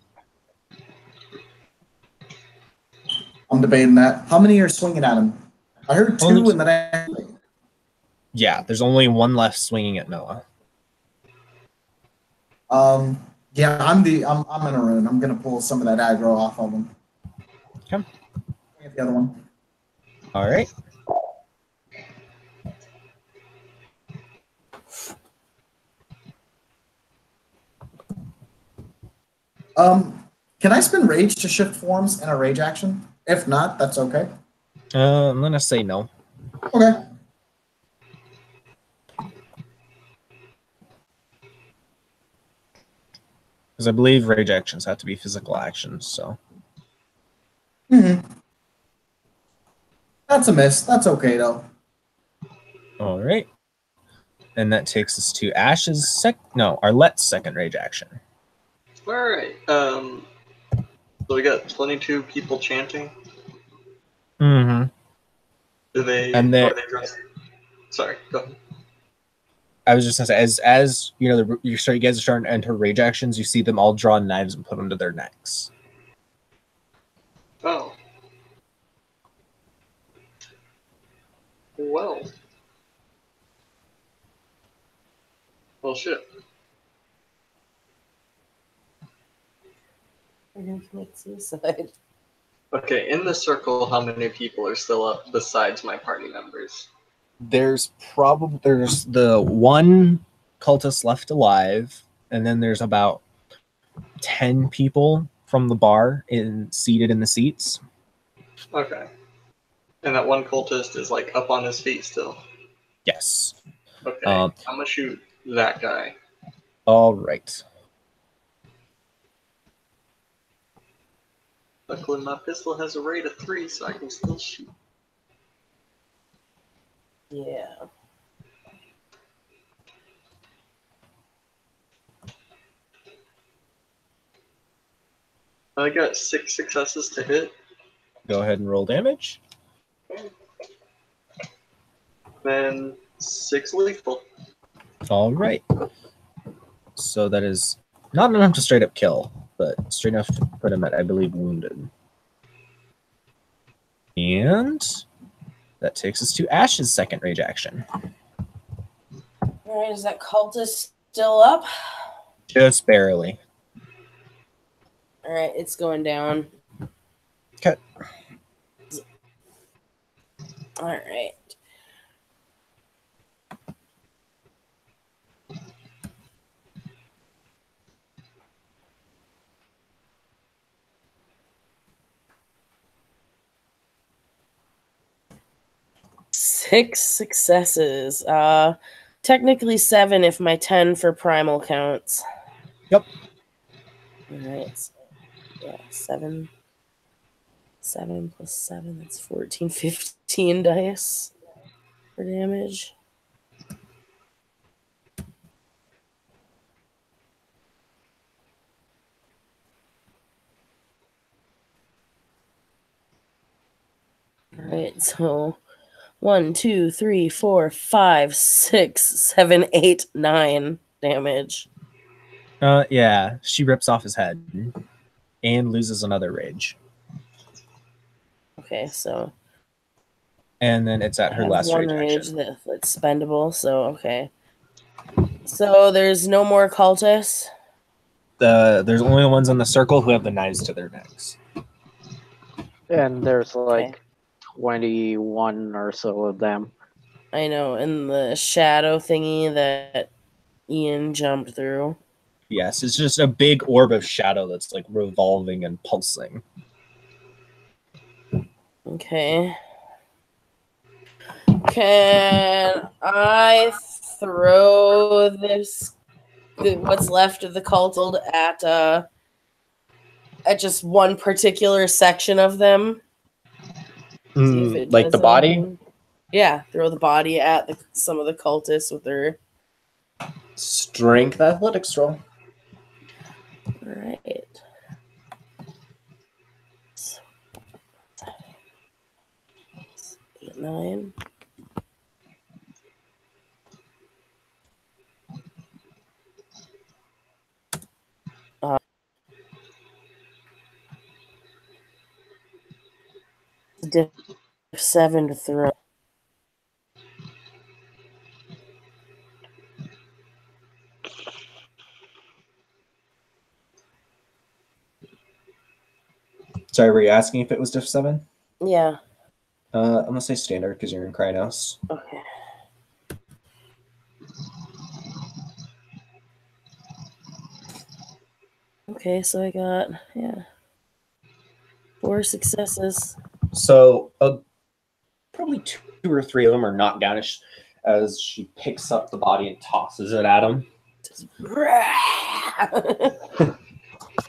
I'm debating that. How many are swinging at him? I heard 2 Only- and then I... Yeah, there's only one left swinging at Noah. Yeah, I'm in a rune. I'm gonna pull some of that aggro off of him. Okay. Get the other one. All right. Can I spend rage to shift forms in a rage action? If not, that's okay. I'm gonna say no. Okay. Because I believe rage actions have to be physical actions, so. That's a miss. That's okay though. All right. And that takes us to Ash's Arlette's second rage action. Alright, so we got 22 people chanting. Mm-hmm. Do they... And they're- are they dressed? Sorry, go ahead. I was just gonna say, as you know, you guys are starting to enter rage actions. You see them all draw knives and put them to their necks. Oh. Well. Well, shit. We're gonna commit suicide. Okay, in the circle, how many people are still up besides my party members? There's the one cultist left alive, and then there's about 10 people from the bar seated in the seats. Okay. And that one cultist is like up on his feet still. Yes. Okay. I'm gonna shoot that guy. All right. Luckily, my pistol has a rate of 3, so I can still shoot. Yeah. I got 6 successes to hit. Go ahead and roll damage. Then 6 lethal. All right. So that is not enough to straight up kill, but straight enough to put him at, I believe, wounded. And that takes us to Ash's second rage action. All right, is that cultist still up? Just barely. All right, it's going down. Okay. All right. Six successes. Technically 7 if my 10 for primal counts. Yep. All right. So, yeah, 7. 7 plus 7, that's 14, 15 dice for damage. All right, so 1, 2, 3, 4, 5, 6, 7, 8, 9 damage. Yeah, she rips off his head and loses another rage. Okay, so And then it's at I her have last one rage rage action. that's spendable, so okay. So there's no more cultists? There's only the ones in the circle who have the knives to their necks. And there's Okay. like 21 or so of them. I know, in the shadow thingy that Ian jumped through. Yes, it's just a big orb of shadow that's like revolving and pulsing. Okay. Can I throw what's left of the cultist at just one particular section of them? See if it Like does the body? anything. Yeah, throw the body at some of the cultists with their. Strength athletics roll. Right. Eight, 9. Diff 7 to throw. Sorry, were you asking if it was diff 7? Yeah. I'm gonna say standard because you're in Krynos. Okay. Okay, so I got 4 successes. So probably 2 or 3 of them are knocked down as she picks up the body and tosses it at him. Just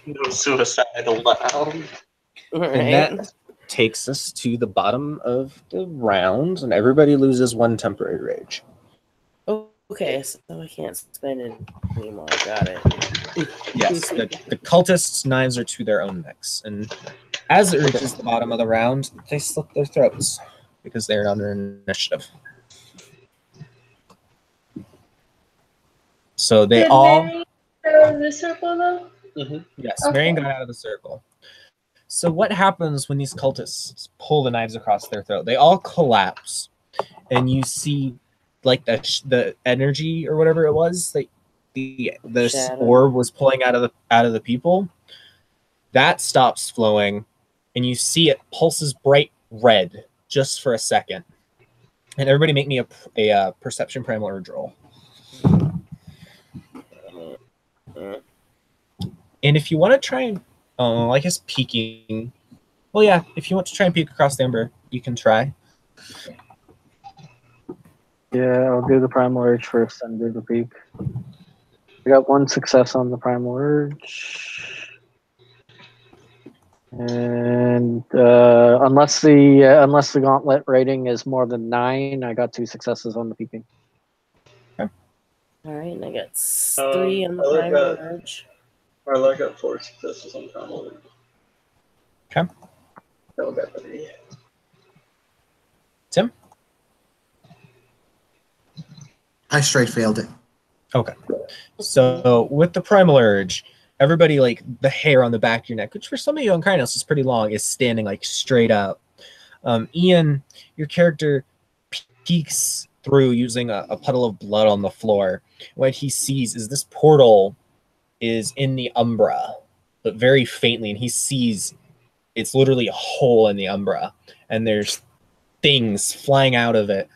No suicidal loud. And that takes us to the bottom of the round, and everybody loses 1 temporary rage. Okay, so I can't spend it anymore. Got it. Yes, the cultists' knives are to their own necks, and as it reaches the bottom of the round, they slit their throats because they're under initiative. So they Did all... Mary go to the circle though? Yes, Okay. Marion got out of the circle. So what happens when these cultists pull the knives across their throat? They all collapse, and you see like the energy or whatever it was, like the Shadow. orb was pulling out of the people. That stops flowing, and you see it pulses bright red just for a second. And everybody make me a perception primal urge roll. And if you want to try and, I guess peeking. Well, yeah, if you want to try and peek across the ember, you can try. Yeah, I'll do the primal urge first, then do the peak. I got 1 success on the primal urge. And unless the gauntlet rating is more than 9, I got 2 successes on the peaking. All right, and I got 3 on the I primal got- urge. I got 4 successes on primal. Okay. Still got 3. Tim? I straight failed it. Okay. So with the primal urge, everybody, like the hair on the back of your neck, which for some of you on Krynos is pretty long, is standing like straight up. Ian, your character peeks through using a puddle of blood on the floor. What he sees is this portal is in the Umbra, but very faintly, and he sees it's literally a hole in the Umbra, and there's things flying out of it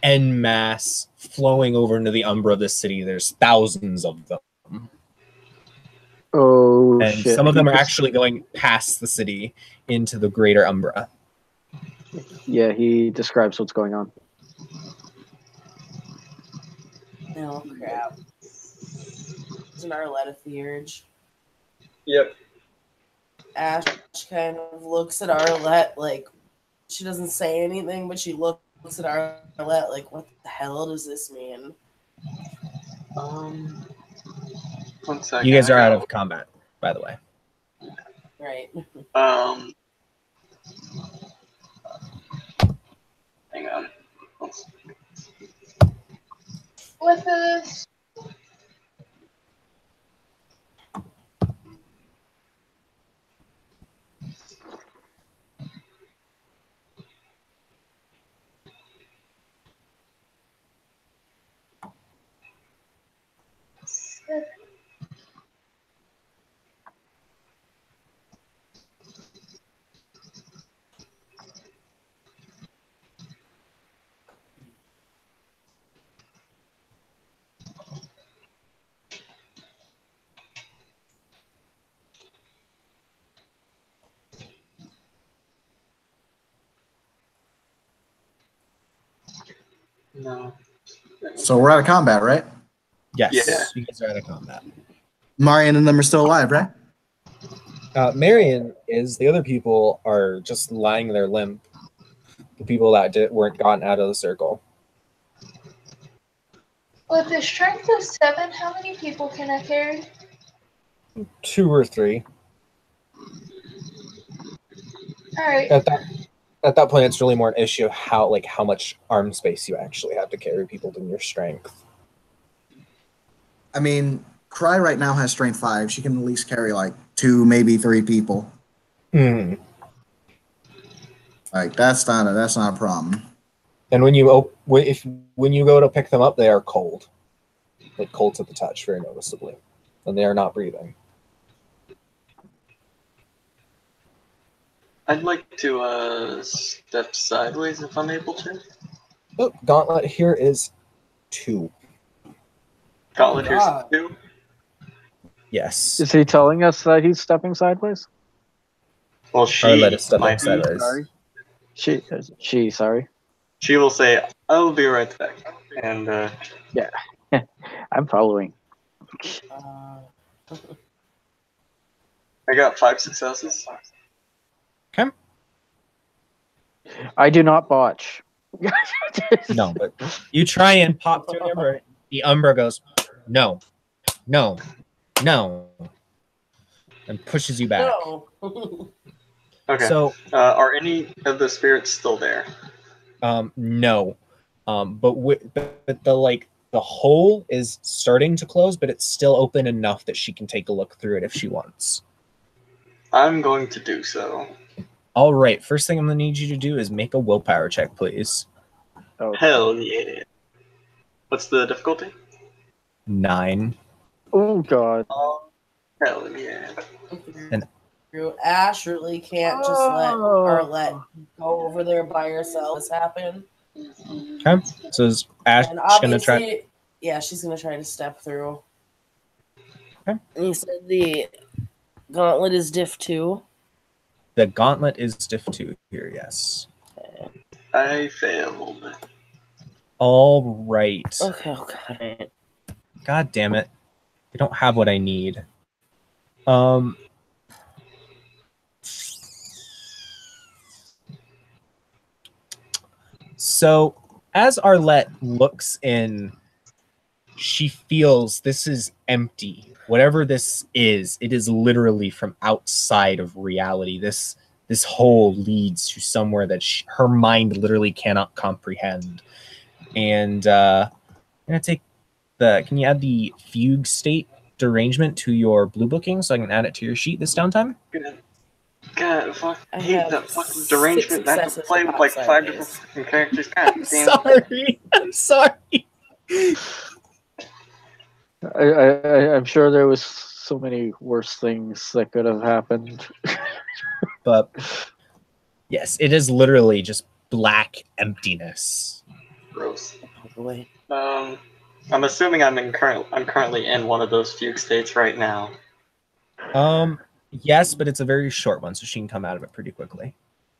en masse flowing over into the Umbra of the city. There's thousands of them. Oh, And shit. some of them are actually going past the city into the greater Umbra. Yeah, he describes what's going on. Oh, crap. Isn't Arlette at the urge? Yep. Ash kind of looks at Arlette like she doesn't say anything, but she looks at Arlette like, what the hell does this mean? 1 second. You guys are out of combat, by the way. Right. Hang on. With this, No. So we're out of combat, right? Yes, Yeah. you guys are out of combat. Marion and them are still alive, right? Marion is. The other people are just lying there limp. The people that weren't gotten out of the circle. With a strength of 7, how many people can I carry? 2 or 3. Alright. At that point, it's really more an issue of how much arm space you actually have to carry people than your strength. I mean, Cry right now has strength 5. She can at least carry like 2, maybe 3 people. Mm. Like that's not a problem. And when you go to pick them up, they are cold, like cold to the touch, very noticeably, and they are not breathing. I'd like to step sideways if I'm able to. Oh, gauntlet here is 2. Gauntlet here's God. 2. Is Yes. he telling us that he's stepping sideways? Well, Arlette is stepping might be. sideways. Sorry. She, sorry. She will say, "I'll be right back," and I'm following. Uh, I got 5 successes. Okay. I do not botch. No, but you try and pop through the Umbra. The Umbra goes, no, no, no, and pushes you back. no. Okay. So, Are any of the spirits still there? no, but the hole is starting to close, but it's still open enough that she can take a look through it if she wants. I'm going to do so. All right. First thing I'm gonna need you to do is make a willpower check, please. Oh, Hell yeah. What's the difficulty? 9. oh God. Oh, hell yeah. Ash really can't just let Arlette go over there by herself. This happen. Okay. So is Ash And gonna try? obviously, yeah, she's gonna try to step through. Okay. And you said the gauntlet is diff 2. The gauntlet is diff 2 here. Yes. I failed. All right. Okay, okay. God damn it. I don't have what I need. So as Arlette looks in, she feels this is empty. Whatever this is, it is literally from outside of reality. This hole leads to somewhere that her mind literally cannot comprehend. And I'm gonna take can you add the fugue state derangement to your blue booking so I can add it to your sheet this downtime? God, fuck, I I hate have that fucking 6 derangement. I have to successes play to with pop like 5 different sideways. fucking characters. God damn. Sorry. I'm sorry. I'm sure there was so many worse things that could have happened. But yes, it is literally just black emptiness. Gross. Boy. I'm assuming I'm currently in one of those fugue states right now. Yes, but it's a very short one, so she can come out of it pretty quickly.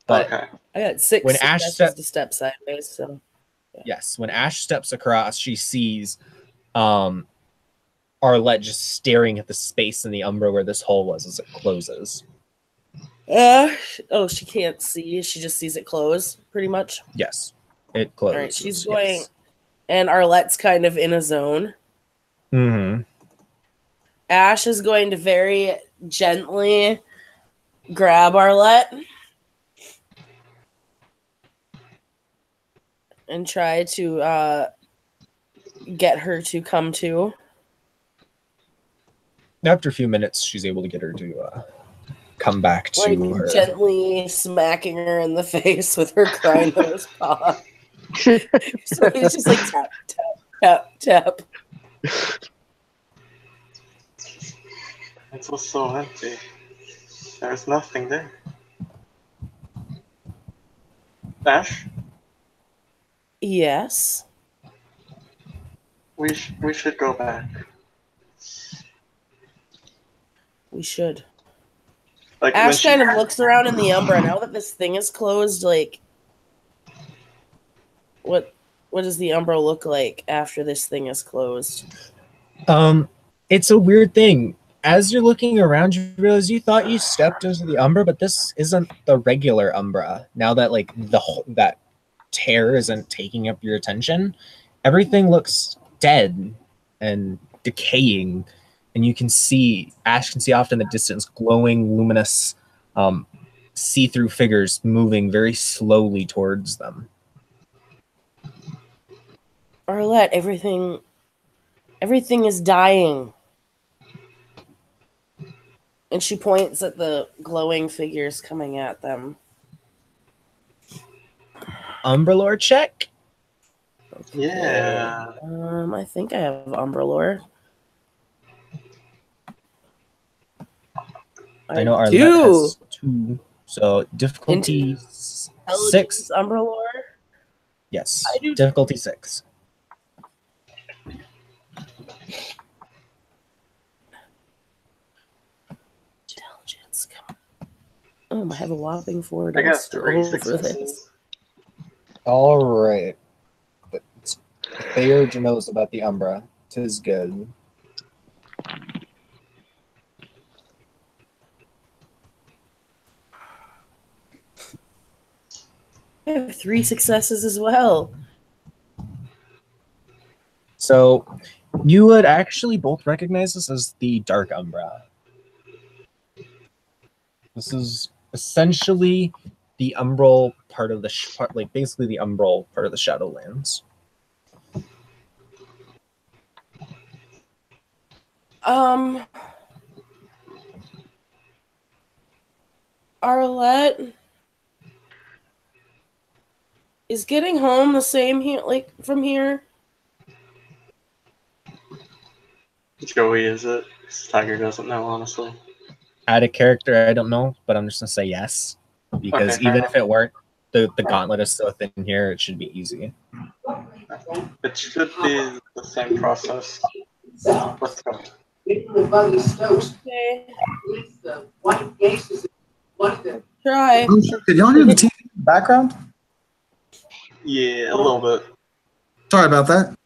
But Okay. I got 6 When Ash successes to step sideways, so yes, when Ash steps across, she sees Arlette just staring at the space in the Umbra where this hole was as it closes. she can't see. She just sees it close, pretty much. Yes, it closes. All right, she's going, and Arlette's kind of in a zone. Mm-hmm. Ash is going to very gently grab Arlette and try to get her to come to. After a few minutes, she's able to get her to come back to Like her. gently smacking her in the face with her crying nose paw. So he's just like tap, tap, tap, tap. It was so empty. There was nothing there. Ash, Yes, we should go back. we should. Like when Ash she kind of looks around in the Umbra now that this thing is closed. Like, what does the Umbra look like after this thing is closed? It's a weird thing. As you're looking around, you realize you thought you stepped into the Umbra, but this isn't the regular Umbra. Now that like that tear isn't taking up your attention, everything looks dead and decaying, and you can see Ash can see off in the distance glowing, luminous, see-through figures moving very slowly towards them. Arlette, everything is dying. And she points at the glowing figures coming at them. Umbralore check. Yeah. I think I have Umbralore. I know Arlette do. has 2, so difficulty 6. Umbralore. Yes, I do. difficulty 6. Intelligence. Come on. I have a whopping 4. I got dice 3 over successes. this. All right. Bayard knows about the Umbra. 'Tis good. I have 3 successes as well. So you would actually both recognize this as the Dark Umbra. This is essentially the umbral part of the basically the umbral part of the Shadowlands. Arlette, is getting home the same here, like from here? Joey, is it? Tiger doesn't know, honestly. Add a character, I don't know, but I'm just gonna say yes. Because Okay, even if it weren't, the gauntlet is so thin here, it should be easy. It should be the same process. Let's go. Okay. Try. Did y'all hear the TV in the background? Yeah, a little bit. Sorry about that.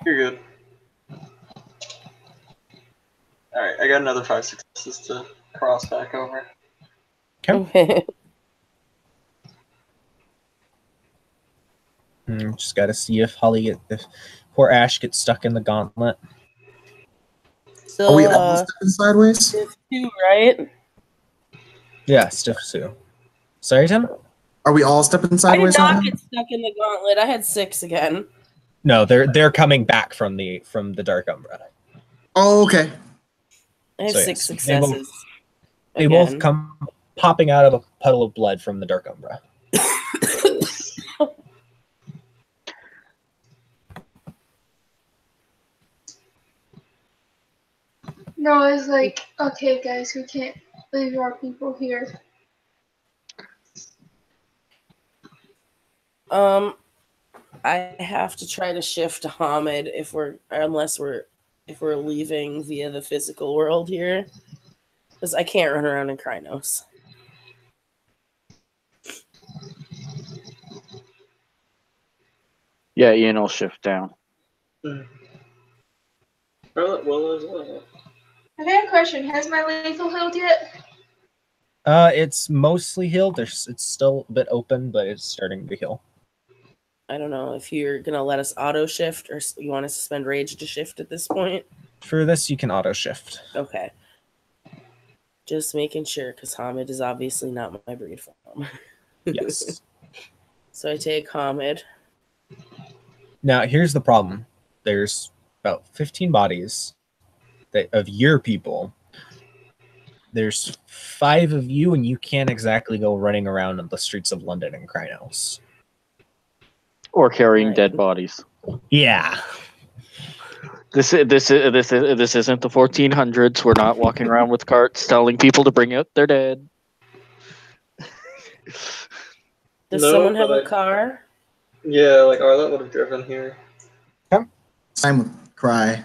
You're good. Alright, I got another 5 successes to cross back over. Okay. Just gotta see if poor Ash gets stuck in the gauntlet. So, Are we all stepping sideways? 2, right? Yeah, stiff too. Sorry, Tim? Are we all stepping I did sideways right not now? get stuck in the gauntlet. I had 6 again. No, they're coming back from the Dark Umbra. Oh, okay. I have So, 6 yes, successes. They both again. come popping out of a puddle of blood from the Dark Umbra. No, it's like, okay, guys, we can't leave our people here. I have to try to shift to Hamid if we're leaving via the physical world here, because I can't run around in Krynos. Yeah, Ian will shift down. Well, I got a question. Has my lethal healed yet? It's mostly healed. It's still a bit open, but it's starting to heal. I don't know if you're gonna let us auto shift or you want to suspend rage to shift at this point. For this, you can auto shift. Okay. Just making sure, because Hamid is obviously not my breed form. Yes. So I take Hamid. Now, here's the problem. There's about 15 bodies of your people. There's 5 of you, and you can't exactly go running around on the streets of London and Krynos. Or carrying Right. dead bodies. Yeah. This isn't the 1400s. We're not walking around with carts telling people to bring out their dead. Does No, someone have but a car? Yeah, like Arlette would have driven here. Same with Cry.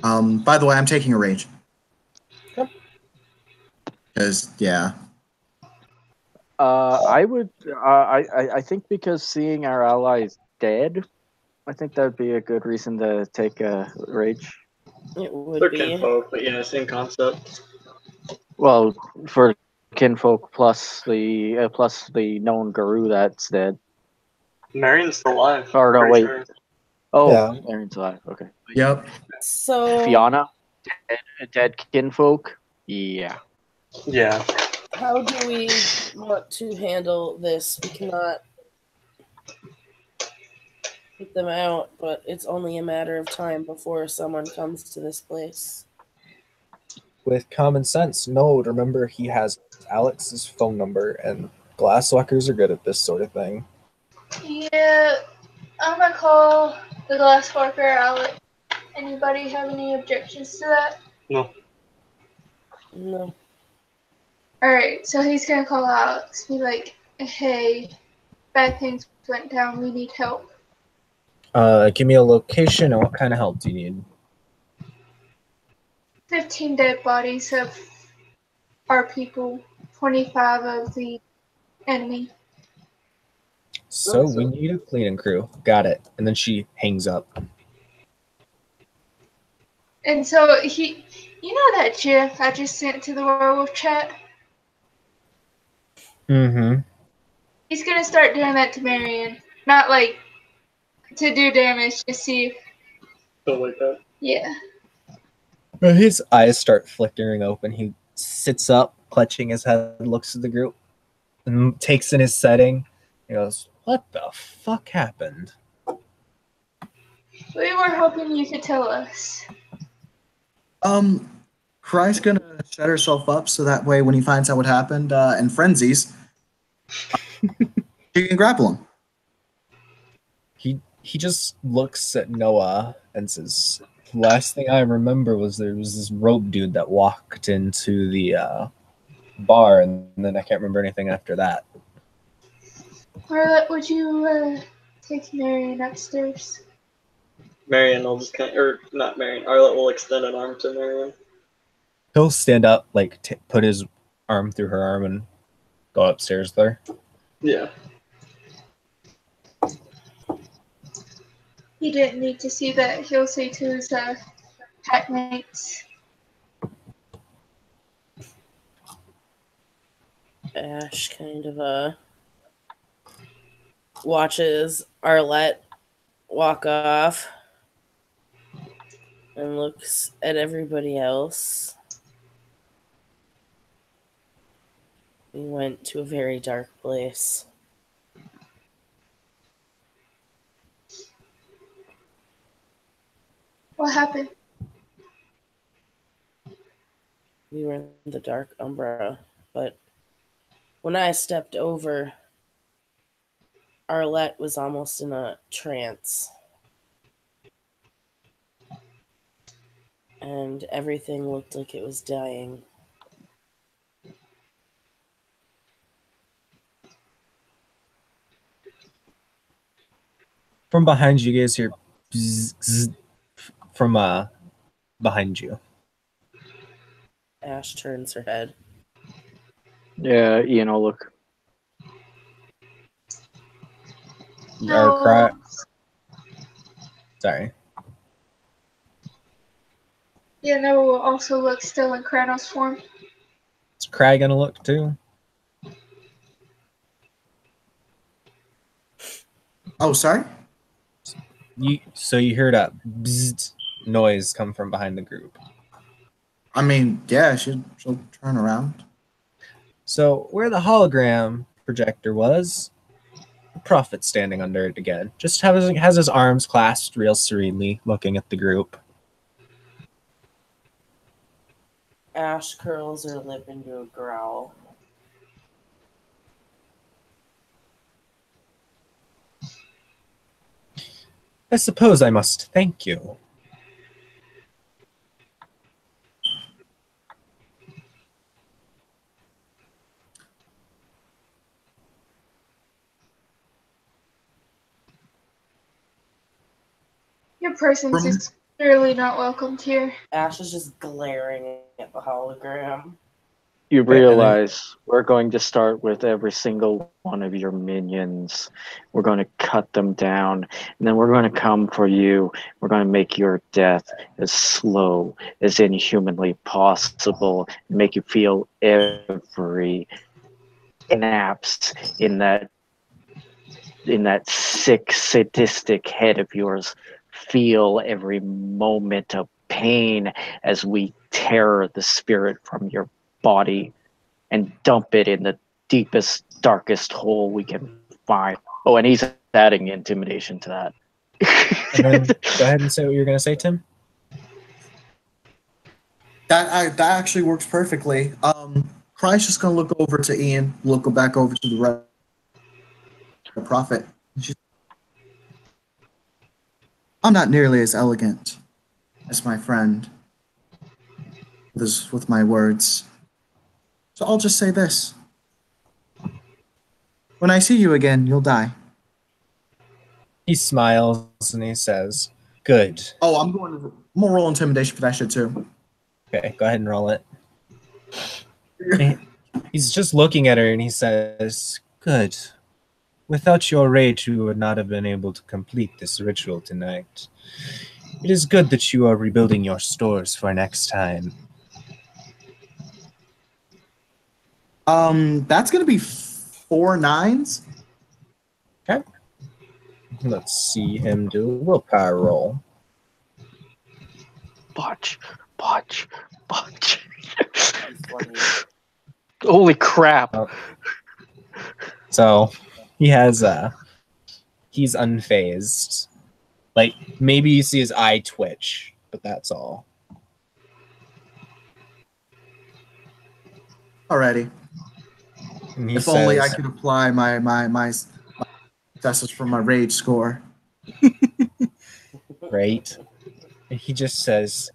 By the way, I'm taking a rage. Yep. Because, yeah. I would. I think because seeing our allies dead, I think that'd be a good reason to take a rage. It would They're be. kinfolk, but yeah, same concept. Well, for kinfolk plus the known guru that's dead. Marion's still alive. Or no, pretty wait. sure. Oh, Yeah. Aaron's alive. Okay. Yep. So, Fiona, dead kinfolk. Yeah. Yeah. how do we want to handle this? We cannot put them out, but it's only a matter of time before someone comes to this place. With common sense, no. Remember, he has Alex's phone number, and glasswalkers are good at this sort of thing. Yeah, I'm gonna call the glass worker out. Anybody have any objections to that? No. No. Alright, so he's gonna call Alex, be like, hey, bad things went down, we need help. Give me a location and what kind of help do you need? 15 dead bodies of our people, 25 of the enemy. So we need a cleaning crew. Got it. And then she hangs up. And so you know that GIF I just sent to the werewolf chat? Mm-hmm. He's gonna start doing that to Marion. Not like to do damage, just see if, Don't like that. yeah. His eyes start flickering open. He sits up, clutching his head, looks at the group, and takes in his setting. He goes, "What the fuck happened?" We were hoping you could tell us. Cry's gonna set herself up so that way when he finds out what happened and frenzies, she can grapple him. He just looks at Noah and says, "Last thing I remember was there was this rope dude that walked into the bar, and then I can't remember anything after that." Arlette, would you take Marion upstairs? Marion will just or not Marion. Arlette will extend an arm to Marion. He'll stand up, like put his arm through her arm, and go upstairs there. Yeah. He didn't need to see that. He'll say to his packmates. Ash kind of watches Arlette walk off and looks at everybody else. We went to a very dark place. What happened? We were in the Dark Umbra, but when I stepped over, Arlette was almost in a trance. And everything looked like it was dying. From behind you guys hear bzz, bzz, from behind you. Ash turns her head. Yeah, Ian will look. Or Cry. Sorry. Yeah, Noah will also look still in Kranos form. Is Cry gonna look too? Oh, sorry? So you heard a bzzz noise come from behind the group. I mean, yeah, she'll turn around. So where the hologram projector was, the prophet standing under it again. Just has his arms clasped real serenely, looking at the group. Ash curls her lip into a growl. I suppose I must thank you. Your presence is clearly not welcomed here. Ash is just glaring at the hologram. You realize we're going to start with every single one of your minions. We're going to cut them down, and then we're going to come for you. We're going to make your death as slow as inhumanly possible, and make you feel every synapse in that sick, sadistic head of yours. Feel every moment of pain as we tear the spirit from your body and dump it in the deepest, darkest hole we can find. Oh, and he's adding intimidation to that. And then go ahead and say what you're going to say, Tim. That actually works perfectly. Cry's just gonna look over to Ian, look back over to the prophet. I'm not nearly as elegant as my friend with my words. So I'll just say this. When I see you again, you'll die. He smiles and he says, "Good." Oh, I'm gonna roll intimidation for that shit too. Okay, go ahead and roll it. He's just looking at her and he says, "Good. Without your rage, you would not have been able to complete this ritual tonight. It is good that you are rebuilding your stores for next time." That's gonna be 4 9s. Okay. Let's see him do a willpower roll. Botch. Holy crap. Oh. So he has he's unfazed. Like maybe you see his eye twitch, but that's all. Alrighty. And he If only I says, could apply my successes from my rage score. right? And he just says,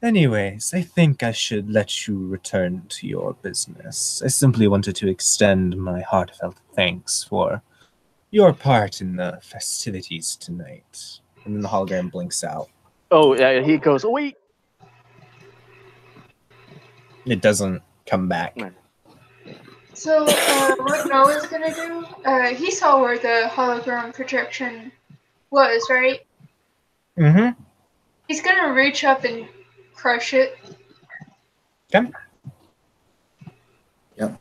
"Anyways, I think I should let you return to your business. I simply wanted to extend my heartfelt thanks for your part in the festivities tonight." And then the hologram blinks out. Oh, yeah, he goes, oh, wait. It doesn't come back. So, what Noah's gonna do, he saw where the hologram projection was, right? Mm-hmm. He's gonna reach up and crush it. Okay. Yep.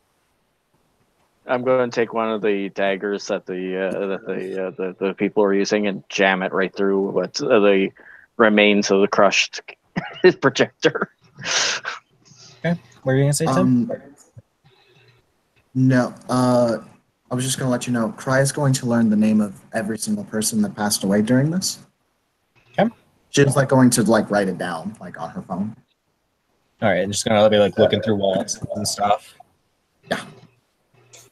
I'm going to take one of the daggers that the people are using and jam it right through what's the remains of the crushed projector. Okay. What are you gonna say, Tim? No. I was just gonna let you know. Cry is going to learn the name of every single person that passed away during this. Okay. She's going to write it down on her phone. All right. I'm just gonna be looking through wallets and stuff. Yeah.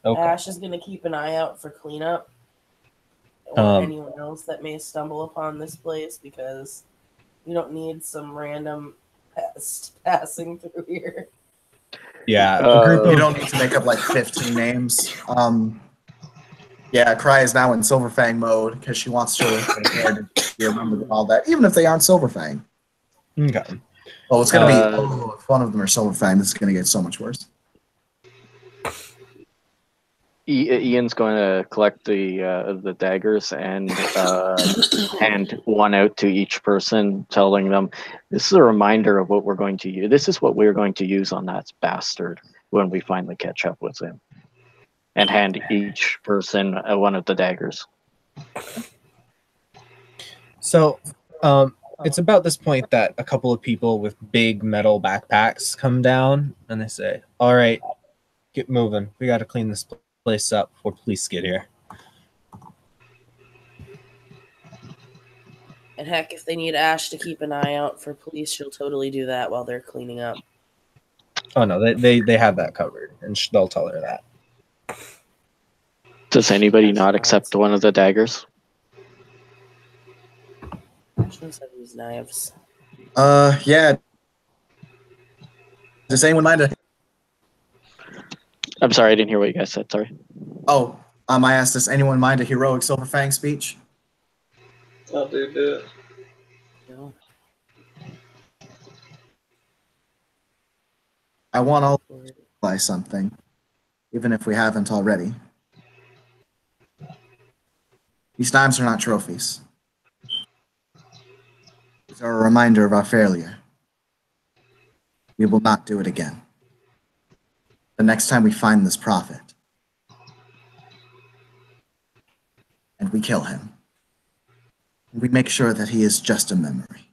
Okay. Ash is going to keep an eye out for cleanup or anyone else that may stumble upon this place, because you don't need some random passing through here. Yeah. A group You of don't need to make up 15 names. Yeah, Cry is now in Silverfang mode because she wants to remember all that, even if they aren't Silverfang. Okay. Oh, it's gonna be. Oh, if one of them are Silverfang, this is gonna get so much worse. Ian's going to collect the daggers and hand one out to each person, telling them, "This is a reminder of what we're going to use. This is what we're going to use on that bastard when we finally catch up with him." And hand each person one of the daggers. So, it's about this point that a couple of people with big metal backpacks come down and they say, "All right, get moving. We got to clean this place up before police get here." And heck, if they need Ash to keep an eye out for police, she'll totally do that while they're cleaning up. Oh no, they have that covered, and they'll tell her that. Does anybody not accept one of the daggers? She's have these knives. Yeah. Does anyone mind to? I'm sorry, I didn't hear what you guys said. Sorry. Oh, I asked, does anyone mind a heroic Silverfang speech? I'll do it. No. I want all to realize something, even if we haven't already. These dimes are not trophies. These are a reminder of our failure. We will not do it again. The next time we find this prophet, and we kill him, we make sure that he is just a memory.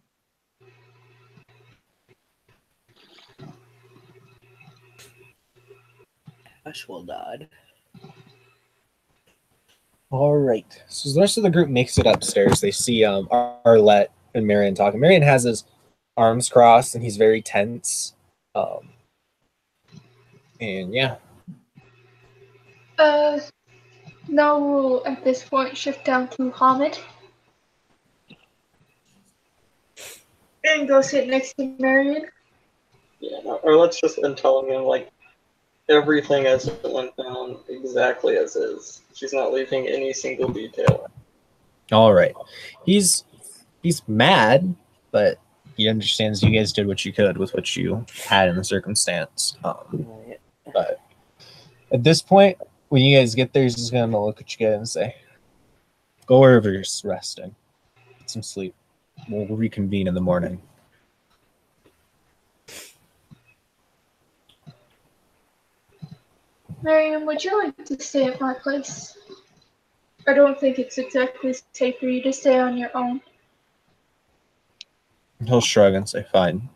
Ash will nod. All right. So the rest of the group makes it upstairs. They see Arlette and Marion talking. Marion has his arms crossed and he's very tense. And yeah. Now we'll at this point shift down to Hamid. And go sit next to Marion. Yeah, or let's just been telling him like everything as it went down, exactly as is. She's not leaving any single detail. All right. He's mad, but he understands you guys did what you could with what you had in the circumstance. Right. But at this point, when you guys get there, he's just gonna look at you guys and say, "Go wherever you're resting. Get some sleep. We'll reconvene in the morning." Marion, would you like to stay at my place? I don't think it's exactly safe for you to stay on your own. He'll shrug and say, "Fine."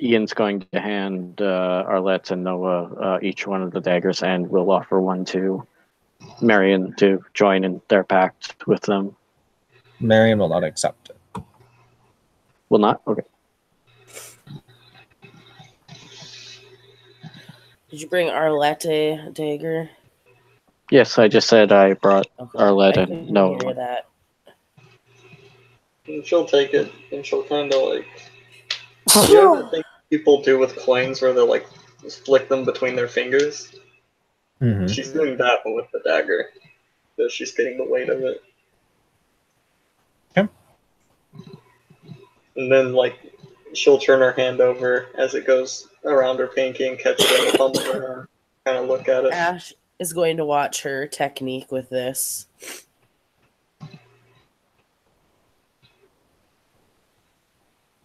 Ian's going to hand Arlette and Noah each one of the daggers, and will offer one to Marion to join in their pact with them. Marion will not accept it. Will not? Okay. Did you bring Arlette a dagger? Yes, I just said I brought Okay. Arlette I and couldn't Noah. hear that. And she'll take it, and she'll kind of like. You know that thing people do with coins where they like just flick them between their fingers? Mm-hmm. She's doing that, but with the dagger. So she's getting the weight of it. Okay. And then, like, she'll turn her hand over as it goes around her pinky and catch it in the palm of her hand. Kind of look at it. Ash is going to watch her technique with this.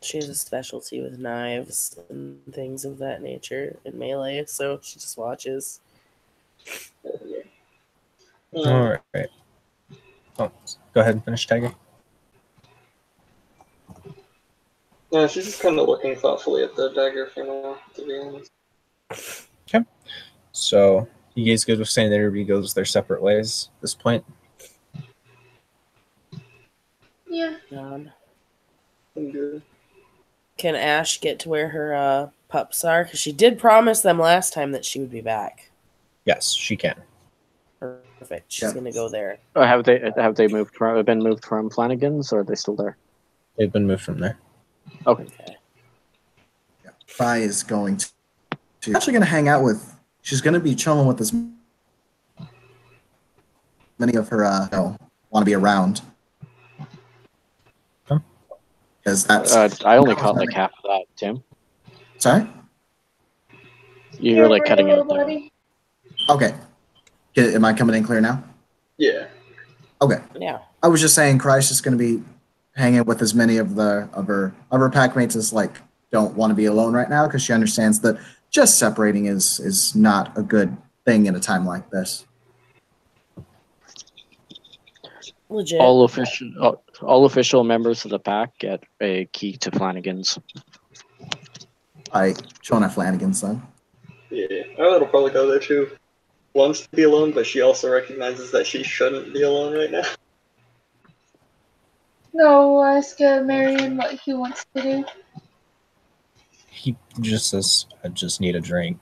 She has a specialty with knives and things of that nature in melee, so she just watches. All right. Oh, go ahead and finish, Tiger. Yeah, she's just kind of looking thoughtfully at the dagger for now, to be honest. Okay. So you guys good with saying that everybody goes their separate ways at this point? Yeah. I'm good. Can Ash get to where her pups are? Because she did promise them last time that she would be back. Yes, she can. Perfect. She's Yeah. going to go there. Have they been moved from Flanagan's, or are they still there? They've been moved from there. Okay. Yeah. Fi is going to actually going to hang out with. She's going to be chilling with as many of her want to be around. Because that's. I only caught like half of that, Tim. Sorry. You're like cutting Hello, out there. buddy. Okay. Am I coming in clear now? Yeah. Okay. Yeah. I was just saying, Christ is going to be hanging with as many of her packmates as like don't want to be alone right now, because she understands that just separating is not a good thing in a time like this. Legit. All official members of the pack get a key to Flanagan's. Shona Flanagan's son. Yeah. I'll probably go there too. Wants to be alone, but she also recognizes that she shouldn't be alone right now. No, we'll ask Marion what he wants to do. He just says, "I just need a drink."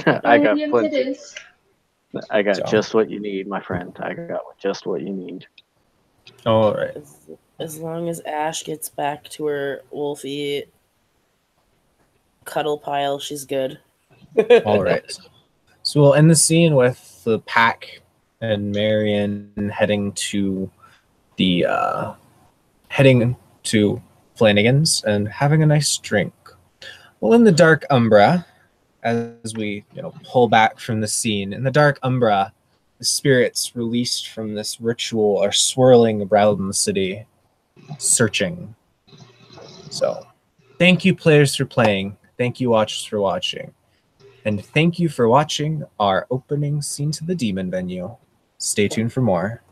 I got Marion it plenty. is. I got So. just what you need, my friend. I got just what you need. All right. As long as Ash gets back to her Wolfie cuddle pile. She's good. All right. So we'll end the scene with the pack and Marion heading to Flanagan's and having a nice drink. Well, in the dark umbra, as we pull back from the scene, in the dark umbra, the spirits released from this ritual are swirling around the city, searching. So, thank you, players, for playing. Thank you, watchers, for watching. And thank you for watching our opening scene to the Demon Venue. Stay tuned for more.